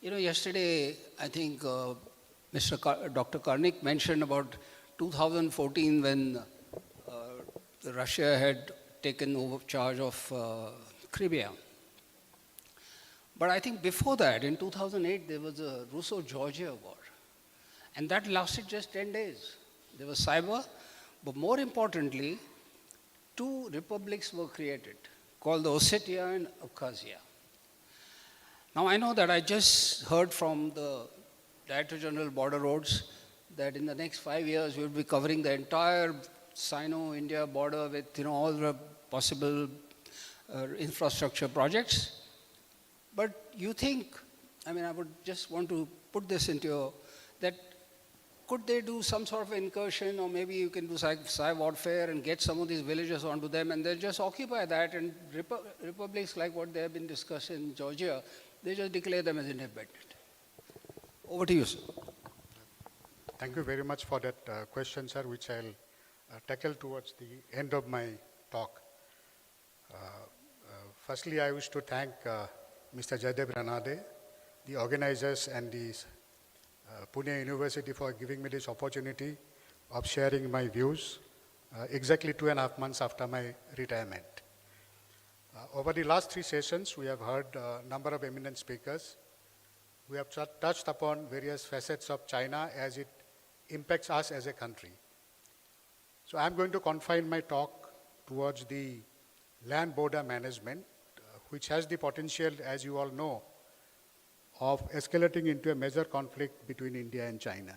Yesterday, I think Dr. Karnik mentioned about 2014 when Russia had taken over charge of Crimea. But I think before that, in 2008, there was a Russo-Georgia war. And that lasted just 10 days. There was cyber, but more importantly, 2 republics were created, called the Ossetia and Abkhazia. Now I know that I just heard from the Director General Border Roads that in the next 5 years we'll be covering the entire Sino-India border with all the possible infrastructure projects. But you think, I would just want to put this into that could they do some sort of incursion, or maybe you can do cyber warfare and get some of these villages onto them and they just occupy that, and republics like what they have been discussed in Georgia, they just declare them as independent. Over to you, sir. Thank you very much for that question, sir, which I'll tackle towards the end of my talk. Firstly, I wish to thank Mr. Jayadeva Ranade, the organizers and the Pune University for giving me this opportunity of sharing my views exactly 2.5 months after my retirement. Over the last 3 sessions, we have heard a number of eminent speakers. We have touched upon various facets of China as it impacts us as a country. So I'm going to confine my talk towards the land border management, which has the potential, as you all know, of escalating into a major conflict between India and China.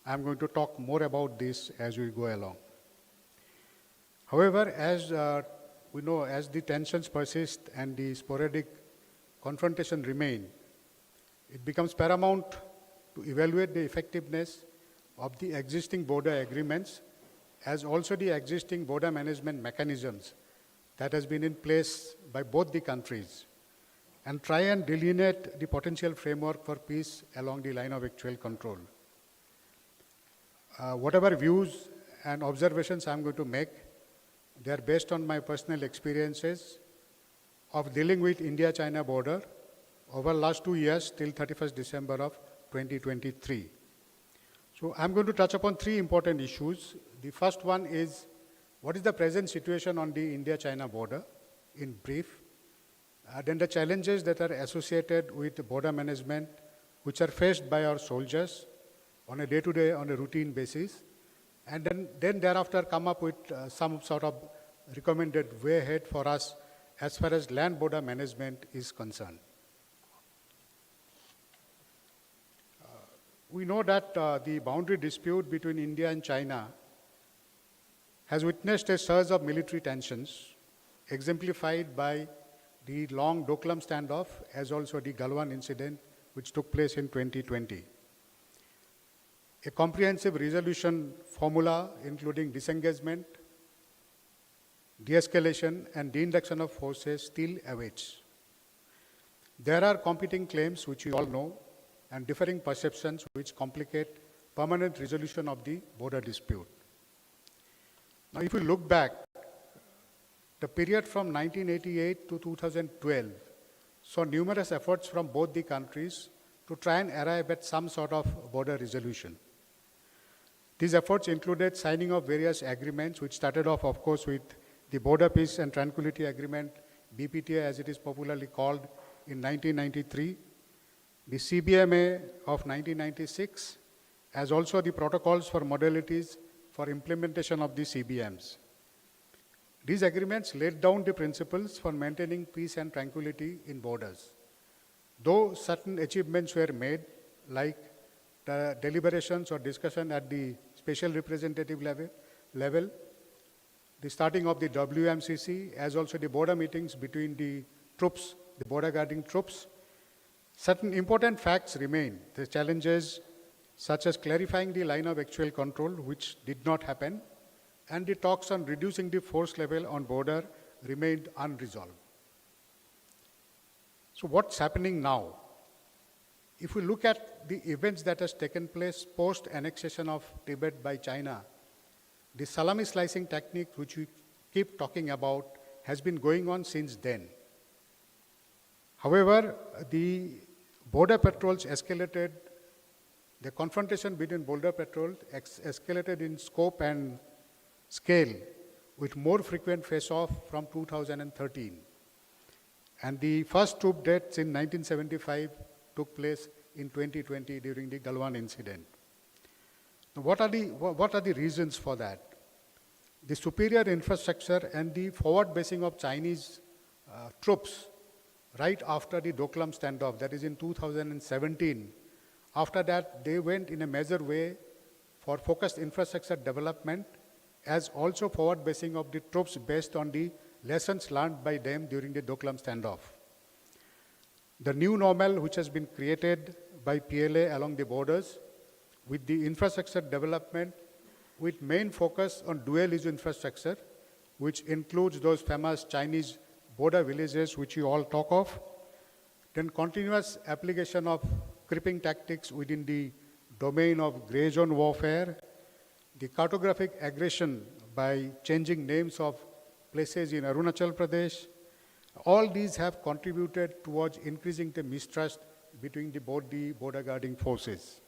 I'm going to talk more about this as we go along. However, as we know, as the tensions persist and the sporadic confrontation remain, it becomes paramount to evaluate the effectiveness of the existing border agreements as also the existing border management mechanisms that has been in place by both the countries, and try and delineate the potential framework for peace along the line of actual control. Whatever views and observations I'm going to make, they are based on my personal experiences of dealing with India-China border over the last 2 years till 31st December of 2023. So I'm going to touch upon 3 important issues. The first one is, what is the present situation on the India-China border in brief? Then the challenges that are associated with border management, which are faced by our soldiers on a day-to-day, on a routine basis, and then thereafter come up with some sort of recommended way ahead for us as far as land border management is concerned. We know that the boundary dispute between India and China has witnessed a surge of military tensions, exemplified by the long Doklam standoff, as also the Galwan incident, which took place in 2020. A comprehensive resolution formula, including disengagement, de-escalation, and de-induction of forces, still awaits. There are competing claims, which you all know, and differing perceptions which complicate permanent resolution of the border dispute. Now, if you look back, the period from 1988 to 2012 saw numerous efforts from both the countries to try and arrive at some sort of border resolution. These efforts included signing of various agreements, which started off, of course, with the Border Peace and Tranquility Agreement, BPTA as it is popularly called, in 1993, the CBMA of 1996, as also the protocols for modalities for implementation of the CBMs. These agreements laid down the principles for maintaining peace and tranquility in borders. Though certain achievements were made, like the deliberations or discussion at the special representative level, the starting of the WMCC, as also the border meetings between the troops, the border guarding troops, certain important facts remain. The challenges such as clarifying the line of actual control, which did not happen, and the talks on reducing the force level on border remained unresolved. So what's happening now? If we look at the events that has taken place post-annexation of Tibet by China, the salami slicing technique, which we keep talking about, has been going on since then. However, the border patrols escalated, the confrontation between border patrols escalated in scope and scale with more frequent face-off from 2013. And the first troop deaths in 1975 took place in 2020 during the Galwan incident. Now, what are the reasons for that? The superior infrastructure and the forward basing of Chinese troops right after the Doklam standoff, that is in 2017. After that, they went in a major way for focused infrastructure development, as also forward basing of the troops based on the lessons learned by them during the Doklam standoff. The new normal which has been created by PLA along the borders with the infrastructure development with main focus on dual use infrastructure, which includes those famous Chinese border villages which you all talk of, then continuous application of creeping tactics within the domain of gray zone warfare, the cartographic aggression by changing names of places in Arunachal Pradesh, all these have contributed towards increasing the mistrust between both the border guarding forces.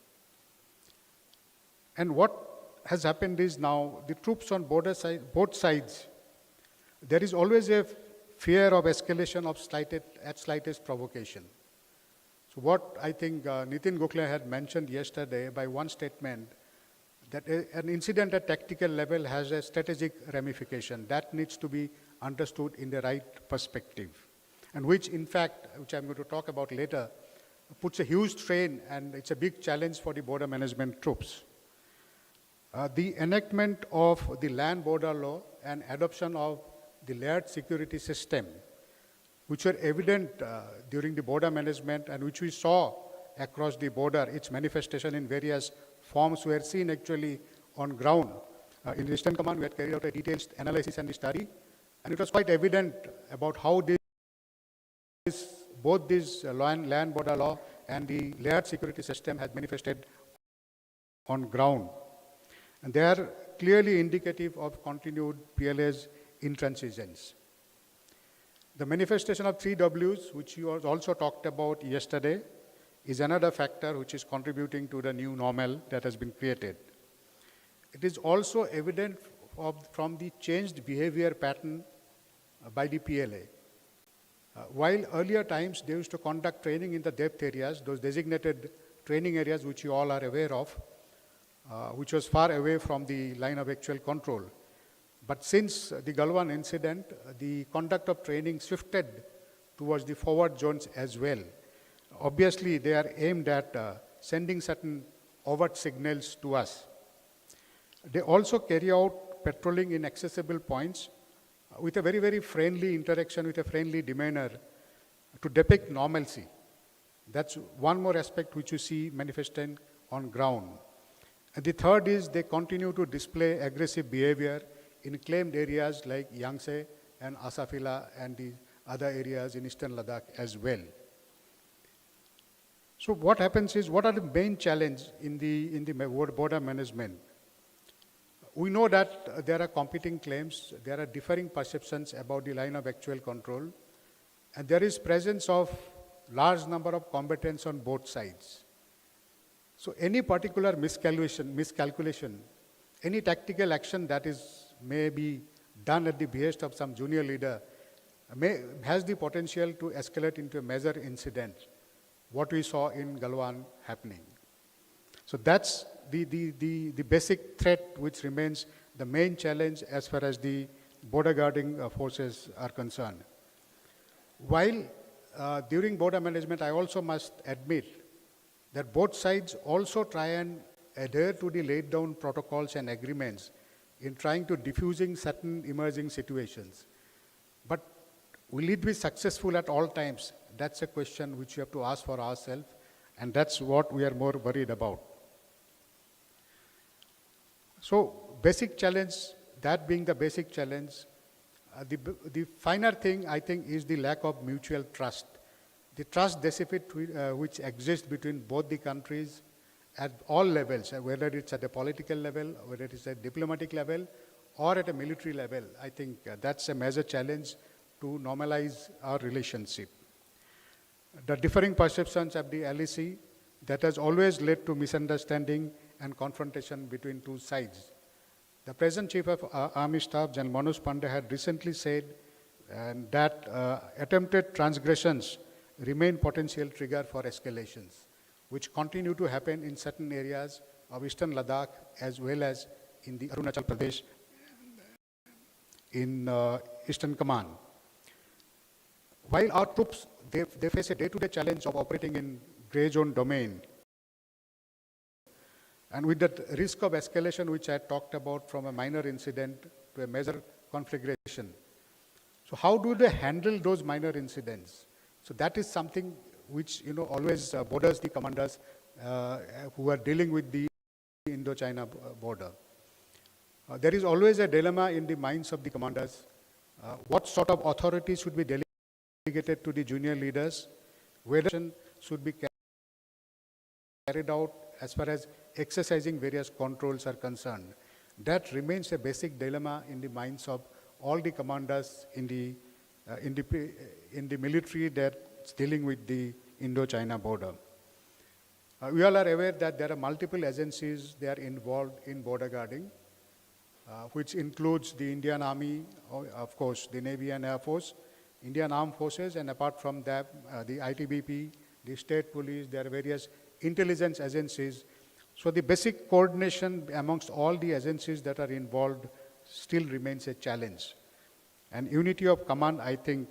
And what has happened is now the troops on both sides, there is always a fear of escalation of slightest provocation. So what I think Nitin Gokhale had mentioned yesterday by one statement, that an incident at tactical level has a strategic ramification. That needs to be understood in the right perspective. And which, in fact, which I'm going to talk about later, puts a huge strain and it's a big challenge for the border management troops. The enactment of the land border law and adoption of the layered security system, which were evident during the border management and which we saw across the border, its manifestation in various forms were seen actually on ground. In the Eastern Command, we had carried out a detailed analysis and study, and it was quite evident about how both this land border law and the layered security system had manifested on ground. And they are clearly indicative of continued PLA's intransigence. The manifestation of 3Ws, which you also talked about yesterday, is another factor which is contributing to the new normal that has been created. It is also evident from the changed behavior pattern by the PLA. While earlier times they used to conduct training in the depth areas, those designated training areas which you all are aware of, which was far away from the line of actual control. But since the Galwan incident, the conduct of training shifted towards the forward zones as well. Obviously, they are aimed at sending certain overt signals to us. They also carry out patrolling in accessible points with a very, very friendly interaction, with a friendly demeanor to depict normalcy. That's one more aspect which you see manifesting on ground. And the third is they continue to display aggressive behavior in claimed areas like Yangtze and Asafila and the other areas in Eastern Ladakh as well. So what happens is, what are the main challenges in the border management? We know that there are competing claims, there are differing perceptions about the line of actual control, and there is presence of large number of combatants on both sides. So any particular miscalculation, any tactical action that may be done at the behest of some junior leader has the potential to escalate into a major incident, what we saw in Galwan happening. So that's the basic threat which remains the main challenge as far as the border guarding forces are concerned. While during border management, I also must admit that both sides also try and adhere to the laid down protocols and agreements in trying to diffusing certain emerging situations. But will it be successful at all times? That's a question which we have to ask for ourselves, and that's what we are more worried about. So, basic challenge, that being the basic challenge, the finer thing, I think, is the lack of mutual trust. The trust deficit which exists between both the countries at all levels, whether it's at a political level, whether it's at a diplomatic level, or at a military level, I think that's a major challenge to normalize our relationship. The differing perceptions of the LEC, that has always led to misunderstanding and confrontation between two sides. The present Chief of Army Staff, General Manoj Pandey, had recently said that attempted transgressions remain potential trigger for escalations, which continue to happen in certain areas of Eastern Ladakh as well as in the Arunachal Pradesh in Eastern Command. While our troops, they face a day-to-day challenge of operating in grey zone domain, and with that risk of escalation which I talked about from a minor incident to a major conflagration. So how do they handle those minor incidents? So that is something which always borders the commanders who are dealing with the Indo-China border. There is always a dilemma in the minds of the commanders. What sort of authority should be delegated to the junior leaders? Whether should be carried out as far as exercising various controls are concerned. That remains a basic dilemma in the minds of all the commanders in the military that's dealing with the Indo-China border. We all are aware that there are multiple agencies that are involved in border guarding, which includes the Indian Army, of course, the Navy and Air Force, Indian Armed Forces, and apart from that, the ITBP, the State Police, there are various intelligence agencies. So the basic coordination amongst all the agencies that are involved still remains a challenge. And unity of command, I think,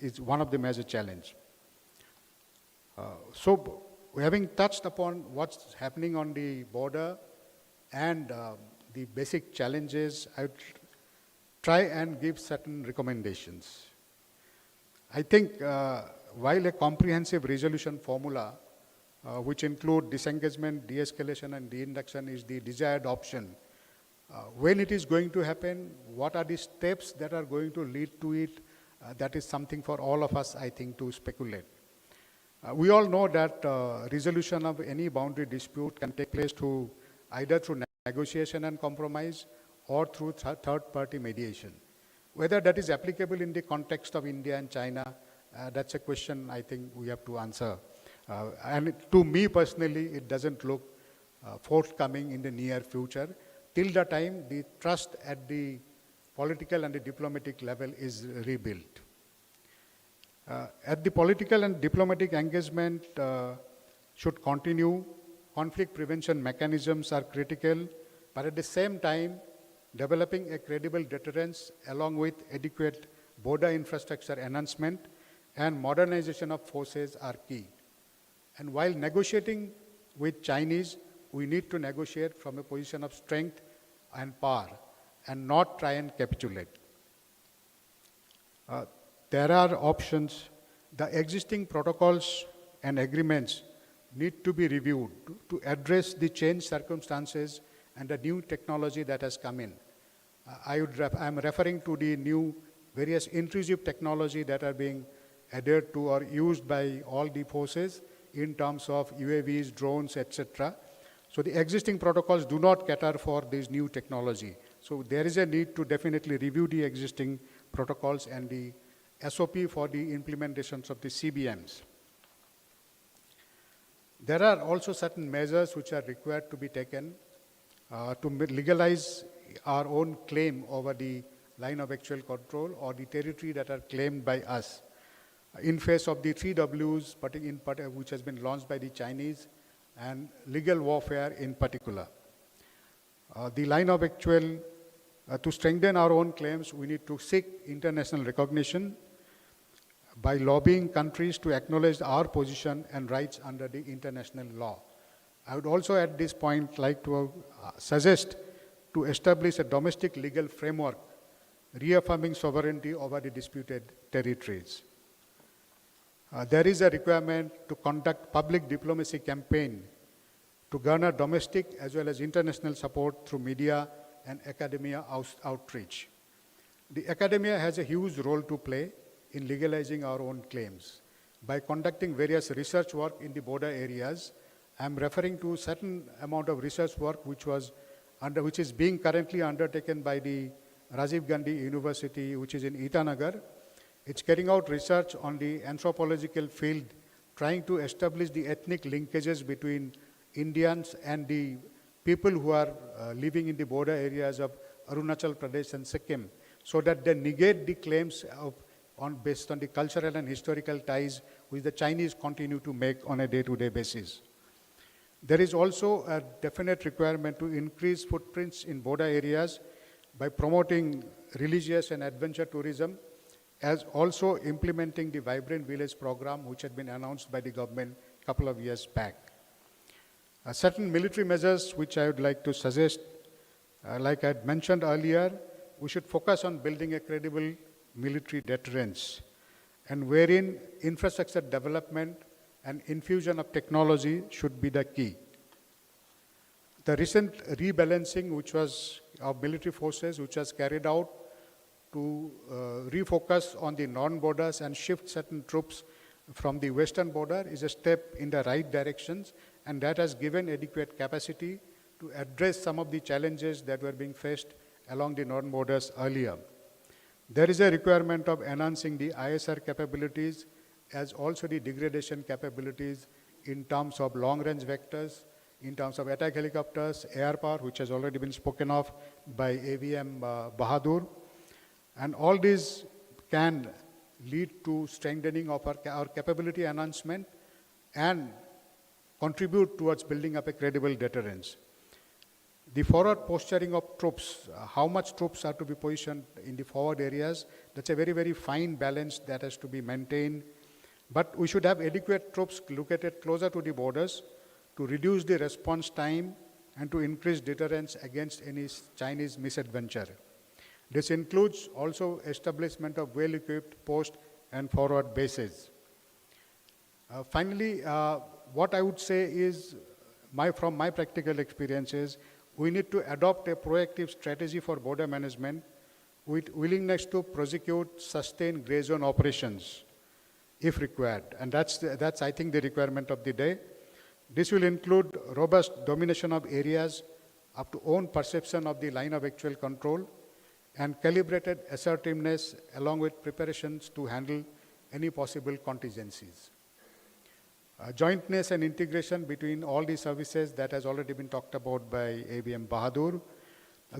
is one of the major challenges. So having touched upon what's happening on the border and the basic challenges, I would try and give certain recommendations. I think while a comprehensive resolution formula which include disengagement, de-escalation, and de-induction is the desired option. When it is going to happen, what are the steps that are going to lead to it, that is something for all of us, I think, to speculate. We all know that resolution of any boundary dispute can take place through either through negotiation and compromise or through third-party mediation. Whether that is applicable in the context of India and China, that's a question I think we have to answer. And to me personally, it doesn't look forthcoming in the near future till the time the trust at the political and the diplomatic level is rebuilt. At the political and diplomatic engagement should continue. Conflict prevention mechanisms are critical, but at the same time, developing a credible deterrence along with adequate border infrastructure enhancement and modernization of forces are key. And while negotiating with Chinese, we need to negotiate from a position of strength and power and not try and capitulate. There are options. The existing protocols and agreements need to be reviewed to address the changed circumstances and the new technology that has come in. I'm referring to the new various intrusive technology that are being adhered to or used by all the forces in terms of UAVs, drones, etc. So the existing protocols do not cater for this new technology. So there is a need to definitely review the existing protocols and the SOP for the implementations of the CBMs. There are also certain measures which are required to be taken to legalize our own claim over the line of actual control or the territory that are claimed by us. In face of the 3 Ws, which has been launched by the Chinese, and legal warfare in particular. The line of actual, to strengthen our own claims, we need to seek international recognition by lobbying countries to acknowledge our position and rights under the international law. I would also at this point like to suggest to establish a domestic legal framework reaffirming sovereignty over the disputed territories. There is a requirement to conduct public diplomacy campaign to garner domestic as well as international support through media and academia outreach. The academia has a huge role to play in legalizing our own claims. By conducting various research work in the border areas, I am referring to certain amount of research work which is being currently undertaken by the Rajiv Gandhi University, which is in Itanagar. It's carrying out research on the anthropological field, trying to establish the ethnic linkages between Indians and the people who are living in the border areas of Arunachal Pradesh and Sikkim, so that they negate the claims based on the cultural and historical ties which the Chinese continue to make on a day-to-day basis. There is also a definite requirement to increase footprints in border areas by promoting religious and adventure tourism, as also implementing the Vibrant Village program, which had been announced by the government a couple of years back. Certain military measures which I would like to suggest, like I had mentioned earlier, we should focus on building a credible military deterrence, and wherein infrastructure development and infusion of technology should be the key. The recent rebalancing of military forces, which was carried out to refocus on the non-borders and shift certain troops from the western border, is a step in the right directions, and that has given adequate capacity to address some of the challenges that were being faced along the non-borders earlier. There is a requirement of enhancing the ISR capabilities as also the degradation capabilities in terms of long-range vectors, in terms of attack helicopters, air power, which has already been spoken of by AVM Bahadur. And all these can lead to strengthening of our capability enhancement and contribute towards building up a credible deterrence. The forward posturing of troops, how much troops are to be positioned in the forward areas, that's a very, very fine balance that has to be maintained. But we should have adequate troops located closer to the borders to reduce the response time and to increase deterrence against any Chinese misadventure. This includes also establishment of well-equipped post and forward bases. Finally, what I would say is, from my practical experiences, we need to adopt a proactive strategy for border management with willingness to prosecute sustained gray zone operations if required. And that's I think, the requirement of the day. This will include robust domination of areas up to own perception of the line of actual control and calibrated assertiveness along with preparations to handle any possible contingencies. Jointness and integration between all the services that has already been talked about by ABM Bahadur.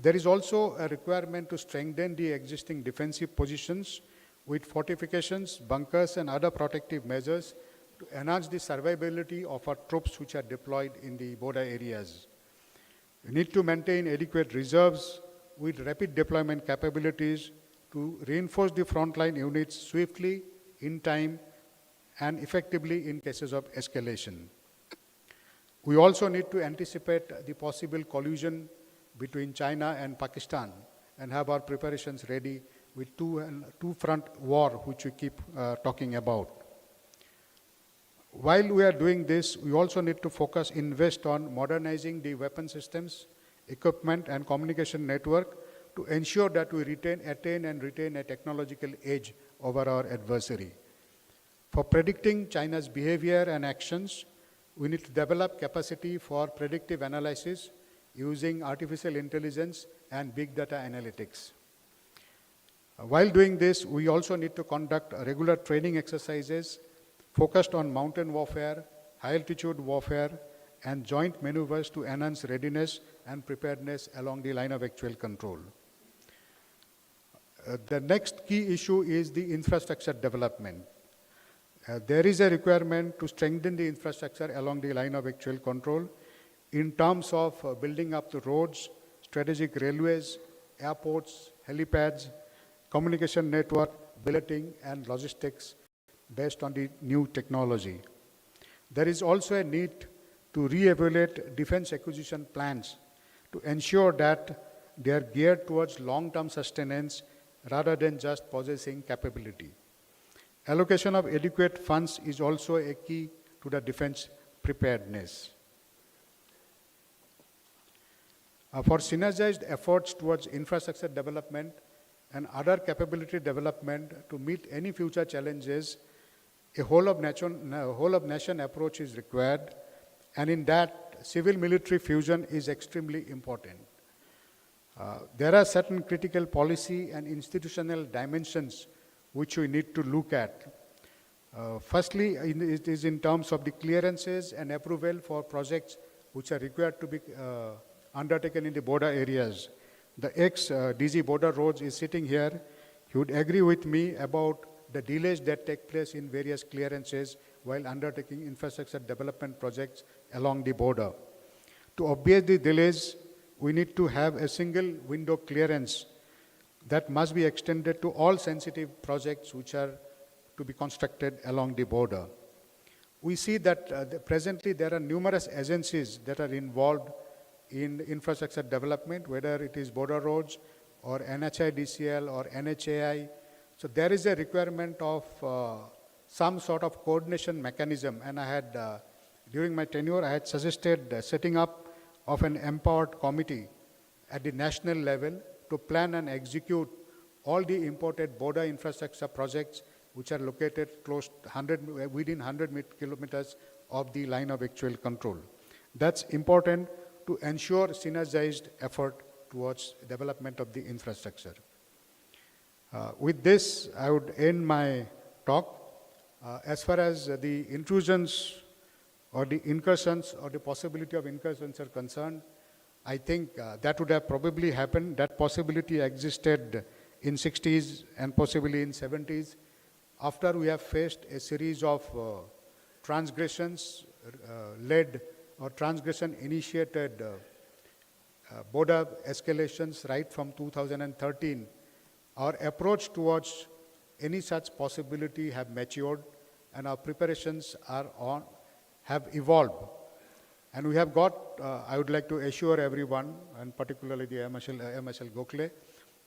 There is also a requirement to strengthen the existing defensive positions with fortifications, bunkers, and other protective measures to enhance the survivability of our troops which are deployed in the border areas. We need to maintain adequate reserves with rapid deployment capabilities to reinforce the frontline units swiftly, in time, and effectively in cases of escalation. We also need to anticipate the possible collusion between China and Pakistan and have our preparations ready with two-front war, which we keep talking about. While we are doing this, we also need to invest on modernizing the weapon systems, equipment, and communication network to ensure that we attain and retain a technological edge over our adversary. For predicting China's behavior and actions, we need to develop capacity for predictive analysis using artificial intelligence and big data analytics. While doing this, we also need to conduct regular training exercises focused on mountain warfare, high-altitude warfare, and joint maneuvers to enhance readiness and preparedness along the line of actual control. The next key issue is the infrastructure development. There is a requirement to strengthen the infrastructure along the line of actual control in terms of building up the roads, strategic railways, airports, helipads, communication network, billeting, and logistics based on the new technology. There is also a need to re-evaluate defense acquisition plans to ensure that they are geared towards long-term sustenance rather than just possessing capability. Allocation of adequate funds is also a key to the defense preparedness. For synergized efforts towards infrastructure development and other capability development to meet any future challenges, a whole of nation approach is required, and in that, civil-military fusion is extremely important. There are certain critical policy and institutional dimensions which we need to look at. Firstly, it is in terms of the clearances and approval for projects which are required to be undertaken in the border areas. The ex-DG border roads is sitting here. He would agree with me about the delays that take place in various clearances while undertaking infrastructure development projects along the border. To obviate the delays, we need to have a single window clearance that must be extended to all sensitive projects which are to be constructed along the border. We see that presently there are numerous agencies that are involved in infrastructure development, whether it is border roads or NHIDCL or NHAI. So there is a requirement of some sort of coordination mechanism, and I had, during my tenure, I had suggested setting up of an empowered committee at the national level to plan and execute all the imported border infrastructure projects which are located within 100 kilometers of the line of actual control. That's important to ensure synergized effort towards development of the infrastructure. With this, I would end my talk. As far as the intrusions or the incursions or the possibility of incursions are concerned, I think that would have probably happened. That possibility existed in 60s and possibly in 70s. After we have faced a series of transgressions led or transgression-initiated border escalations right from 2013, our approach towards any such possibility have matured and our preparations have evolved. And we have got, I would like to assure everyone, and particularly the Marshal Gokhale,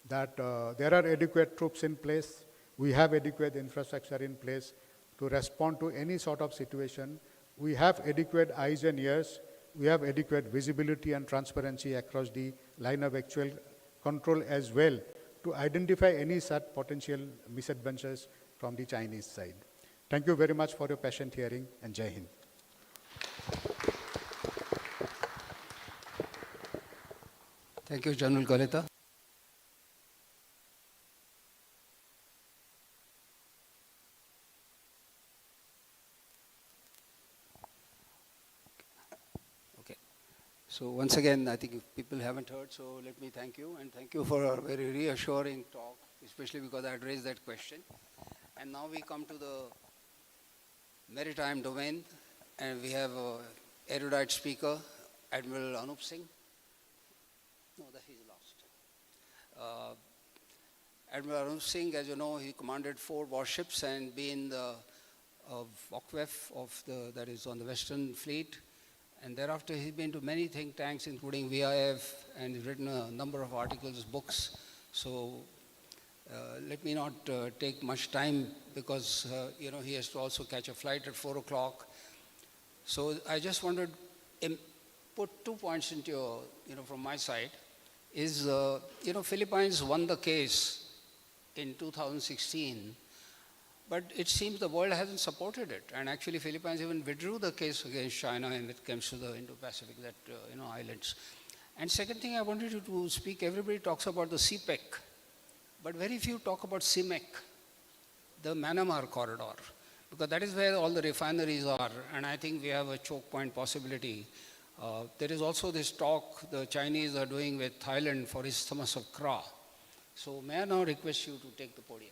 that there are adequate troops in place. We have adequate infrastructure in place to respond to any sort of situation. We have adequate eyes and ears. We have adequate visibility and transparency across the line of actual control as well to identify any such potential misadventures from the Chinese side. Thank you very much for your patient hearing, and Jai Hind. Thank you, General Galeta. Okay. So once again, I think if people haven't heard, so let me thank you, and thank you for a very reassuring talk, especially because I had raised that question. And now we come to the maritime domain, and we have an erudite speaker, Admiral Anup Singh. No, that he's lost. Admiral Anup Singh, as you know, he commanded 4 warships and been the VOCWEF of that is on the Western Fleet. And thereafter, he's been to many think tanks, including VIF, and he's written a number of articles, books. So let me not take much time because, he has to also catch a flight at 4 o'clock. So I just wanted to put 2 points into your, from my side. Is, Philippines won the case in 2016, but it seems the world hasn't supported it. And actually, Philippines even withdrew the case against China when it comes to the Indo-Pacific, islands. And second thing I wanted you to speak, everybody talks about the CPEC, but very few talk about CIMEC, the Myanmar corridor, because that is where all the refineries are, and I think we have a choke point possibility. There is also this talk the Chinese are doing with Thailand for Isthmus of Kra. So may I now request you to take the podium?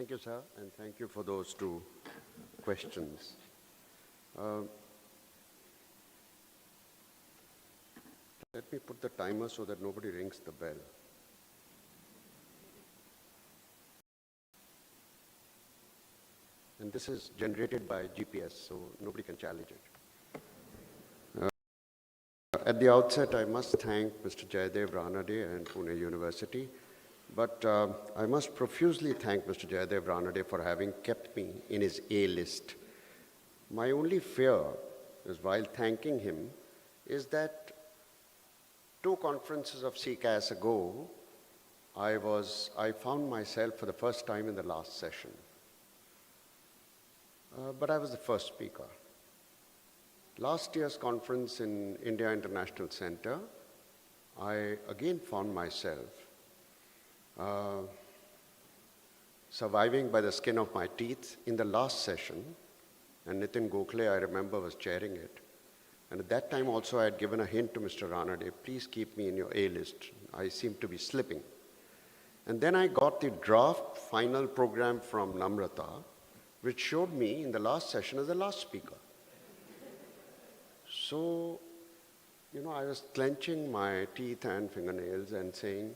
Thank you, sir, and thank you for those two questions. Let me put the timer so that nobody rings the bell. And this is generated by GPS, so nobody can challenge it. At the outset, I must thank Mr. Jayadeva, Ranade, and Pune University. But I must profusely thank Mr. Jayadeva, Ranade for having kept me in his A list. My only fear is, while thanking him, is that 2 conferences of CCAS ago, I found myself for the first time in the last session. But I was the first speaker. Last year's conference in India International Center, I again found myself surviving by the skin of my teeth in the last session, and Nitin Gokhale, I remember, was chairing it. And at that time also I had given a hint to Mr. Ranade, please keep me in your A list. I seem to be slipping. And then I got the draft final program from Namrata, which showed me in the last session as the last speaker. So, I was clenching my teeth and fingernails and saying,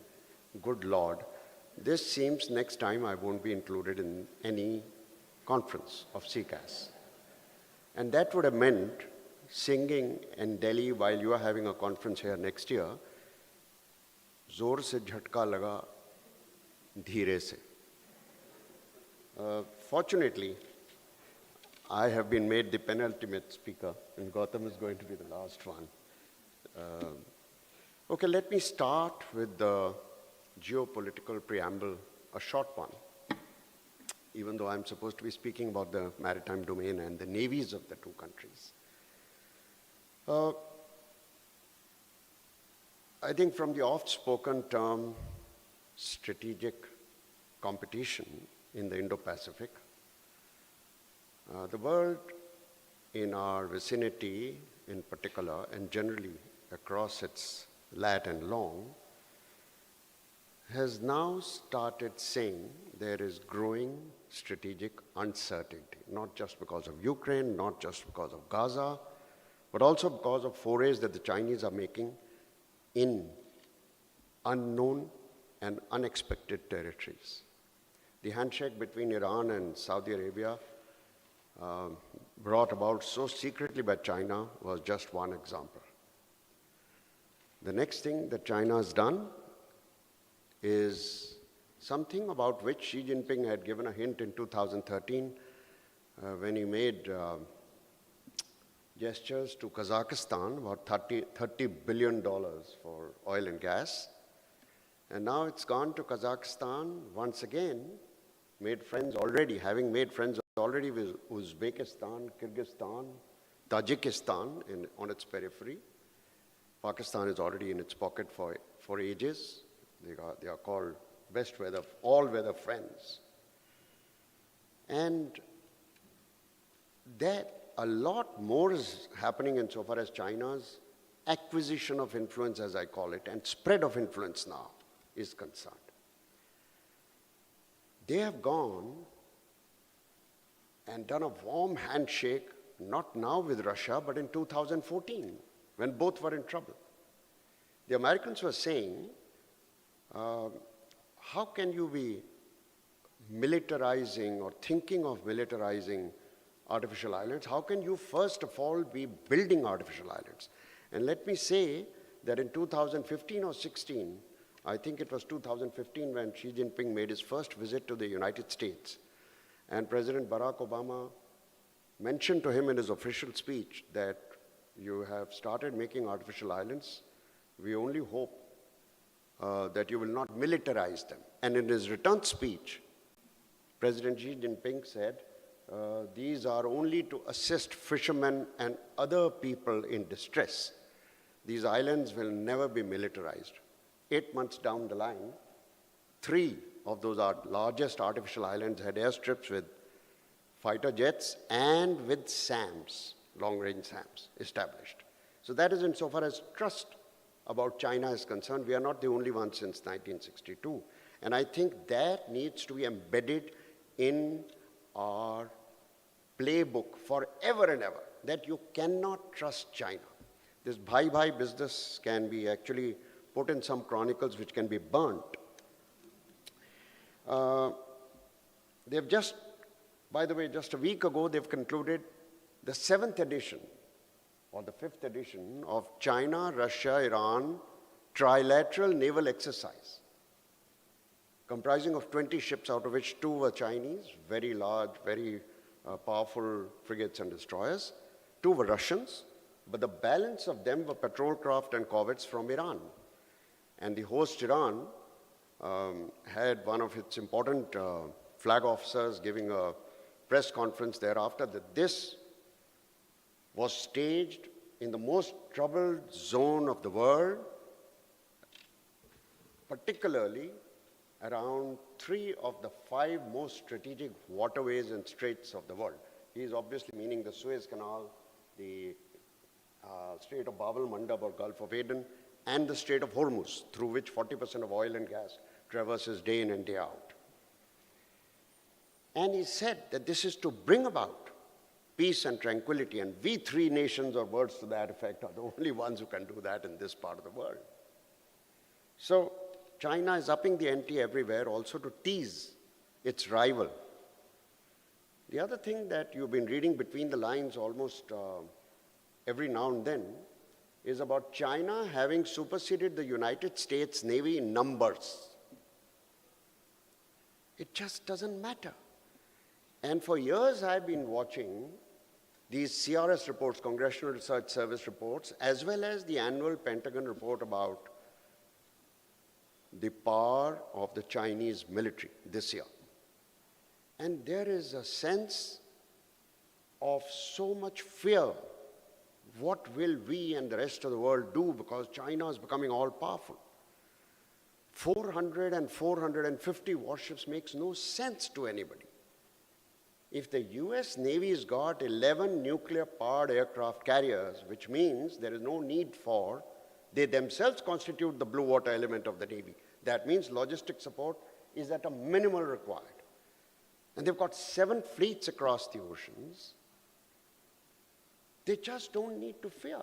good Lord, this seems next time I won't be included in any conference of CCAS. And that would have meant singing in Delhi while you are having a conference here next year, zor se jhatka laga, dheere se. Fortunately, I have been made the penultimate speaker, and Gautam is going to be the last one. Okay, let me start with the geopolitical preamble, a short one, even though I'm supposed to be speaking about the maritime domain and the navies of the 2 countries. I think from the oft-spoken term strategic competition in the Indo-Pacific, the world in our vicinity in particular, and generally across its lat and long, has now started saying there is growing strategic uncertainty, not just because of Ukraine, not just because of Gaza, but also because of forays that the Chinese are making in unknown and unexpected territories. The handshake between Iran and Saudi Arabia, brought about so secretly by China, was just one example. The next thing that China has done is something about which Xi Jinping had given a hint in 2013 when he made gestures to Kazakhstan, about $30 billion for oil and gas. And now it's gone to Kazakhstan once again, having made friends already with Uzbekistan, Kyrgyzstan, Tajikistan on its periphery. Pakistan is already in its pocket for ages. They are called all-weather friends. And that a lot more is happening insofar as China's acquisition of influence, as I call it, and spread of influence now is concerned. They have gone and done a warm handshake, not now with Russia, but in 2014, when both were in trouble. The Americans were saying, how can you be militarizing or thinking of militarizing artificial islands? How can you first of all be building artificial islands? And let me say that in 2015 or 16, I think it was 2015 when Xi Jinping made his first visit to the United States, and President Barack Obama mentioned to him in his official speech that you have started making artificial islands. We only hope that you will not militarize them. And in his return speech, President Xi Jinping said, these are only to assist fishermen and other people in distress. These islands will never be militarized. 8 months down the line, 3 of those largest artificial islands had airstrips with fighter jets and with SAMs, long-range SAMs, established. So that is insofar as trust about China is concerned. We are not the only ones since 1962. And I think that needs to be embedded in our playbook forever and ever that you cannot trust China. This bhai business can be actually put in some chronicles which can be burnt. They've just, by the way, just a week ago, they've concluded the 7th edition or the 5th edition of China, Russia, Iran trilateral naval exercise, comprising of 20 ships, out of which 2 were Chinese, very large, very powerful frigates and destroyers. 2 were Russians, but the balance of them were patrol craft and corvettes from Iran. And the host Iran had one of its important flag officers giving a press conference thereafter that this was staged in the most troubled zone of the world, particularly around 3 of the 5 most strategic waterways and straits of the world. He is obviously meaning the Suez Canal, the Strait of Bab el-Mandab or Gulf of Aden, and the Strait of Hormuz, through which 40% of oil and gas traverses day in and day out. And he said that this is to bring about peace and tranquility, and we 3 nations, or words to that effect, are the only ones who can do that in this part of the world. So China is upping the ante everywhere also to tease its rival. The other thing that you've been reading between the lines almost every now and then is about China having superseded the United States Navy in numbers. It just doesn't matter. And for years I've been watching these CRS reports, Congressional Research Service reports, as well as the annual Pentagon report about the power of the Chinese military this year. And there is a sense of so much fear. What will we and the rest of the world do, because China is becoming all powerful? 400 and 450 warships makes no sense to anybody. If the US Navy's got 11 nuclear-powered aircraft carriers, which means there is no need for, they themselves constitute the blue water element of the Navy. That means logistic support is at a minimal required. And they've got 7 fleets across the oceans. They just don't need to fear.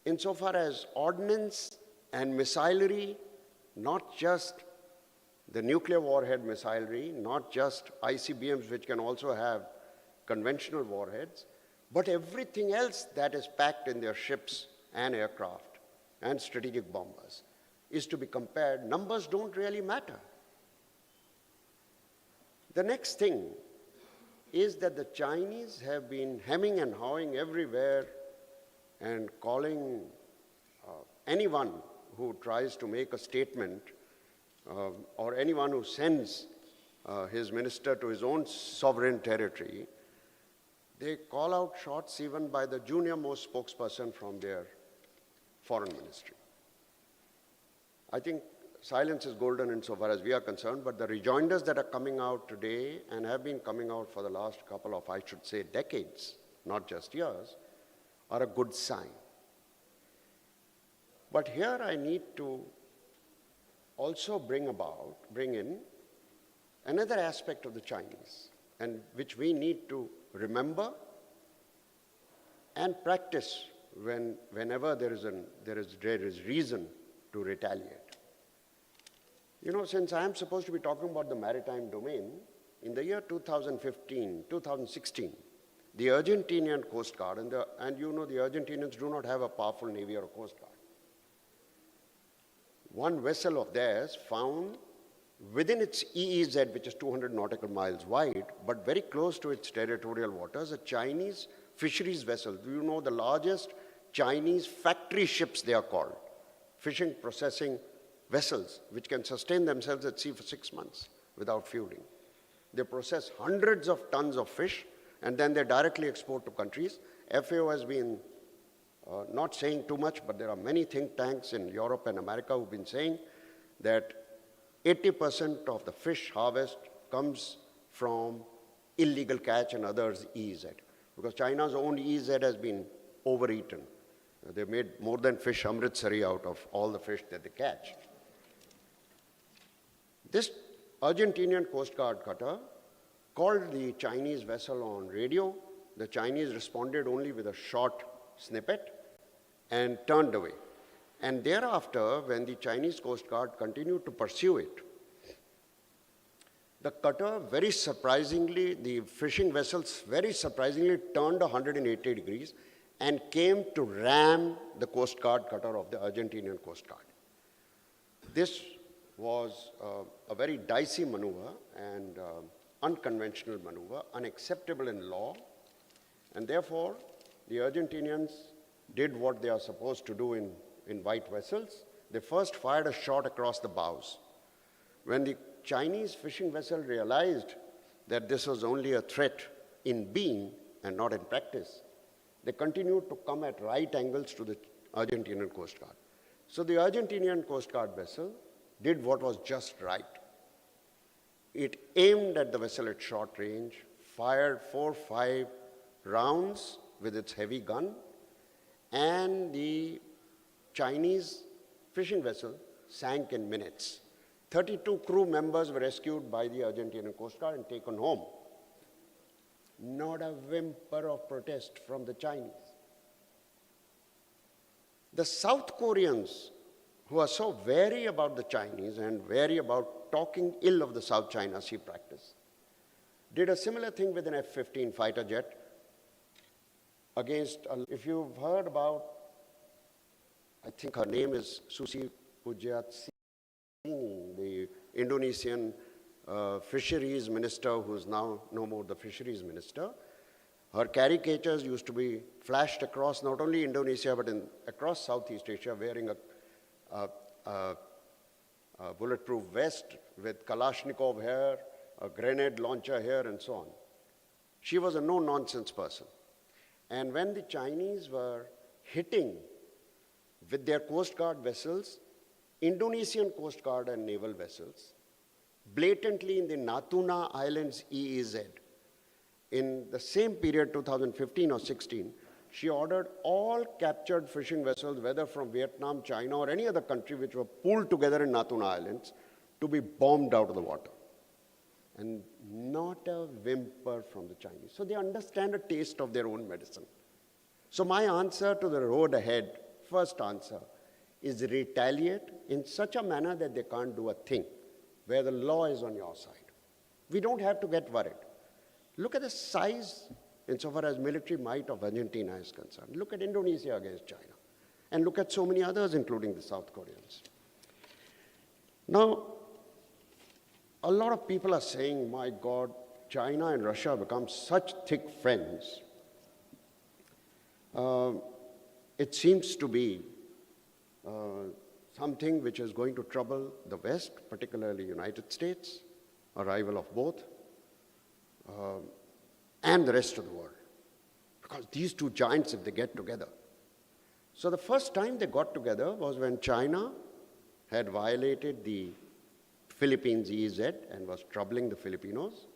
Insofar as ordnance and missilery, not just the nuclear warhead missilery, not just ICBMs, which can also have conventional warheads, but everything else that is packed in their ships and aircraft and strategic bombers is to be compared. Numbers don't really matter. The next thing is that the Chinese have been hemming and hawing everywhere and calling anyone who tries to make a statement or anyone who sends his minister to his own sovereign territory, they call out shots even by the junior most spokesperson from their foreign ministry. I think silence is golden insofar as we are concerned, but the rejoinders that are coming out today and have been coming out for the last couple of, I should say, decades, not just years, are a good sign. But here I need to also bring in another aspect of the Chinese, and which we need to remember and practice whenever there is reason to retaliate. You know, since I am supposed to be talking about the maritime domain, in the year 2016, the Argentinian Coast Guard, and you know the Argentinians do not have a powerful navy or a coast guard. One vessel of theirs found within its EEZ, which is 200 nautical miles wide, but very close to its territorial waters, a Chinese fisheries vessel. Do you know the largest Chinese factory ships, they are called? Fishing processing vessels, which can sustain themselves at sea for 6 months without fueling. They process hundreds of tons of fish, and then they directly export to countries. FAO has been not saying too much, but there are many think tanks in Europe and America who've been saying that 80% of the fish harvest comes from illegal catch and others EEZ, because China's own EEZ has been overeaten. They made more than fish amritsari out of all the fish that they catch. This Argentinian Coast Guard cutter called the Chinese vessel on radio. The Chinese responded only with a short snippet and turned away. And thereafter, when the Chinese Coast Guard continued to pursue it, the cutter very surprisingly, the fishing vessels very surprisingly turned 180 degrees and came to ram the Coast Guard cutter of the Argentinian Coast Guard. This was a very dicey maneuver and unconventional maneuver, unacceptable in law, and therefore the Argentinians did what they are supposed to do in white vessels. They first fired a shot across the bows. When the Chinese fishing vessel realized that this was only a threat in being and not in practice, they continued to come at right angles to the Argentinian Coast Guard. So the Argentinian Coast Guard vessel did what was just right. It aimed at the vessel at short range, fired 4 or 5 rounds with its heavy gun, and the Chinese fishing vessel sank in minutes. 32 crew members were rescued by the Argentinian Coast Guard and taken home. Not a whimper of protest from the Chinese. The South Koreans, who are so wary about the Chinese and wary about talking ill of the South China Sea practice, did a similar thing with an F-15 fighter jet against, if you've heard about, I think her name is Susi Pujatsini, the Indonesian fisheries minister, who's now no more the fisheries minister. Her caricatures used to be flashed across not only Indonesia, but across Southeast Asia, wearing a bulletproof vest with Kalashnikov here, a grenade launcher here, and so on. She was a no-nonsense person. And when the Chinese were hitting with their Coast Guard vessels, Indonesian Coast Guard and naval vessels, blatantly in the Natuna Islands EEZ, in the same period, 2015 or 16, she ordered all captured fishing vessels, whether from Vietnam, China, or any other country which were pooled together in Natuna Islands, to be bombed out of the water. And not a whimper from the Chinese. So they understand a taste of their own medicine. So my answer to the road ahead, first answer, is retaliate in such a manner that they can't do a thing, where the law is on your side. We don't have to get worried. Look at the size, insofar as military might of Argentina is concerned. Look at Indonesia against China. And look at so many others, including the South Koreans. Now, a lot of people are saying, my God, China and Russia have become such thick friends. It seems to be something which is going to trouble the West, particularly United States, a rival of both, and the rest of the world. Because these two giants, if they get together. So the first time they got together was when China had violated the Philippines EEZ and was troubling the Filipinos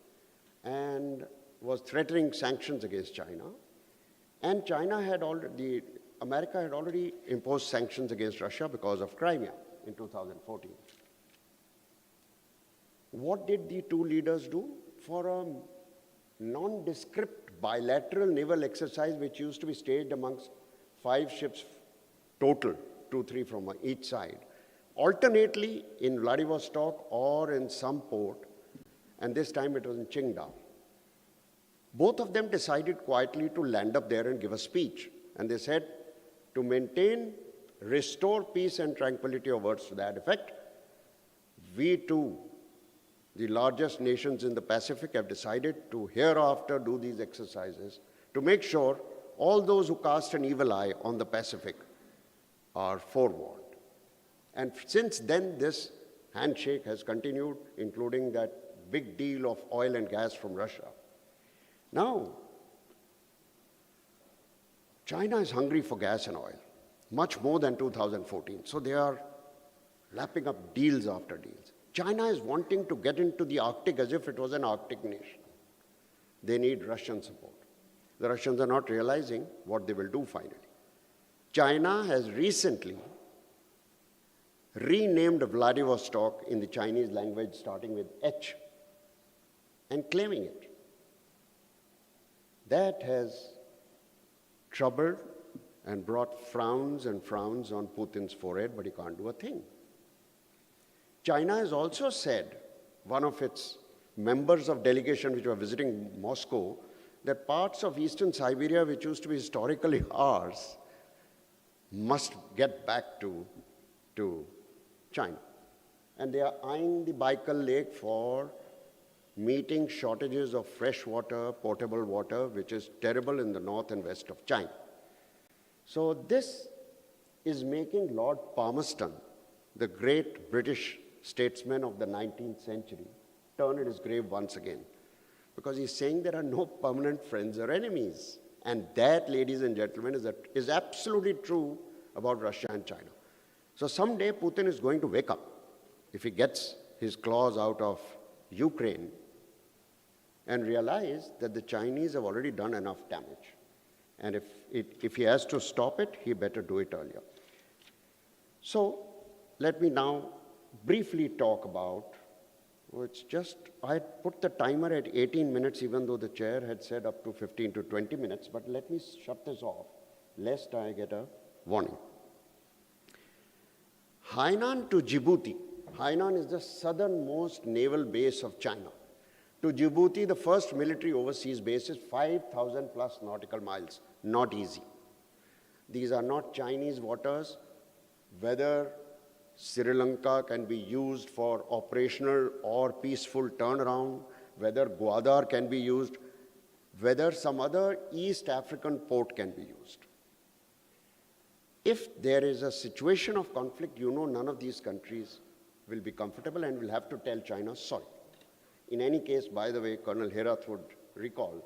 and was threatening sanctions against China. And America had already imposed sanctions against Russia because of Crimea in 2014. What did the two leaders do? For a nondescript bilateral naval exercise which used to be staged amongst 5 ships total, 2-3 from each side, alternately in Vladivostok or in some port, and this time it was in Qingdao. Both of them decided quietly to land up there and give a speech. And they said, to maintain, restore peace and tranquility, or words to that effect, we too, the largest nations in the Pacific, have decided to hereafter do these exercises to make sure all those who cast an evil eye on the Pacific are forewarned. And since then, this handshake has continued, including that big deal of oil and gas from Russia. Now, China is hungry for gas and oil, much more than 2014. So they are lapping up deals after deals. China is wanting to get into the Arctic as if it was an Arctic nation. They need Russian support. The Russians are not realizing what they will do finally. China has recently renamed Vladivostok in the Chinese language starting with H and claiming it. That has troubled and brought frowns and frowns on Putin's forehead, but he can't do a thing. China has also said, one of its members of delegation which were visiting Moscow, that parts of eastern Siberia, which used to be historically ours, must get back to China. And they are eyeing the Baikal Lake for meeting shortages of fresh water, potable water, which is terrible in the north and west of China. So this is making Lord Palmerston, the great British statesman of the 19th century, turn in his grave once again. Because he's saying there are no permanent friends or enemies. And that, ladies and gentlemen, is absolutely true about Russia and China. So someday Putin is going to wake up if he gets his claws out of Ukraine and realize that the Chinese have already done enough damage. And if he has to stop it, he better do it earlier. So let me now briefly talk about, I put the timer at 18 minutes, even though the chair had said up to 15 to 20 minutes, but let me shut this off, lest I get a warning. Hainan to Djibouti. Hainan is the southernmost naval base of China. To Djibouti, the first military overseas base is 5,000 plus nautical miles. Not easy. These are not Chinese waters. Whether Sri Lanka can be used for operational or peaceful turnaround, whether Gwadar can be used, whether some other East African port can be used. If there is a situation of conflict, you know none of these countries will be comfortable and will have to tell China, sorry. In any case, by the way, Colonel Herath would recall,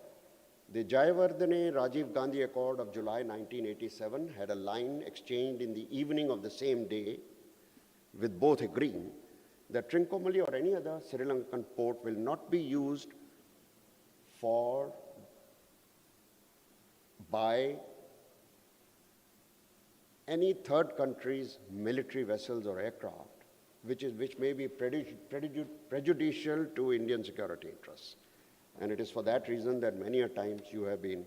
the Jayawardene Rajiv Gandhi Accord of July 1987 had a line exchanged in the evening of the same day, with both agreeing that Trincomalee or any other Sri Lankan port will not be used by any third country's military vessels or aircraft, which may be prejudicial to Indian security interests. And it is for that reason that many a times you have been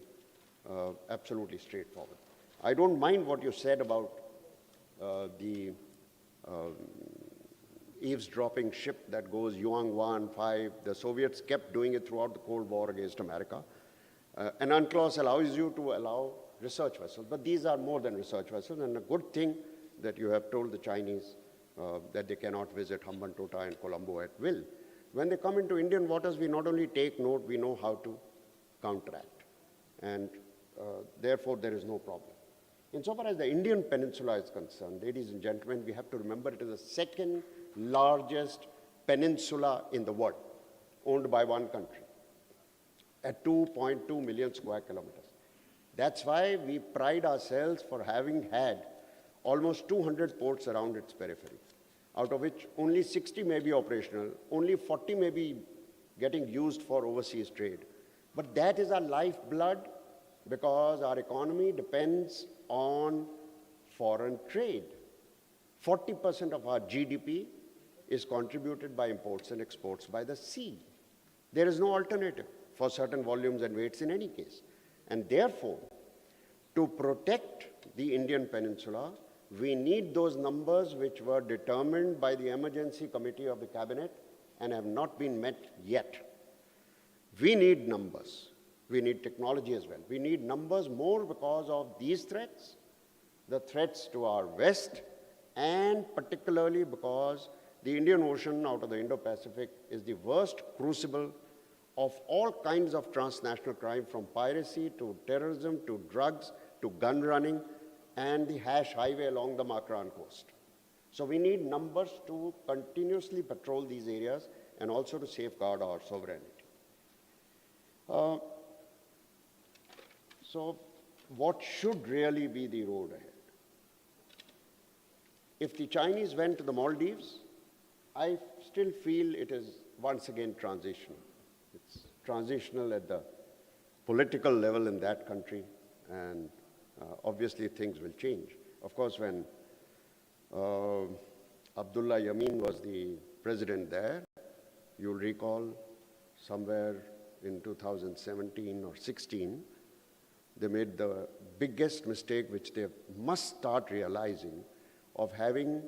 absolutely straightforward. I don't mind what you said about the eavesdropping ship that goes Yuanghua and 5. The Soviets kept doing it throughout the Cold War against America. An UNCLOS allows you to allow research vessels, but these are more than research vessels, and a good thing that you have told the Chinese that they cannot visit Hambantota and Colombo at will. When they come into Indian waters, we not only take note, we know how to counteract. And therefore, there is no problem. Insofar as the Indian peninsula is concerned, ladies and gentlemen, we have to remember it is the second largest peninsula in the world, owned by one country, at 2.2 million square kilometers. That's why we pride ourselves for having had almost 200 ports around its periphery, out of which only 60 may be operational, only 40 may be getting used for overseas trade. But that is our lifeblood, because our economy depends on foreign trade. 40% of our GDP is contributed by imports and exports by the sea. There is no alternative for certain volumes and weights in any case. And therefore, to protect the Indian peninsula, we need those numbers which were determined by the emergency committee of the cabinet and have not been met yet. We need numbers. We need technology as well. We need numbers more because of these threats, the threats to our west, and particularly because the Indian Ocean out of the Indo-Pacific is the worst crucible of all kinds of transnational crime, from piracy to terrorism to drugs to gun running and the hash highway along the Makran coast. So we need numbers to continuously patrol these areas and also to safeguard our sovereignty. So what should really be the road ahead? If the Chinese went to the Maldives, I still feel it is once again transitional. It's transitional at the political level in that country, and obviously things will change. Of course, when Abdullah Yamin was the president there. You'll recall somewhere in 2017 or 16, they made the biggest mistake, which they must start realizing, of having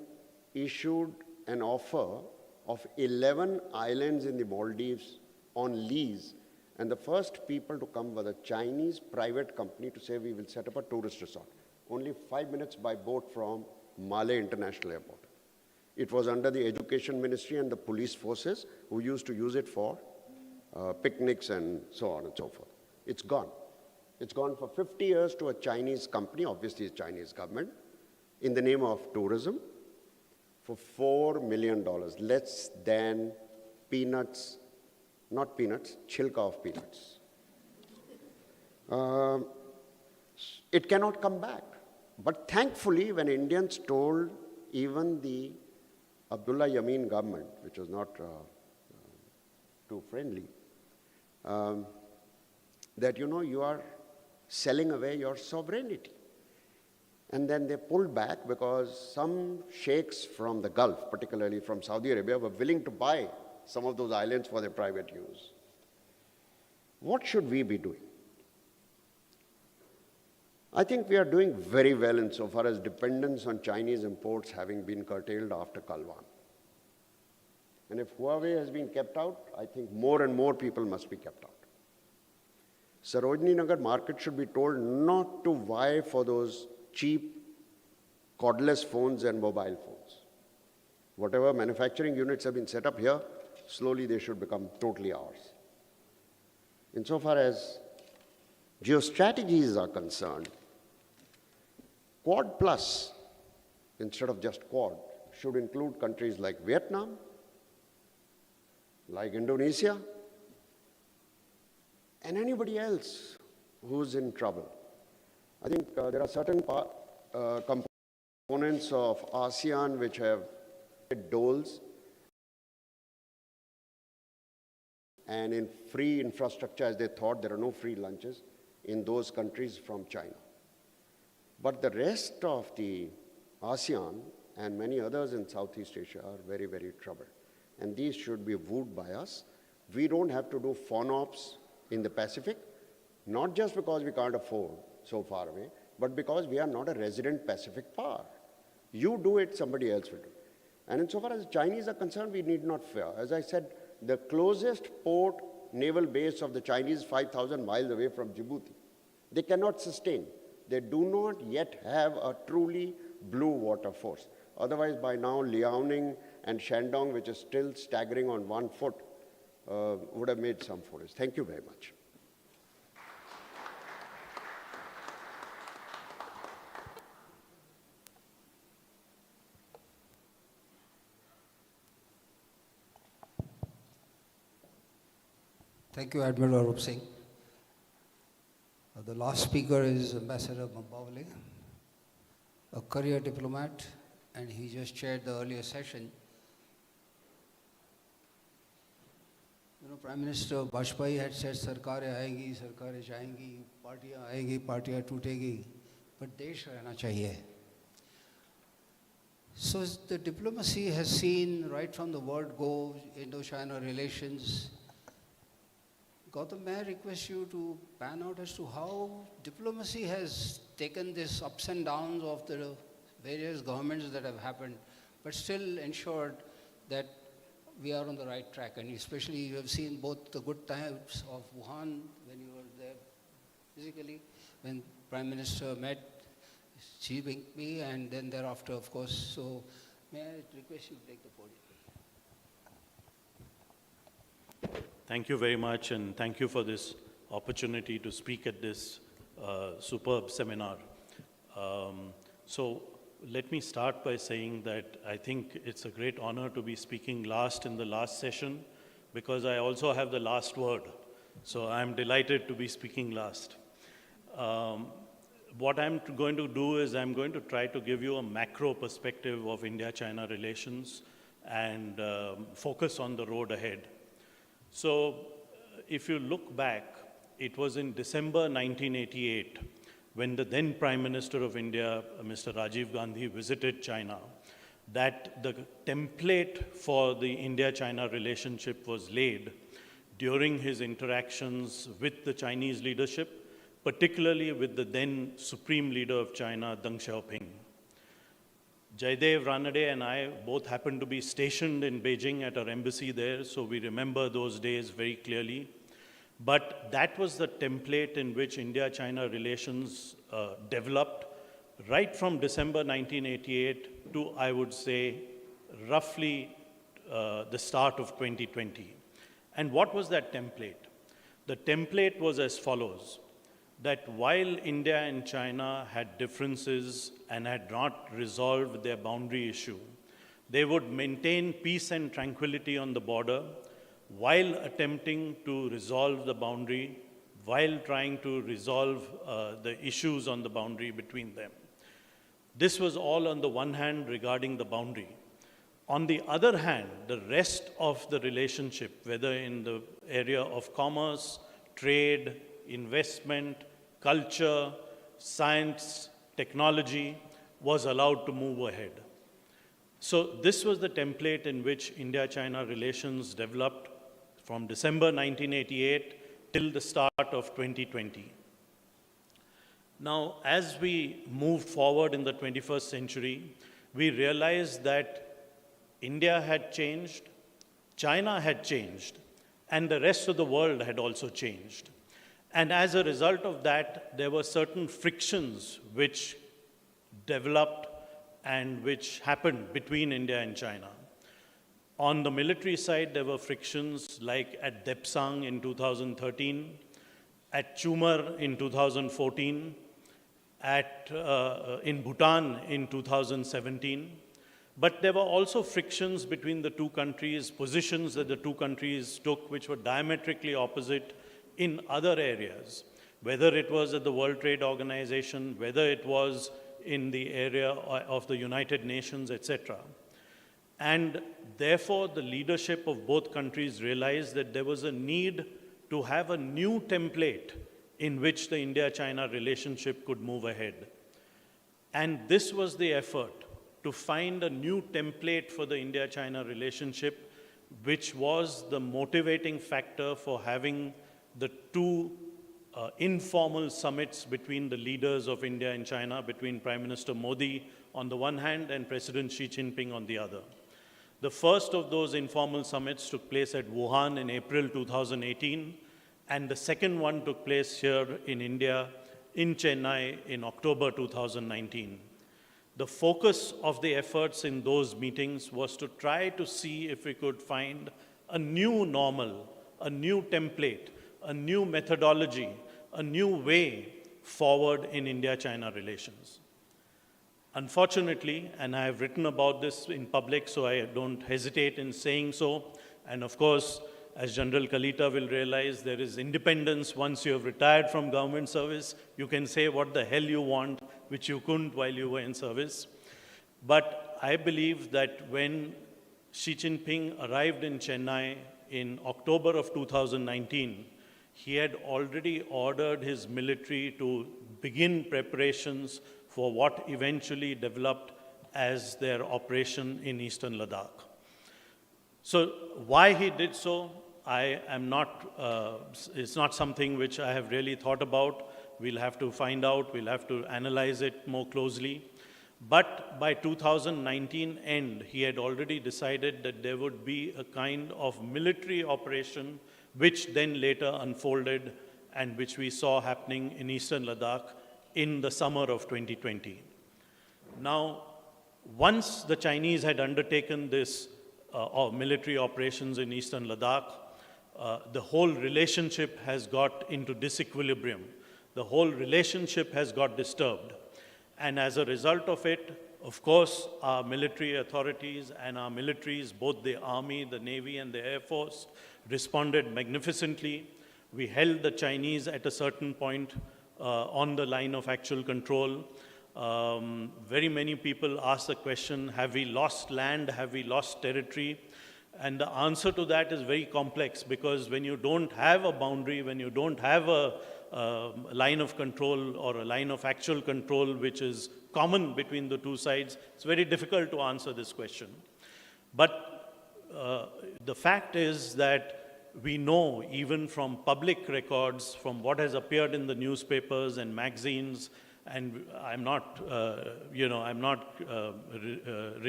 issued an offer of 11 islands in the Maldives on lease. And the first people to come were the Chinese private company to say, we will set up a tourist resort. Only 5 minutes by boat from Malé International Airport. It was under the Education Ministry and the police forces who used to use it for picnics and so on and so forth. It's gone. It's gone for 50 years to a Chinese company, obviously a Chinese government, in the name of tourism, for $4 million, less than peanuts, not peanuts, chilka of peanuts. It cannot come back. But thankfully, when Indians told even the Abdullah Yamin government, which was not too friendly, that, you are selling away your sovereignty. And then they pulled back because some sheikhs from the Gulf, particularly from Saudi Arabia, were willing to buy some of those islands for their private use. What should we be doing? I think we are doing very well insofar as dependence on Chinese imports having been curtailed after Kalwan. And if Huawei has been kept out, I think more and more people must be kept out. Sarojini Nagar market should be told not to vie for those cheap cordless phones and mobile phones. Whatever manufacturing units have been set up here, slowly they should become totally ours. Insofar as geostrategies are concerned, Quad Plus, instead of just Quad, should include countries like Vietnam, like Indonesia, and anybody else who's in trouble. I think there are certain components of ASEAN which have doles and in free infrastructure, as they thought, there are no free lunches in those countries from China. But the rest of the ASEAN and many others in Southeast Asia are very, very troubled. And these should be wooed by us. We don't have to do FONOPs in the Pacific, not just because we can't afford so far away, but because we are not a resident Pacific power. You do it, somebody else will do it. And insofar as the Chinese are concerned, we need not fear. As I said, the closest port naval base of the Chinese 5,000 miles away from Djibouti. They cannot sustain. They do not yet have a truly blue water force. Otherwise, by now, Liaoning and Shandong, which is still staggering on 1 foot, would have made some progress. Thank you very much. Thank you, Admiral Arup Singh. The last speaker is Ambassador Bambawale, a career diplomat, and he just chaired the earlier session. Prime Minister Bajpayee had said, "Sarkarein aayegi, sarkarein jayegi, partiyan aayegi, partiyan tootegi, but desh rehna chahiye." So the diplomacy has seen right from the word go, Indo-China relations. Gautam, may I request you to pan out as to how diplomacy has taken this ups and downs of the various governments that have happened, but still ensured that we are on the right track. And especially you have seen both the good times of Wuhan when you were there physically, when Prime Minister met Xi Jinping, and then thereafter, of course. So may I request you to take the podium. Thank you very much, and thank you for this opportunity to speak at this superb seminar. So let me start by saying that I think it's a great honor to be speaking last in the last session, because I also have the last word. So I'm delighted to be speaking last. What I'm going to do is I'm going to try to give you a macro perspective of India-China relations and focus on the road ahead. So if you look back, it was in December 1988 when the then Prime Minister of India, Mr. Rajiv Gandhi, visited China. that the template for the India-China relationship was laid during his interactions with the Chinese leadership, particularly with the then Supreme Leader of China, Deng Xiaoping. Jayadeva, Ranade and I both happened to be stationed in Beijing at our embassy there, so we remember those days very clearly. But that was the template in which India-China relations developed right from December 1988 to, I would say, roughly the start of 2020. And what was that template? The template was as follows, that while India and China had differences and had not resolved their boundary issue, they would maintain peace and tranquility on the border while attempting to resolve the boundary, while trying to resolve the issues on the boundary between them. This was all on the one hand regarding the boundary. On the other hand, the rest of the relationship, whether in the area of commerce, trade, investment, culture, science, technology, was allowed to move ahead. So this was the template in which India-China relations developed from December 1988 till the start of 2020. Now, as we move forward in the 21st century, we realized that India had changed, China had changed, and the rest of the world had also changed. And as a result of that, there were certain frictions which developed and which happened between India and China. On the military side, there were frictions like at Depsang in 2013, at Chumar in 2014, in Bhutan in 2017. But there were also frictions between the two countries, positions that the two countries took which were diametrically opposite in other areas, whether it was at the World Trade Organization, whether it was in the area of the United Nations, etc. And therefore, the leadership of both countries realized that there was a need to have a new template in which the India-China relationship could move ahead. And this was the effort, to find a new template for the India-China relationship, which was the motivating factor for having the two informal summits between the leaders of India and China, between Prime Minister Modi on the one hand and President Xi Jinping on the other. The first of those informal summits took place at Wuhan in April 2018, and the second one took place here in India, in Chennai, in October 2019. The focus of the efforts in those meetings was to try to see if we could find a new normal, a new template, a new methodology, a new way forward in India-China relations. Unfortunately, and I have written about this in public, so I don't hesitate in saying so, and of course, as General Kalita will realize, there is independence once you have retired from government service. You can say what the hell you want, which you couldn't while you were in service. But I believe that when Xi Jinping arrived in Chennai in October of 2019, he had already ordered his military to begin preparations for what eventually developed as their operation in eastern Ladakh. So why he did so, it's not something which I have really thought about. We'll have to find out, we'll have to analyze it more closely. But by 2019 end, he had already decided that there would be a kind of military operation which then later unfolded and which we saw happening in eastern Ladakh in the summer of 2020. Now, once the Chinese had undertaken this military operations in eastern Ladakh, the whole relationship has got into disequilibrium. The whole relationship has got disturbed. And as a result of it, of course, our military authorities and our militaries, both the Army, the Navy, and the Air Force, responded magnificently. We held the Chinese at a certain point on the line of actual control. Very many people ask the question, have we lost land? Have we lost territory? And the answer to that is very complex, because when you don't have a boundary, when you don't have a line of control or a line of actual control which is common between the two sides, it's very difficult to answer this question. But the fact is that we know, even from public records, from what has appeared in the newspapers and magazines, and I'm not,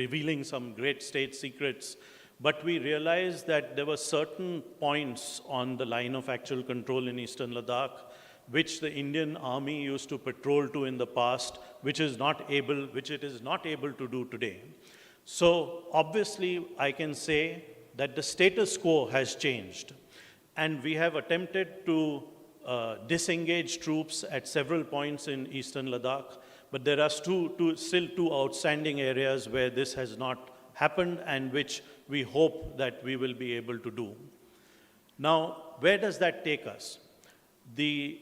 revealing some great state secrets, but we realized that there were certain points on the line of actual control in eastern Ladakh which the Indian Army used to patrol to in the past, which it is not able to do today. So obviously, I can say that the status quo has changed, and we have attempted to disengage troops at several points in eastern Ladakh, but there are still two outstanding areas where this has not happened and which we hope that we will be able to do. Now, where does that take us? The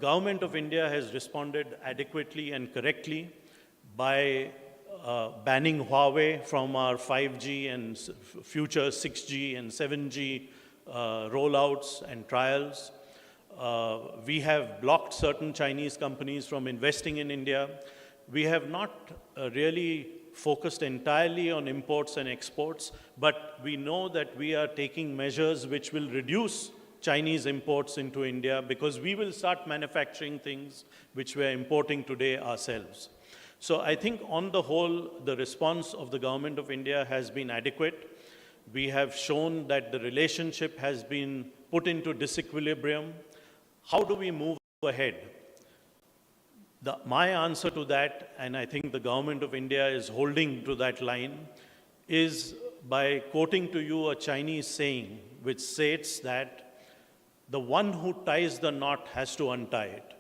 government of India has responded adequately and correctly by banning Huawei from our 5G and future 6G and 7G rollouts and trials. We have blocked certain Chinese companies from investing in India. We have not really focused entirely on imports and exports, but we know that we are taking measures which will reduce Chinese imports into India, because we will start manufacturing things which we are importing today ourselves. So I think on the whole, the response of the government of India has been adequate. We have shown that the relationship has been put into disequilibrium. How do we move ahead? My answer to that, and I think the government of India is holding to that line, is by quoting to you a Chinese saying which states that the one who ties the knot has to untie it.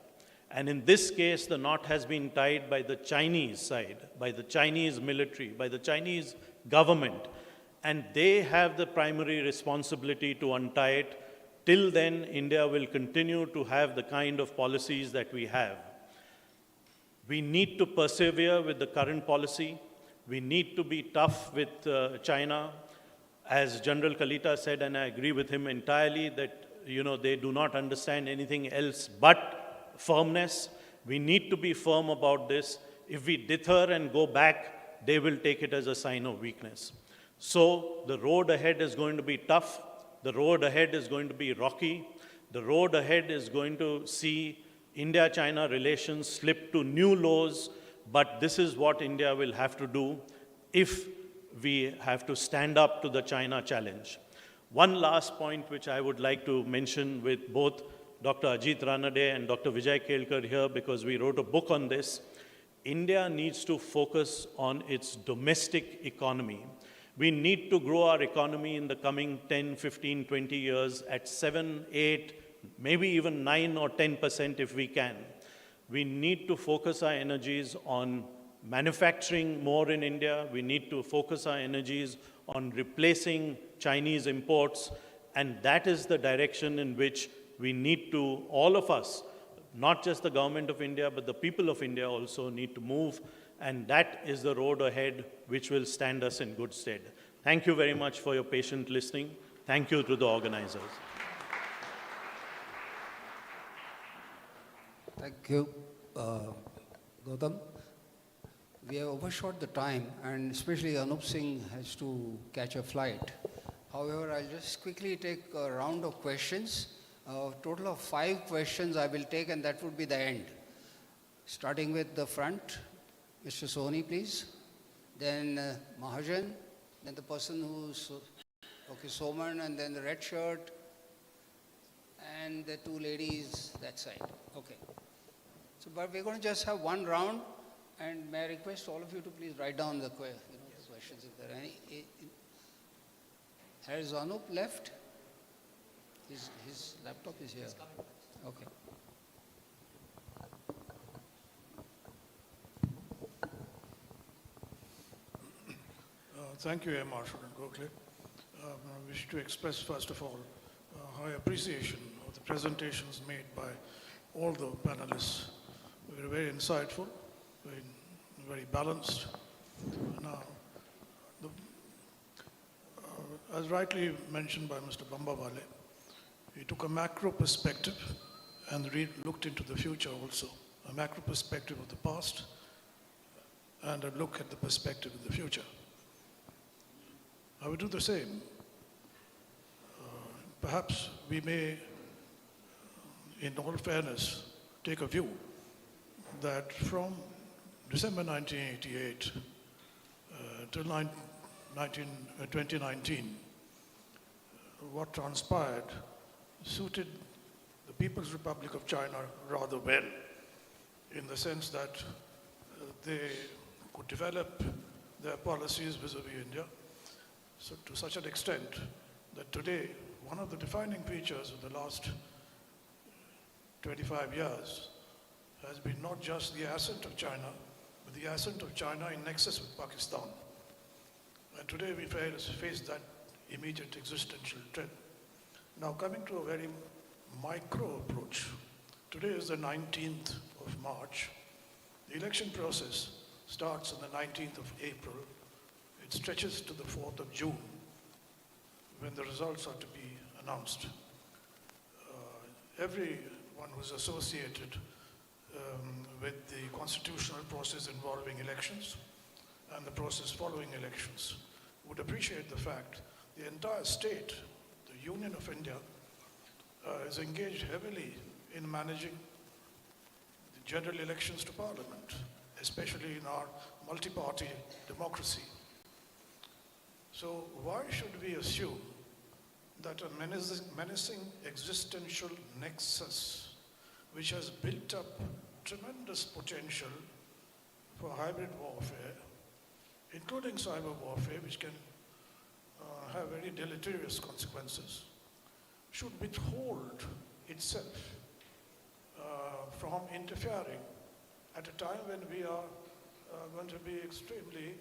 And in this case, the knot has been tied by the Chinese side, by the Chinese military, by the Chinese government. And they have the primary responsibility to untie it. Till then, India will continue to have the kind of policies that we have. We need to persevere with the current policy. We need to be tough with China. As General Kalita said, and I agree with him entirely, that they do not understand anything else but firmness. We need to be firm about this. If we deter and go back, they will take it as a sign of weakness. So the road ahead is going to be tough. The road ahead is going to be rocky. The road ahead is going to see India-China relations slip to new lows, but this is what India will have to do if we have to stand up to the China challenge. One last point which I would like to mention with both Dr. Ajit Ranade and Dr. Vijay Kelkar here, because we wrote a book on this. India needs to focus on its domestic economy. We need to grow our economy in the coming 10, 15, 20 years at 7, 8, maybe even 9 or 10% if we can. We need to focus our energies on manufacturing more in India. We need to focus our energies on replacing Chinese imports, and that is the direction in which we need to, all of us, not just the government of India, but the people of India also need to move, and that is the road ahead which will stand us in good stead. Thank you very much for your patient listening. Thank you to the organizers. Thank you, Gautam. We have overshot the time, and especially Anup Singh has to catch a flight. However, I'll just quickly take a round of questions. A total of 5 questions I will take, and that would be the end. Starting with the front, Mr. Sohani, please. Then Mahajan, then the person who's, okay, Soman, and then the red shirt, and the 2 ladies that side. Okay. So, but we're going to just have one round, and may I request all of you to please write down the questions if there are any. Has Anup left? His laptop is here. Okay. Thank you, Marshal and Gokhale. I wish to express, first of all, high appreciation of the presentations made by all the panelists. They were very insightful, very balanced. Now, as rightly mentioned by Mr. Bambawale, he took a macro perspective and looked into the future also, a macro perspective of the past, and a look at the perspective of the future. I would do the same. Perhaps we may, in all fairness, take a view that from December 1988 till 2019, what transpired suited the People's Republic of China rather well, in the sense that they could develop their policies vis-a-vis India, so to such an extent that today, one of the defining features of the last 25 years has been not just the ascent of China, but the ascent of China in nexus with Pakistan. And today we face that immediate existential threat. Now coming to a very micro approach. Today is the 19th of March. The election process starts on the 19th of April. It stretches to the 4th of June, when the results are to be announced. Everyone who's associated with the constitutional process involving elections and the process following elections would appreciate the fact the entire state, the Union of India, is engaged heavily in managing the general elections to Parliament, especially in our multi-party democracy. So why should we assume that a menacing existential nexus, which has built up tremendous potential for hybrid warfare, including cyber warfare, which can have very deleterious consequences, should withhold itself from interfering at a time when we are going to be extremely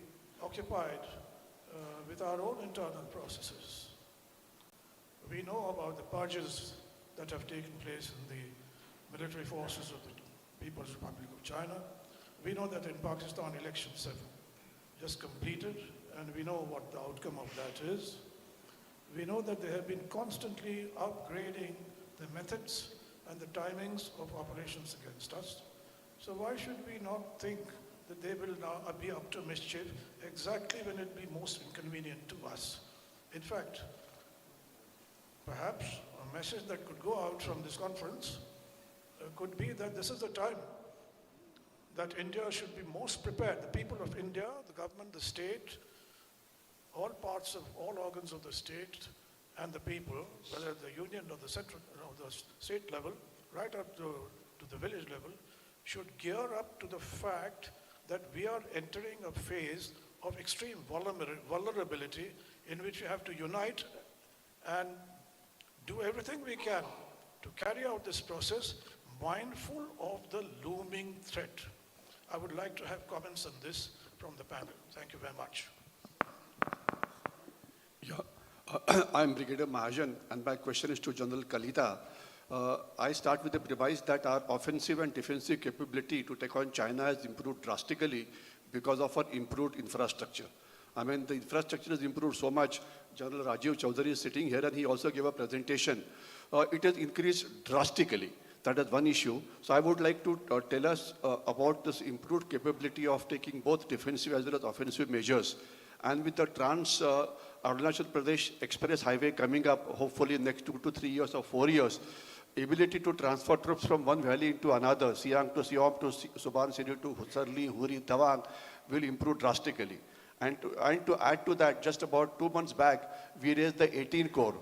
occupied with our own internal processes. We know about the purges that have taken place in the military forces of the People's Republic of China. We know that in Pakistan elections have just completed, and we know what the outcome of that is. We know that they have been constantly upgrading the methods and the timings of operations against us. So why should we not think that they will now be up to mischief exactly when it will be most inconvenient to us? In fact, perhaps a message that could go out from this conference could be that this is the time that India should be most prepared. The people of India, the government, the state, all parts of all organs of the state and the people, whether the union or the central or the state level, right up to the village level, should gear up to the fact that we are entering a phase of extreme vulnerability in which we have to unite and do everything we can to carry out this process, mindful of the looming threat. I would like to have comments on this from the panel. Thank you very much. Yeah, I'm Brigadier Mahajan, and my question is to General Kalita. I start with the premise that our offensive and defensive capability to take on China has improved drastically because of our improved infrastructure. I mean, the infrastructure has improved so much. General Rajiv Chaudhary is sitting here, and he also gave a presentation. It has increased drastically. That is one issue. So I would like to tell us about this improved capability of taking both defensive as well as offensive measures. And with the Arunachal Pradesh Express Highway coming up, hopefully in the next 2 to 3 years or 4 years, ability to transfer troops from one valley into another, Siang to Siom to Subansiri to Husarli, Huri, Tawang, will improve drastically. And to add to that, just about 2 months back, we raised the 18 Corps.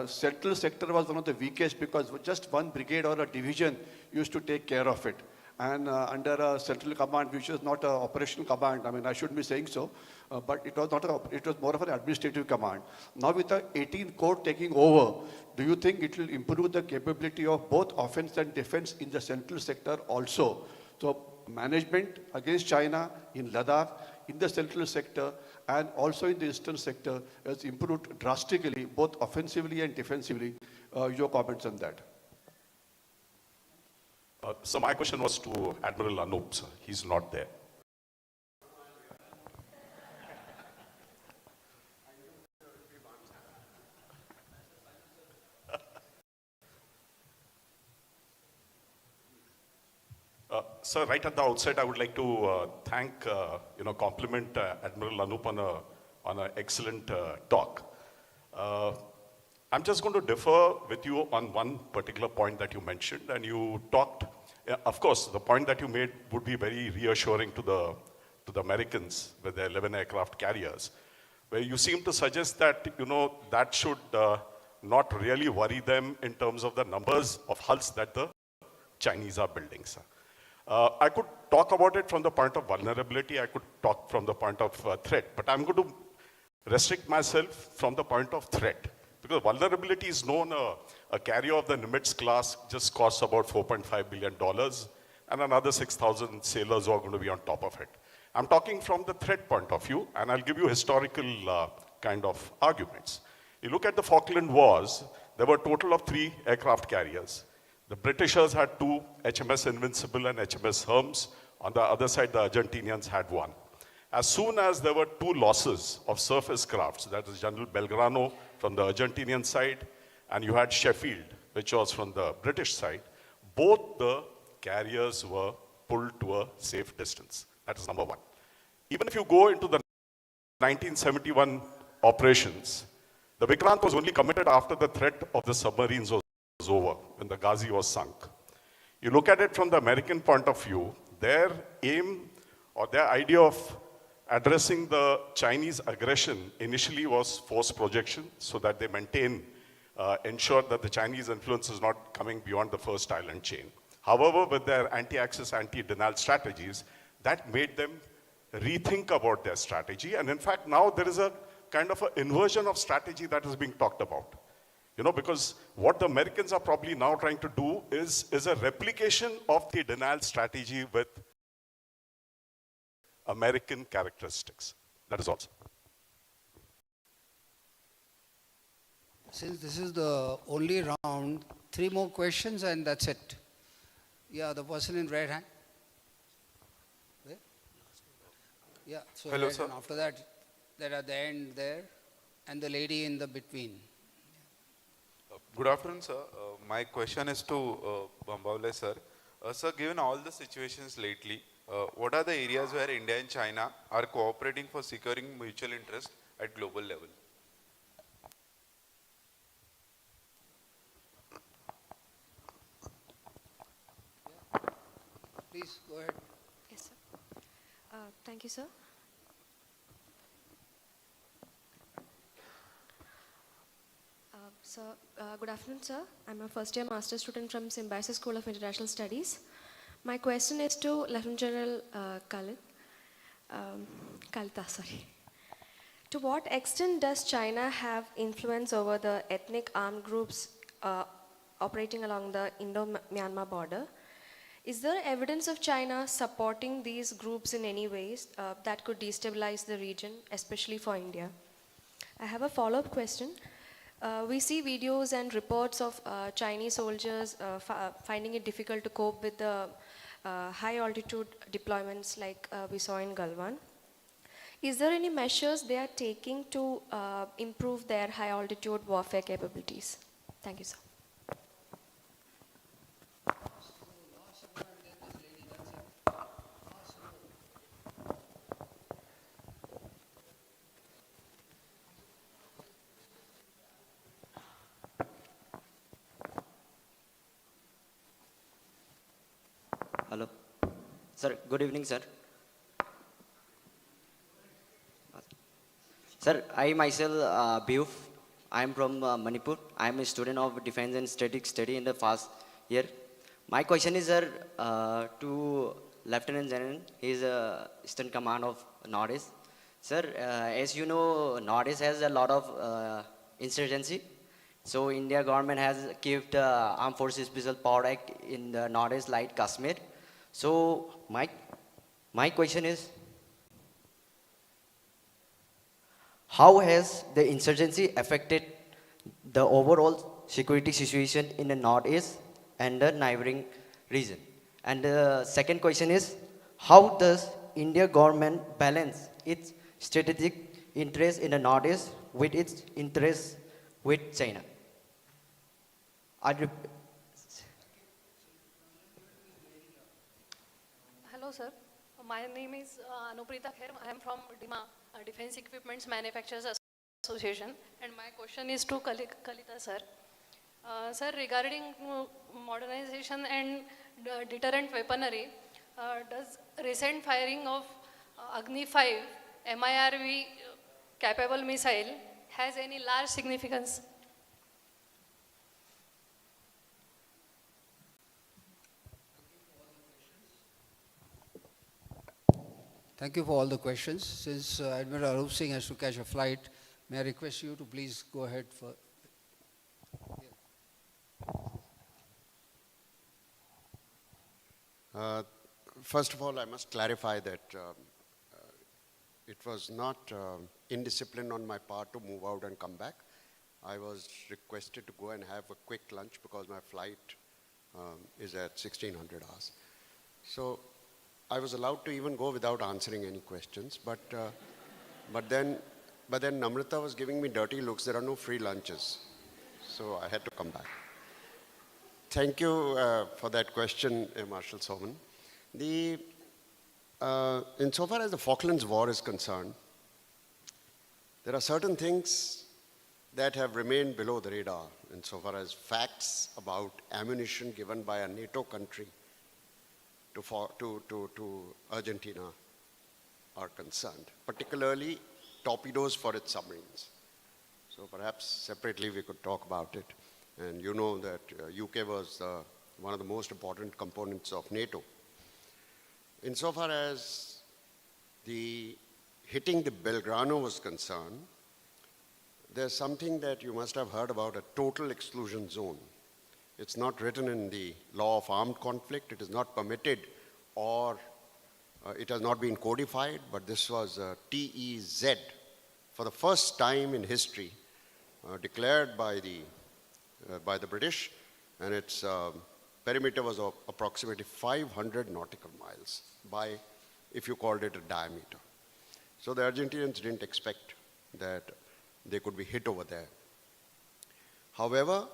Central sector was one of the weakest because just one brigade or a division used to take care of it. And under a central command, which is not an operational command, I mean, I shouldn't be saying so, but it was more of an administrative command. Now with the 18 Corps taking over, do you think it will improve the capability of both offense and defense in the central sector also? So management against China in Ladakh, in the central sector, and also in the eastern sector has improved drastically, both offensively and defensively. Your comments on that? So my question was to Admiral Anup, sir. He's not there. Sir, right at the outset, I would like to thank, compliment Admiral Anup on an excellent talk. I'm just going to differ with you on one particular point that you mentioned, and you talked, of course, the point that you made would be very reassuring to the Americans with their 11 aircraft carriers, where you seem to suggest that, that should not really worry them in terms of the numbers of hulls that the Chinese are building, sir. I could talk about it from the point of vulnerability, I could talk from the point of threat, but I'm going to restrict myself from the point of threat. Because vulnerability is known, a carrier of the Nimitz class just costs about $4.5 billion, and another 6,000 sailors who are going to be on top of it. I'm talking from the threat point of view, and I'll give you historical kind of arguments. You look at the Falkland Wars, there were a total of 3 aircraft carriers. The Britishers had 2, HMS Invincible and HMS Hermes. On the other side, the Argentinians had 1. As soon as there were 2 losses of surface crafts, that is General Belgrano from the Argentinian side, and you had Sheffield, which was from the British side, both the carriers were pulled to a safe distance. That is number one. Even if you go into the 1971 operations, the Vikrant was only committed after the threat of the submarines was over, when the Ghazi was sunk. You look at it from the American point of view, their aim or their idea of addressing the Chinese aggression initially was force projection so that they ensure that the Chinese influence is not coming beyond the first island chain. However, with their anti-access, anti-denial strategies, that made them rethink about their strategy. And in fact, now there is a kind of an inversion of strategy that is being talked about. Because what the Americans are probably now trying to do is a replication of the denial strategy with American characteristics. That is all. Since this is the only round, 3 more questions and that's it. Yeah, the person in red hand. There? Yeah, so hello, red, sir. and after that, they're at the end there, and the lady in the between. Good afternoon, sir. My question is to Bambawale, sir. Sir, given all the situations lately, what are the areas where India and China are cooperating for securing mutual interest at global level? Please, go ahead. Yes, sir. Thank you, sir. Good afternoon, sir. I'm a first-year master's student from Symbiosis School of International Studies. My question is to Lieutenant General Kalita, sorry. To what extent does China have influence over the ethnic armed groups operating along the Indo-Myanmar border? Is there evidence of China supporting these groups in any ways that could destabilize the region, especially for India? I have a follow-up question. We see videos and reports of Chinese soldiers finding it difficult to cope with the high altitude deployments like we saw in Galwan. Is there any measures they are taking to improve their high altitude warfare capabilities? Thank you, sir. Hello. Sir, good evening, sir. Sir, I myself, Biyuf, I am from Manipur. I am a student of Defense and Strategic Study in the first year. My question is, sir, to Lieutenant General. He is Eastern Command of Northeast. Sir, as you know, Northeast has a lot of insurgency. So India government has kept Armed Forces Special Power Act in the Northeast like Kashmir. So my question is, how has the insurgency affected the overall security situation in the Northeast and the neighboring region? And the second question is, how does India government balance its strategic interest in the Northeast with its interest with China? Hello, sir. My name is Anuprita Khare. I am from DIMA, Defense Equipments Manufacturers Association, and my question is to Kalita, sir. Sir, regarding modernization and deterrent weaponry, does recent firing of Agni 5 MIRV capable missile has any large significance? Thank you for all the questions. Since Admiral Arup Singh has to catch a flight, may I request you to please go ahead for... First of all, I must clarify that it was not indiscipline on my part to move out and come back. I was requested to go and have a quick lunch because my flight is at 1600 hours. So I was allowed to even go without answering any questions, but then Namrata was giving me dirty looks. There are no free lunches, so I had to come back. Thank you for that question, Marshal Soman. Insofar as the Falklands War is concerned, there are certain things that have remained below the radar insofar as facts about ammunition given by a NATO country to Argentina are concerned, particularly torpedoes for its submarines. So perhaps separately we could talk about it. And you know that UK was one of the most important components of NATO. Insofar as hitting the Belgrano was concerned, there's something that you must have heard about, a total exclusion zone. It's not written in the law of armed conflict. It is not permitted, or it has not been codified, but this was TEZ for the first time in history declared by the British, and its perimeter was approximately 500 nautical miles by, if you called it a diameter. So the Argentinians didn't expect that they could be hit over there. However,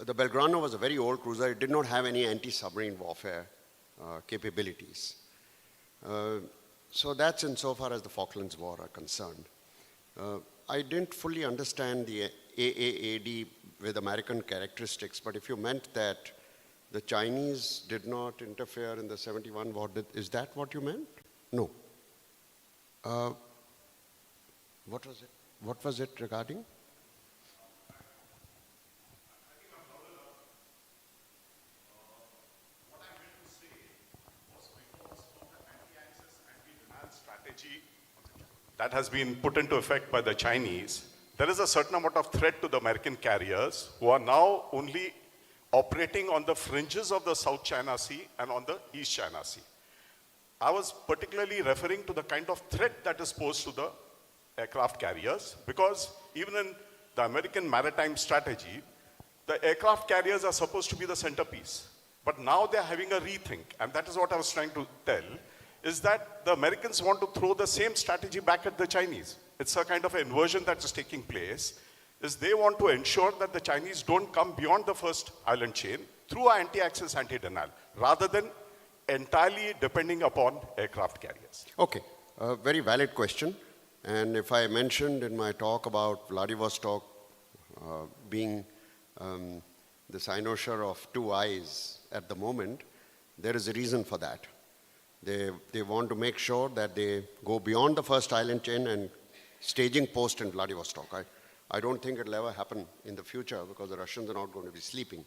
the Belgrano was a very old cruiser. It did not have any anti-submarine warfare capabilities. So that's insofar as the Falklands War are concerned. I didn't fully understand the AAAD with American characteristics, but if you meant that the Chinese did not interfere in the 71 war, is that what you meant? No. What was it? What was it regarding? That has been put into effect by the Chinese, there is a certain amount of threat to the American carriers who are now only operating on the fringes of the South China Sea and on the East China Sea. I was particularly referring to the kind of threat that is posed to the aircraft carriers, because even in the American maritime strategy, the aircraft carriers are supposed to be the centerpiece. But now they're having a rethink, and that is what I was trying to tell, is that the Americans want to throw the same strategy back at the Chinese. It's a kind of inversion that is taking place, is they want to ensure that the Chinese don't come beyond the first island chain through anti-access, anti-denial, rather than entirely depending upon aircraft carriers. Okay, a very valid question. And if I mentioned in my talk about Vladivostok being the cynosure of two eyes at the moment, there is a reason for that. They want to make sure that they go beyond the first island chain and staging post in Vladivostok. I don't think it'll ever happen in the future because the Russians are not going to be sleeping.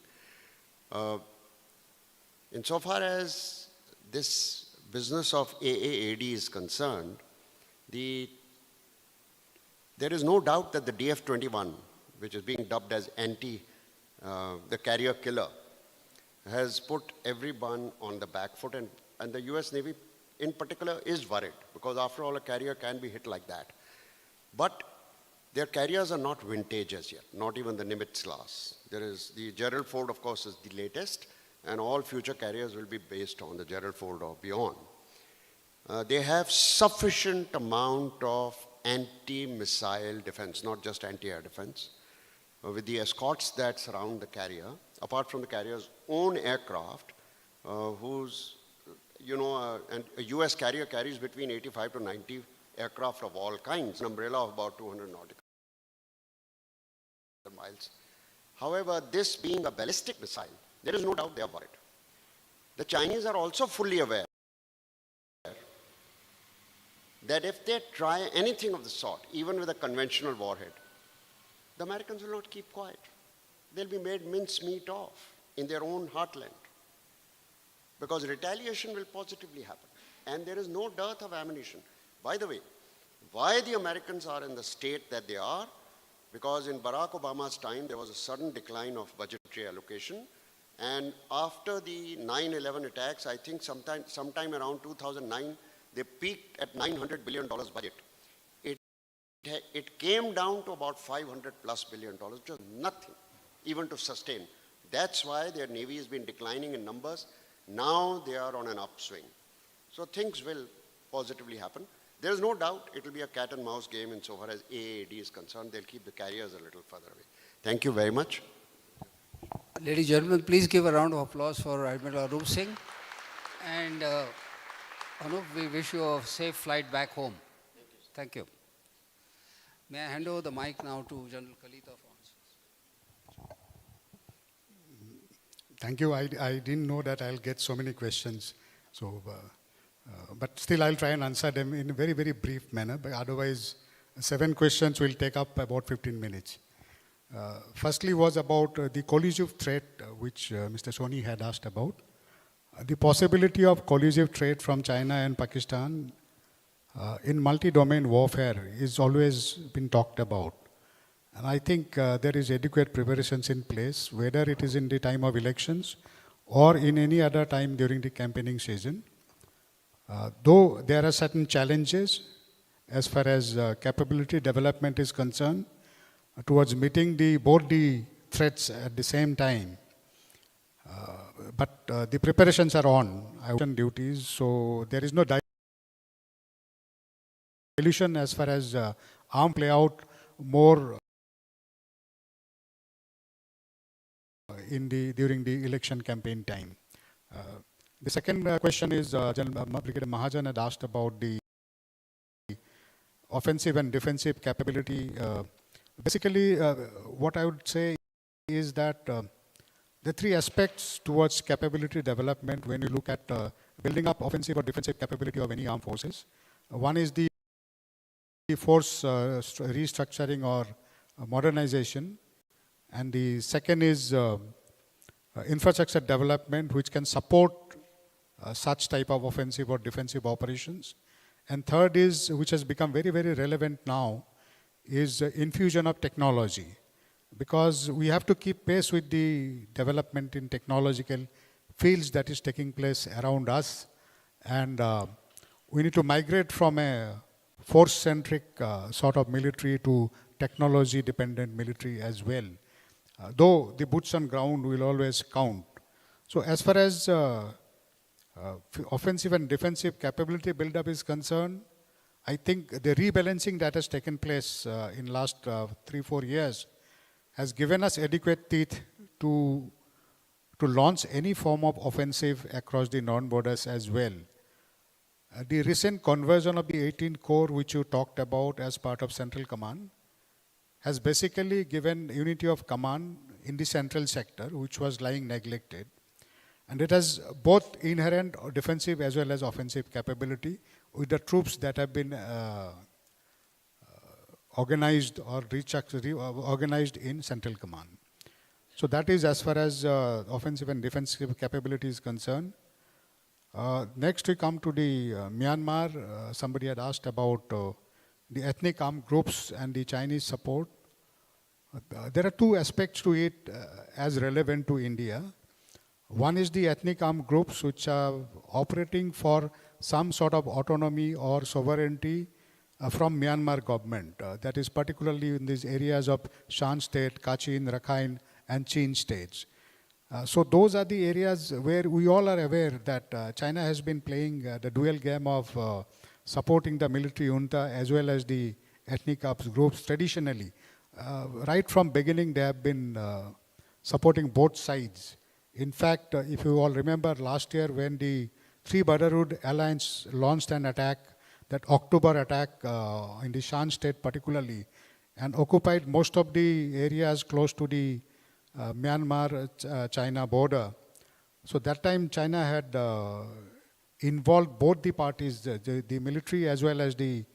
Insofar as this business of AAAD is concerned, there is no doubt that the DF-21, which is being dubbed as the carrier killer, has put everyone on the back foot, and the US Navy in particular is worried, because after all, a carrier can be hit like that. But their carriers are not vintage as yet, not even the Nimitz class. There is the Gerald Ford, of course, is the latest, and all future carriers will be based on the Gerald Ford or beyond. They have sufficient amount of anti-missile defense, not just anti-air defense, with the escorts that surround the carrier, apart from the carrier's own aircraft, whose you know, and a US carrier carries between 85 to 90 aircraft of all kinds, an umbrella of about 200 nautical miles. However, this being a ballistic missile, there is no doubt they are worried. The Chinese are also fully aware that if they try anything of the sort, even with a conventional warhead, the Americans will not keep quiet. They'll be made mincemeat of in their own heartland, because retaliation will positively happen. And there is no dearth of ammunition. By the way, why the Americans are in the state that they are, because in Barack Obama's time, there was a sudden decline of budgetary allocation. And after the 9/11 attacks, I think sometime around 2009, they peaked at $900 billion budget. It came down to about $500+ billion, just nothing, even to sustain. That's why their Navy has been declining in numbers. Now they are on an upswing. So things will positively happen. There is no doubt it will be a cat and mouse game insofar as AAD is concerned. They'll keep the carriers a little further away. Thank you very much. Ladies and gentlemen, please give a round of applause for Admiral Arup Singh. And Anup, we wish you a safe flight back home. Thank you. May I hand over the mic now to General Kalita for answers. Thank you. I didn't know that I'll get so many questions. So, but still I'll try and answer them in a very, very brief manner. But otherwise, 7 questions will take up about 15 minutes. Firstly was about the collusive threat which Mr. Sohani had asked about. The possibility of collusive threat from China and Pakistan in multi-domain warfare is always been talked about. And I think there is adequate preparations in place, whether it is in the time of elections or in any other time during the campaigning season. Though there are certain challenges as far as capability development is concerned, towards meeting both the threats at the same time. But the preparations are on, duties, so there is no dilution as far as arm play out more during the election campaign time. The second question is, General Brigadier Mahajan had asked about the offensive and defensive capability. Basically, what I would say is that the 3 aspects towards capability development when you look at building up offensive or defensive capability of any armed forces. One is the force restructuring or modernization, and the second is infrastructure development which can support such type of offensive or defensive operations. And third is, which has become very, very relevant now, is infusion of technology, because we have to keep pace with the development in technological fields that is taking place around us, and we need to migrate from a force-centric sort of military to technology-dependent military as well, though the boots on ground will always count. So as far as offensive and defensive capability build-up is concerned, I think the rebalancing that has taken place in last 3-4 years has given us adequate teeth to launch any form of offensive across the non-borders as well. The recent conversion of the 18 Corps, which you talked about as part of Central Command, has basically given unity of command in the central sector, which was lying neglected. And it has both inherent defensive as well as offensive capability with the troops that have been organized or organized in Central Command. So that is as far as offensive and defensive capability is concerned. Next we come to the Myanmar. Somebody had asked about the ethnic armed groups and the Chinese support. There are 2 aspects to it as relevant to India. One is the ethnic armed groups which are operating for some sort of autonomy or sovereignty from Myanmar government. That is particularly in these areas of Shan state, Kachin, Rakhine and Chin states. So those are the areas where we all are aware that China has been playing the dual game of supporting the military junta as well as the ethnic armed groups traditionally. Right from beginning they have been supporting both sides. In fact, if you all remember last year when the Three Brotherhood Alliance launched an attack, that October attack in the Shan state particularly, and occupied most of the areas close to the Myanmar-China border. So that time China had involved both the parties, the military as well as the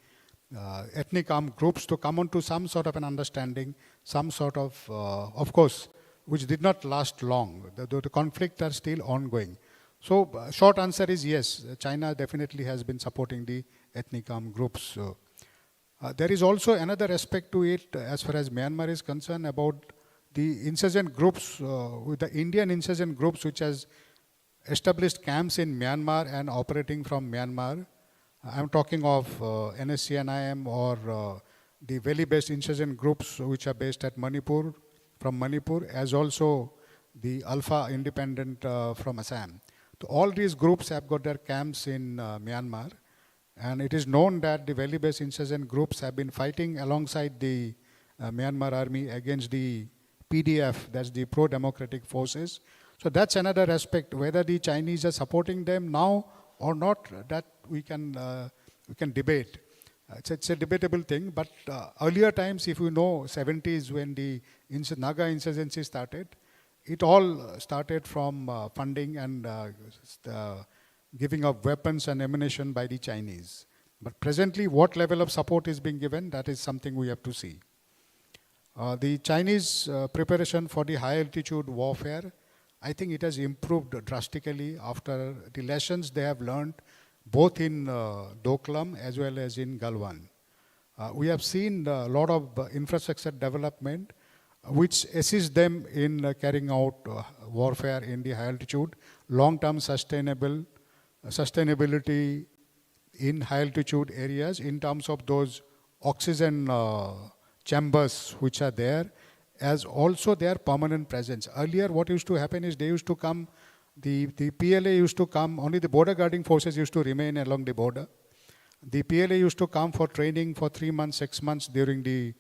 ethnic armed groups, to come on to some sort of an understanding, some sort of course, which did not last long. The conflict are still ongoing. So short answer is yes, China definitely has been supporting the ethnic armed groups. There is also another aspect to it as far as Myanmar is concerned about the insurgent groups, with the Indian insurgent groups which has established camps in Myanmar and operating from Myanmar. I'm talking of NSCNIM or the valley-based insurgent groups which are based at Manipur, from Manipur, as also the Alpha Independent from Assam. So all these groups have got their camps in Myanmar, and it is known that the valley-based insurgent groups have been fighting alongside the Myanmar army against the PDF, that's the pro-democratic forces. So that's another aspect. Whether the Chinese are supporting them now or not, that we can debate. It's a debatable thing, but earlier times, if you know, 70s when the Naga insurgency started, it all started from funding and giving of weapons and ammunition by the Chinese. But presently, what level of support is being given, that is something we have to see. The Chinese preparation for the high altitude warfare, I think it has improved drastically after the lessons they have learned both in Doklam as well as in Galwan. We have seen a lot of infrastructure development which assists them in carrying out warfare in the high altitude, long-term sustainability in high altitude areas in terms of those oxygen chambers which are there, as also their permanent presence. Earlier what used to happen is they used to come, the PLA used to come, only the border guarding forces used to remain along the border. The PLA used to come for training for 3 months, 6 months during the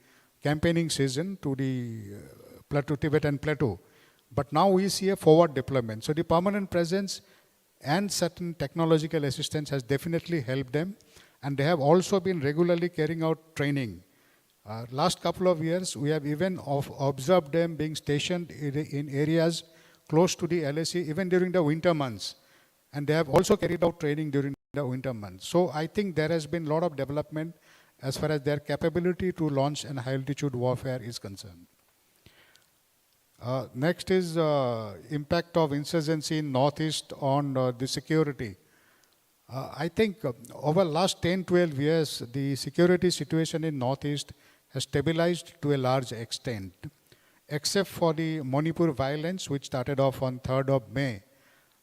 campaigning season to the Tibetan plateau. But now we see a forward deployment. So the permanent presence and certain technological assistance has definitely helped them. And they have also been regularly carrying out training. Last couple of years, we have even observed them being stationed in areas close to the LAC, even during the winter months. And they have also carried out training during the winter months. So I think there has been a lot of development as far as their capability to launch an high altitude warfare is concerned. Next is impact of insurgency in Northeast on the security. I think over last 10, 12 years, the security situation in Northeast has stabilized to a large extent, except for the Manipur violence, which started off on 3rd of May.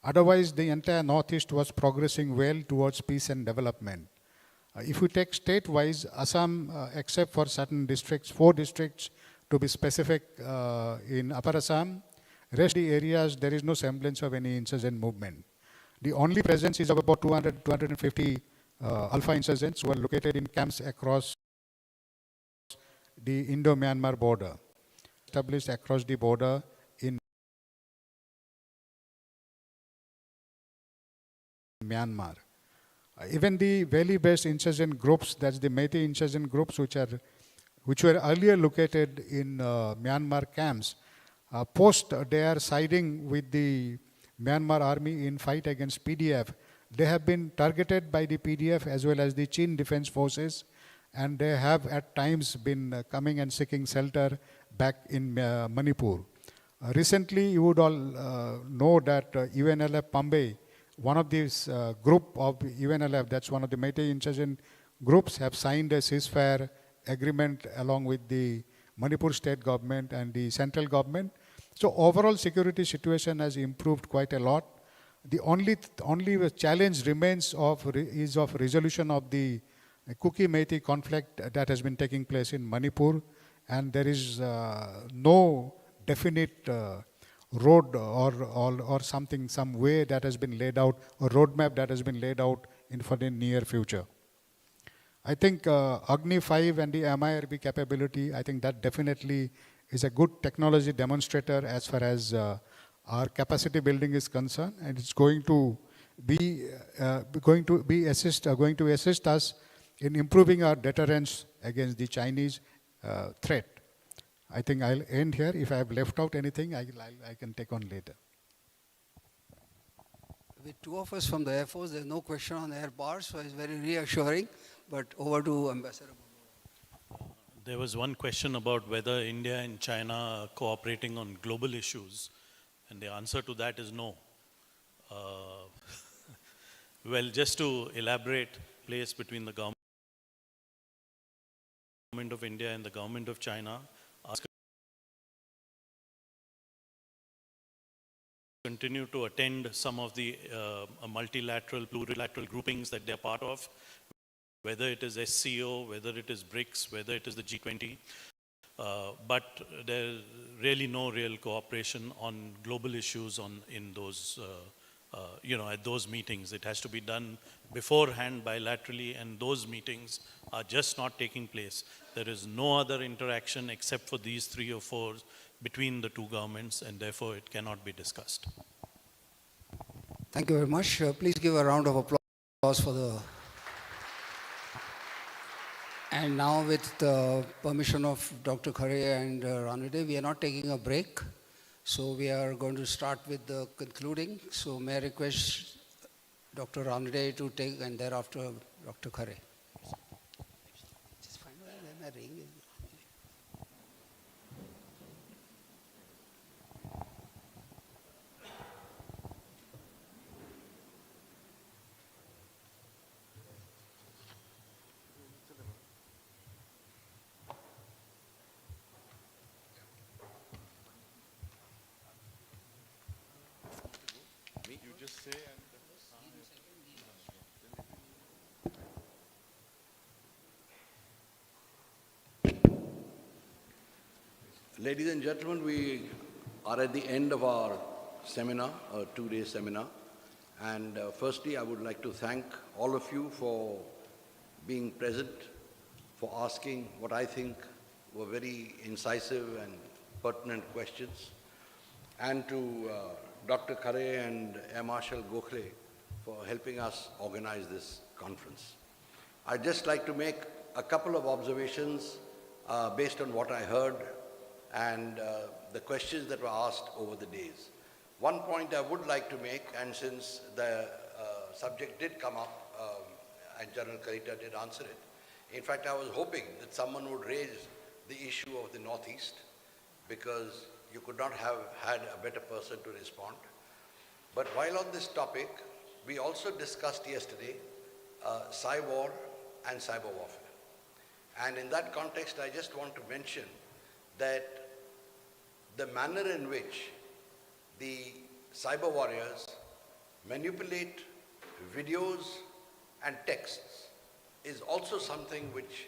Otherwise, the entire Northeast was progressing well towards peace and development. If we take state-wise, Assam, except for certain districts, 4 districts to be specific in Upper Assam, rest of the areas, there is no semblance of any insurgent movement. The only presence is of about 200, 250 Alpha insurgents who are located in camps across the Indo-Myanmar border, established across the border in Myanmar. Even the valley-based insurgent groups, that's the Meitei insurgent groups, which were earlier located in Myanmar camps, post they are siding with the Myanmar army in fight against PDF. They have been targeted by the PDF as well as the Chin Defense Forces, and they have at times been coming and seeking shelter back in Manipur. Recently, you would all know that UNLF Pambay, one of these group of UNLF, that's one of the Meitei insurgent groups, have signed a ceasefire agreement along with the Manipur state government and the central government. So overall security situation has improved quite a lot. The only challenge remains is of resolution of the Kuki-Meitei conflict that has been taking place in Manipur, and there is no definite road or something, some way that has been laid out, or roadmap that has been laid out for the near future. I think Agni 5 and the MIRB capability, I think that definitely is a good technology demonstrator as far as our capacity building is concerned, and it's going to going to assist us in improving our deterrence against the Chinese threat. I think I'll end here. If I have left out anything, I can take on later. With two of us from the Air Force, there's no question on air power, so it's very reassuring. But over to Ambassador. There was one question about whether India and China are cooperating on global issues, and the answer to that is no. Well, just to elaborate, place between the government of India and the government of China continue to attend some of the multilateral, plurilateral groupings that they're part of, whether it is SCO, whether it is BRICS, whether it is the G20. But there's really no real cooperation on global issues in those, at those meetings. It has to be done beforehand bilaterally, and those meetings are just not taking place. There is no other interaction except for these 3 or 4 between the two governments, and therefore it cannot be discussed. Thank you very much. Please give a round of applause for the... And now, with the permission of Dr. Khare and Ranade, we are not taking a break. So we are going to start with the concluding. So may I request Dr. Ranade to take, and thereafter Dr. Khare. Just find out where my ring is. Ladies and gentlemen, we are at the end of our seminar, a 2-day seminar. And firstly, I would like to thank all of you for being present, for asking what I think were very incisive and pertinent questions, and to Dr. Khare and Air Marshal Gokhale for helping us organize this conference. I'd just like to make a couple of observations based on what I heard and the questions that were asked over the days. One point I would like to make, and since the subject did come up and General Kalita did answer it, in fact I was hoping that someone would raise the issue of the Northeast, because you could not have had a better person to respond. But while on this topic, we also discussed yesterday cyber and cyber warfare. And in that context, I just want to mention that the manner in which the cyber warriors manipulate videos and texts is also something which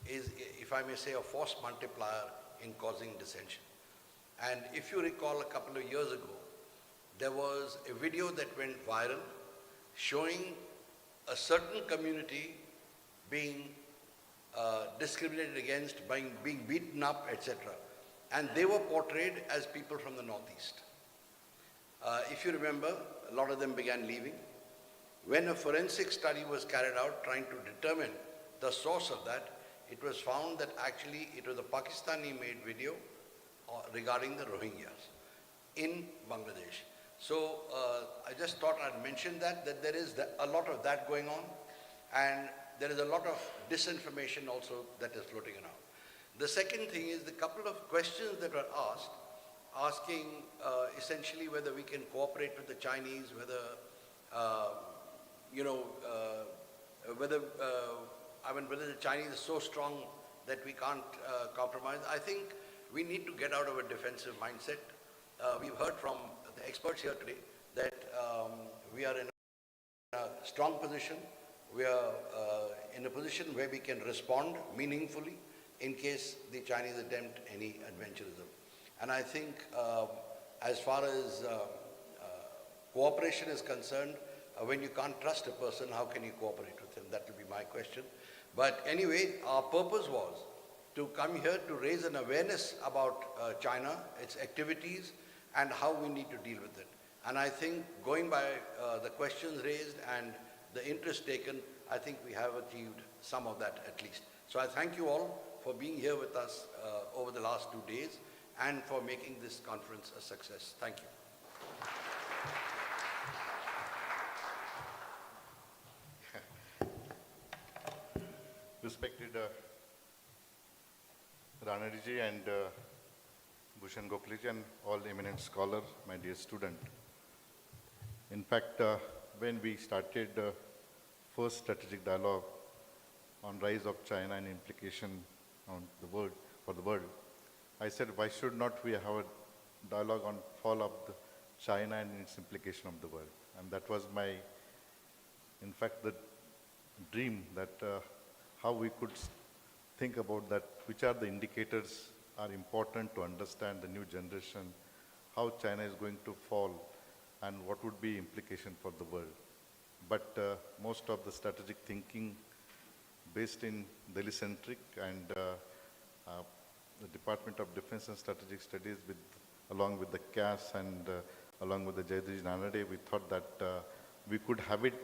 is, if I may say, a force multiplier in causing dissension. And if you recall, a couple of years ago, there was a video that went viral showing a certain community being discriminated against, being beaten up, etc. And they were portrayed as people from the Northeast. If you remember, a lot of them began leaving. When a forensic study was carried out trying to determine the source of that, it was found that actually it was a Pakistani-made video regarding the Rohingyas in Bangladesh. So I just thought I'd mention that there is a lot of that going on, and there is a lot of disinformation also that is floating around. The second thing is the couple of questions that were asked, asking essentially whether we can cooperate with the Chinese, whether, whether the Chinese is so strong that we can't compromise. I think we need to get out of a defensive mindset. We've heard from the experts here today that we are in a strong position. We are in a position where we can respond meaningfully in case the Chinese attempt any adventurism. And I think as far as cooperation is concerned, when you can't trust a person, how can you cooperate with him? That will be my question. But anyway, our purpose was to come here to raise an awareness about China, its activities, and how we need to deal with it. And I think going by the questions raised and the interest taken, I think we have achieved some of that at least. So I thank you all for being here with us over the last 2 days and for making this conference a success. Thank you. Respected Ranade and Bhushan, Gokhale and all eminent scholar, my dear student. In fact, when we started first strategic dialogue on rise of China and implication on the world, for the world, I said, why should not we have a dialogue on fall of the China and its implication of the world? And that was my, in fact, the dream that how we could think about that, which are the indicators are important to understand the new generation, how China is going to fall, and what would be implication for the world. But most of the strategic thinking based in Delhi-centric and the Department of Defense and Strategic Studies along with the CAS and along with the Jayadeva Ranade, we thought that we could have it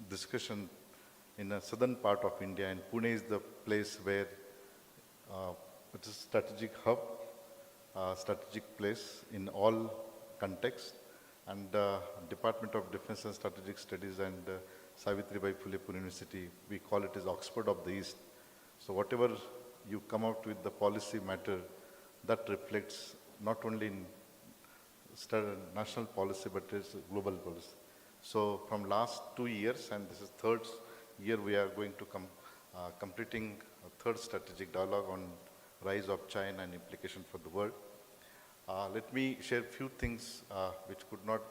discussion in a southern part of India, and Pune is the place where it is a strategic hub, strategic place in all contexts, and Department of Defense and Strategic Studies and Savitribai Phule Pune University, we call it as Oxford of the East. So whatever you come out with the policy matter, that reflects not only in national policy, but it's global policy. So from last 2 years, and this is third year, we are going to completing a third strategic dialogue on rise of China and implication for the world. Let me share a few things which could not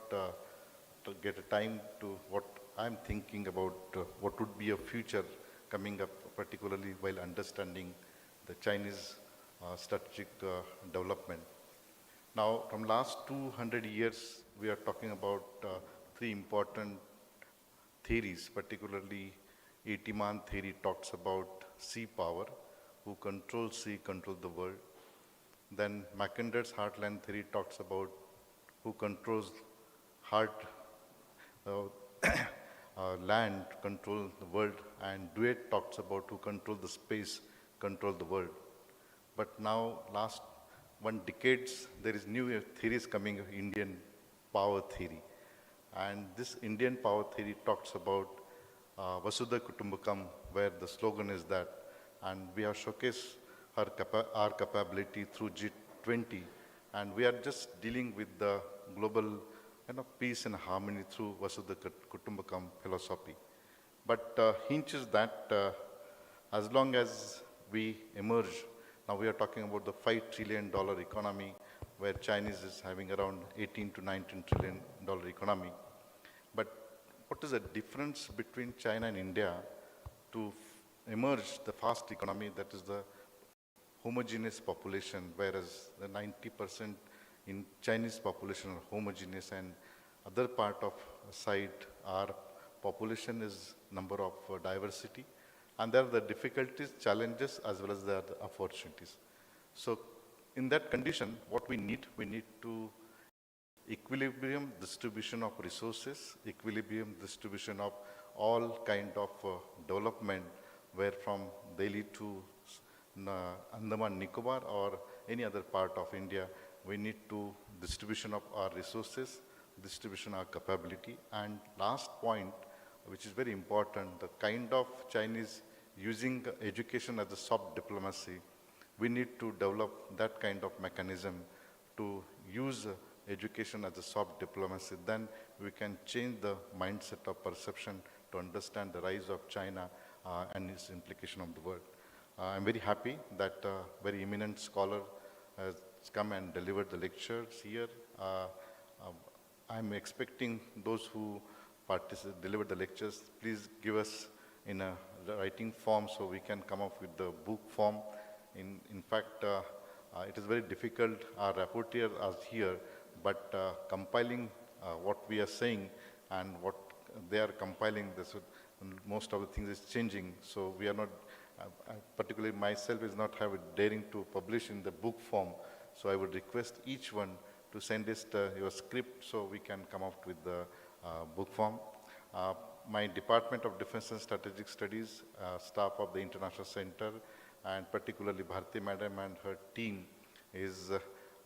get a time to what I'm thinking about what would be a future coming up, particularly while understanding the Chinese strategic development. Now, from last 200 years, we are talking about three important theories, particularly Atiman theory talks about sea power, who controls sea, control the world. Then Mackinder's heartland theory talks about who controls land, control the world, and Duet talks about who control the space, control the world. But now, last 1 decade, there is new theories coming, Indian power theory. And this Indian power theory talks about Vasudha Kutumbakam, where the slogan is that, and we have showcased our capability through G20, and we are just dealing with the global peace and harmony through Vasudha Kutumbakam philosophy. But hinges that as long as we emerge, now we are talking about the $5 trillion economy, where Chinese is having around 18 to 19 trillion dollar economy. But what is the difference between China and India to emerge the fast economy, that is the homogeneous population, whereas the 90% in Chinese population are homogeneous, and other part of side, our population is number of diversity, and there are the difficulties, challenges, as well as the opportunities. So in that condition, what we need to equilibrium distribution of resources, equilibrium distribution of all kind of development, where from Delhi to Andaman Nicobar or any other part of India, we need to distribution of our resources, distribution of our capability. And last point, which is very important, the kind of Chinese using education as a soft diplomacy, we need to develop that kind of mechanism to use education as a soft diplomacy. Then we can change the mindset of perception to understand the rise of China and its implication of the world. I'm very happy that a very eminent scholar has come and delivered the lectures here. I'm expecting those who delivered the lectures, please give us in a writing form so we can come up with the book form. In fact, it is very difficult. Our rapporteur are here, but compiling what we are saying and what they are compiling, most of the things is changing. So we are not, particularly myself, is not daring to publish in the book form. So I would request each one to send us your script so we can come out with the book form. My Department of Defense and Strategic Studies, staff of the International Center, and particularly Bharti Madam and her team is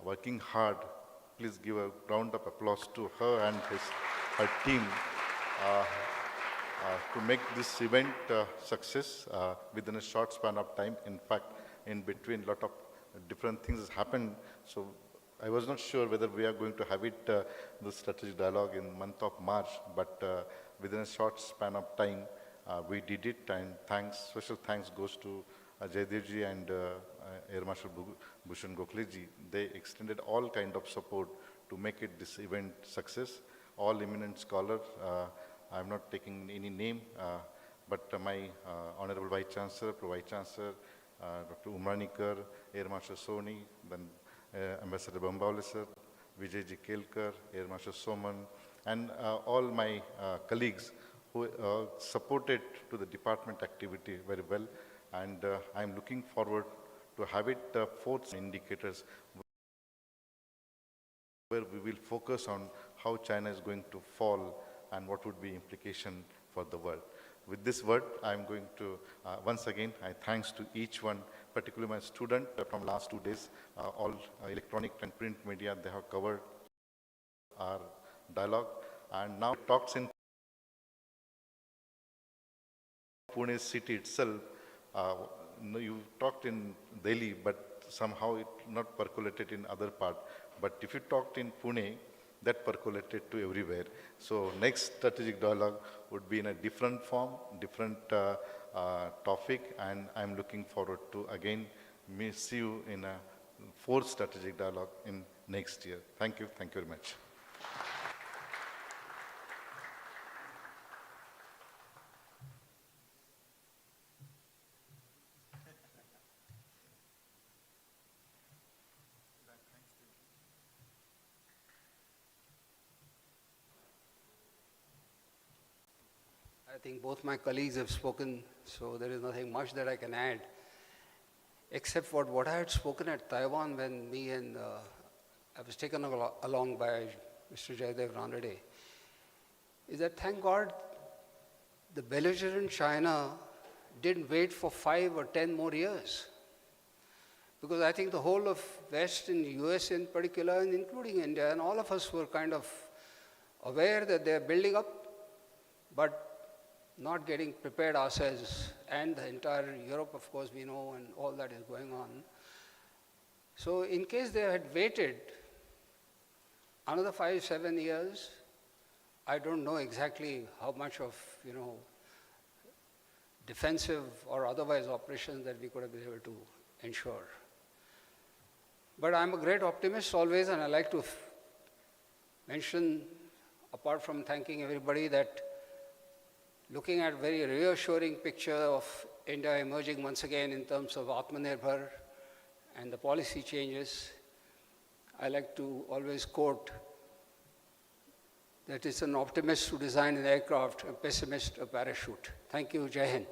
working hard. Please give a round of applause to her and her team to make this event success within a short span of time. In fact, in between, a lot of different things happened. So I was not sure whether we are going to have it, the strategic dialogue in the month of March, but within a short span of time, we did it, and special thanks goes to Jayadeva and Air Marshal Bhushan Gokhale ji. They extended all kind of support to make it this event success. All eminent scholars, I'm not taking any name, but my Honorable Vice Chancellor, Pro-Vice Chancellor, Dr. Umranikar, Air Marshal Sohani, then Ambassador Bambawale sir, Vijay ji Kelkar, Air Marshal Soman, and all my colleagues who supported to the department activity very well. And I'm looking forward to have it fourth indicators where we will focus on how China is going to fall and what would be implication for the world. With this word, I'm going to, once again, I thanks to each one, particularly my student from last 2 days, all electronic and print media, they have covered our dialogue. And now talks in Pune city itself. You talked in Delhi, but somehow it not percolated in other part. But if you talked in Pune, that percolated to everywhere. So next strategic dialogue would be in a different form, different topic, and I'm looking forward to again see you in a fourth strategic dialogue in next year. Thank you very much. I think both my colleagues have spoken, so there is nothing much that I can add, except for what I had spoken at Taiwan when I was taken along by Mr. Jayadeva Ranade, is that thank God the belligerent China didn't wait for 5 or 10 more years. Because I think the whole of West and the US in particular, and including India, and all of us were kind of aware that they're building up, but not getting prepared ourselves, and the entire Europe, of course, we know, and all that is going on. So in case they had waited another 5-7 years, I don't know exactly how much of, defensive or otherwise operations that we could have been able to ensure. But I'm a great optimist always, and I like to mention, apart from thanking everybody, that looking at very reassuring picture of India emerging once again in terms of Atmanirbhar and the policy changes, I like to always quote that it's an optimist who designed an aircraft, a pessimist a parachute. Thank you, Jai Hind.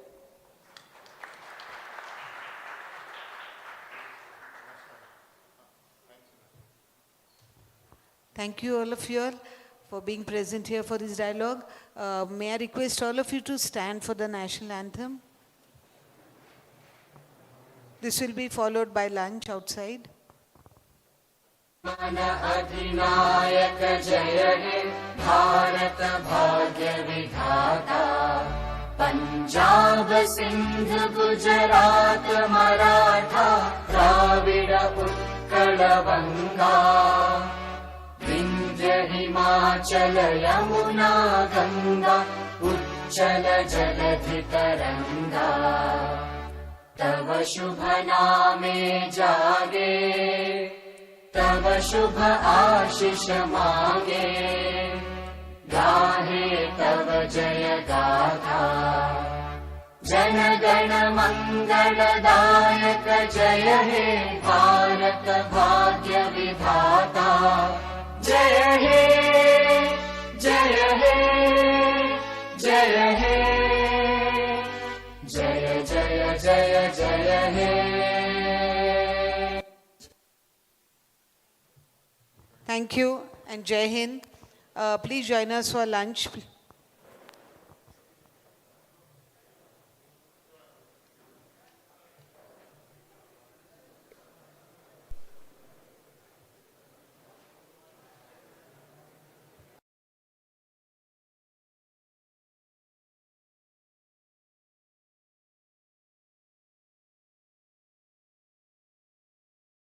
Thank you, all of you all, for being present here for this dialogue. May I request all of you to stand for the national anthem? This will be followed by lunch outside. मन अधिनायक जय हे भारत भाग्य विधाता पंजाब सिंध गुजरात मराठा द्राविड उत्कल बंगा विंध्य हिमाचल यमुना गंगा उच्चल जलधि तरंगा तव शुभ नामे जागे तव शुभ आशीष मांगे गाहे तव जय गाथा जन गण मंगलदायक जय हे भारत भाग्य विधाता जय हे जय हे जय हे जय जय जय जय हे. Thank you and Jai Hind. Please join us for lunch.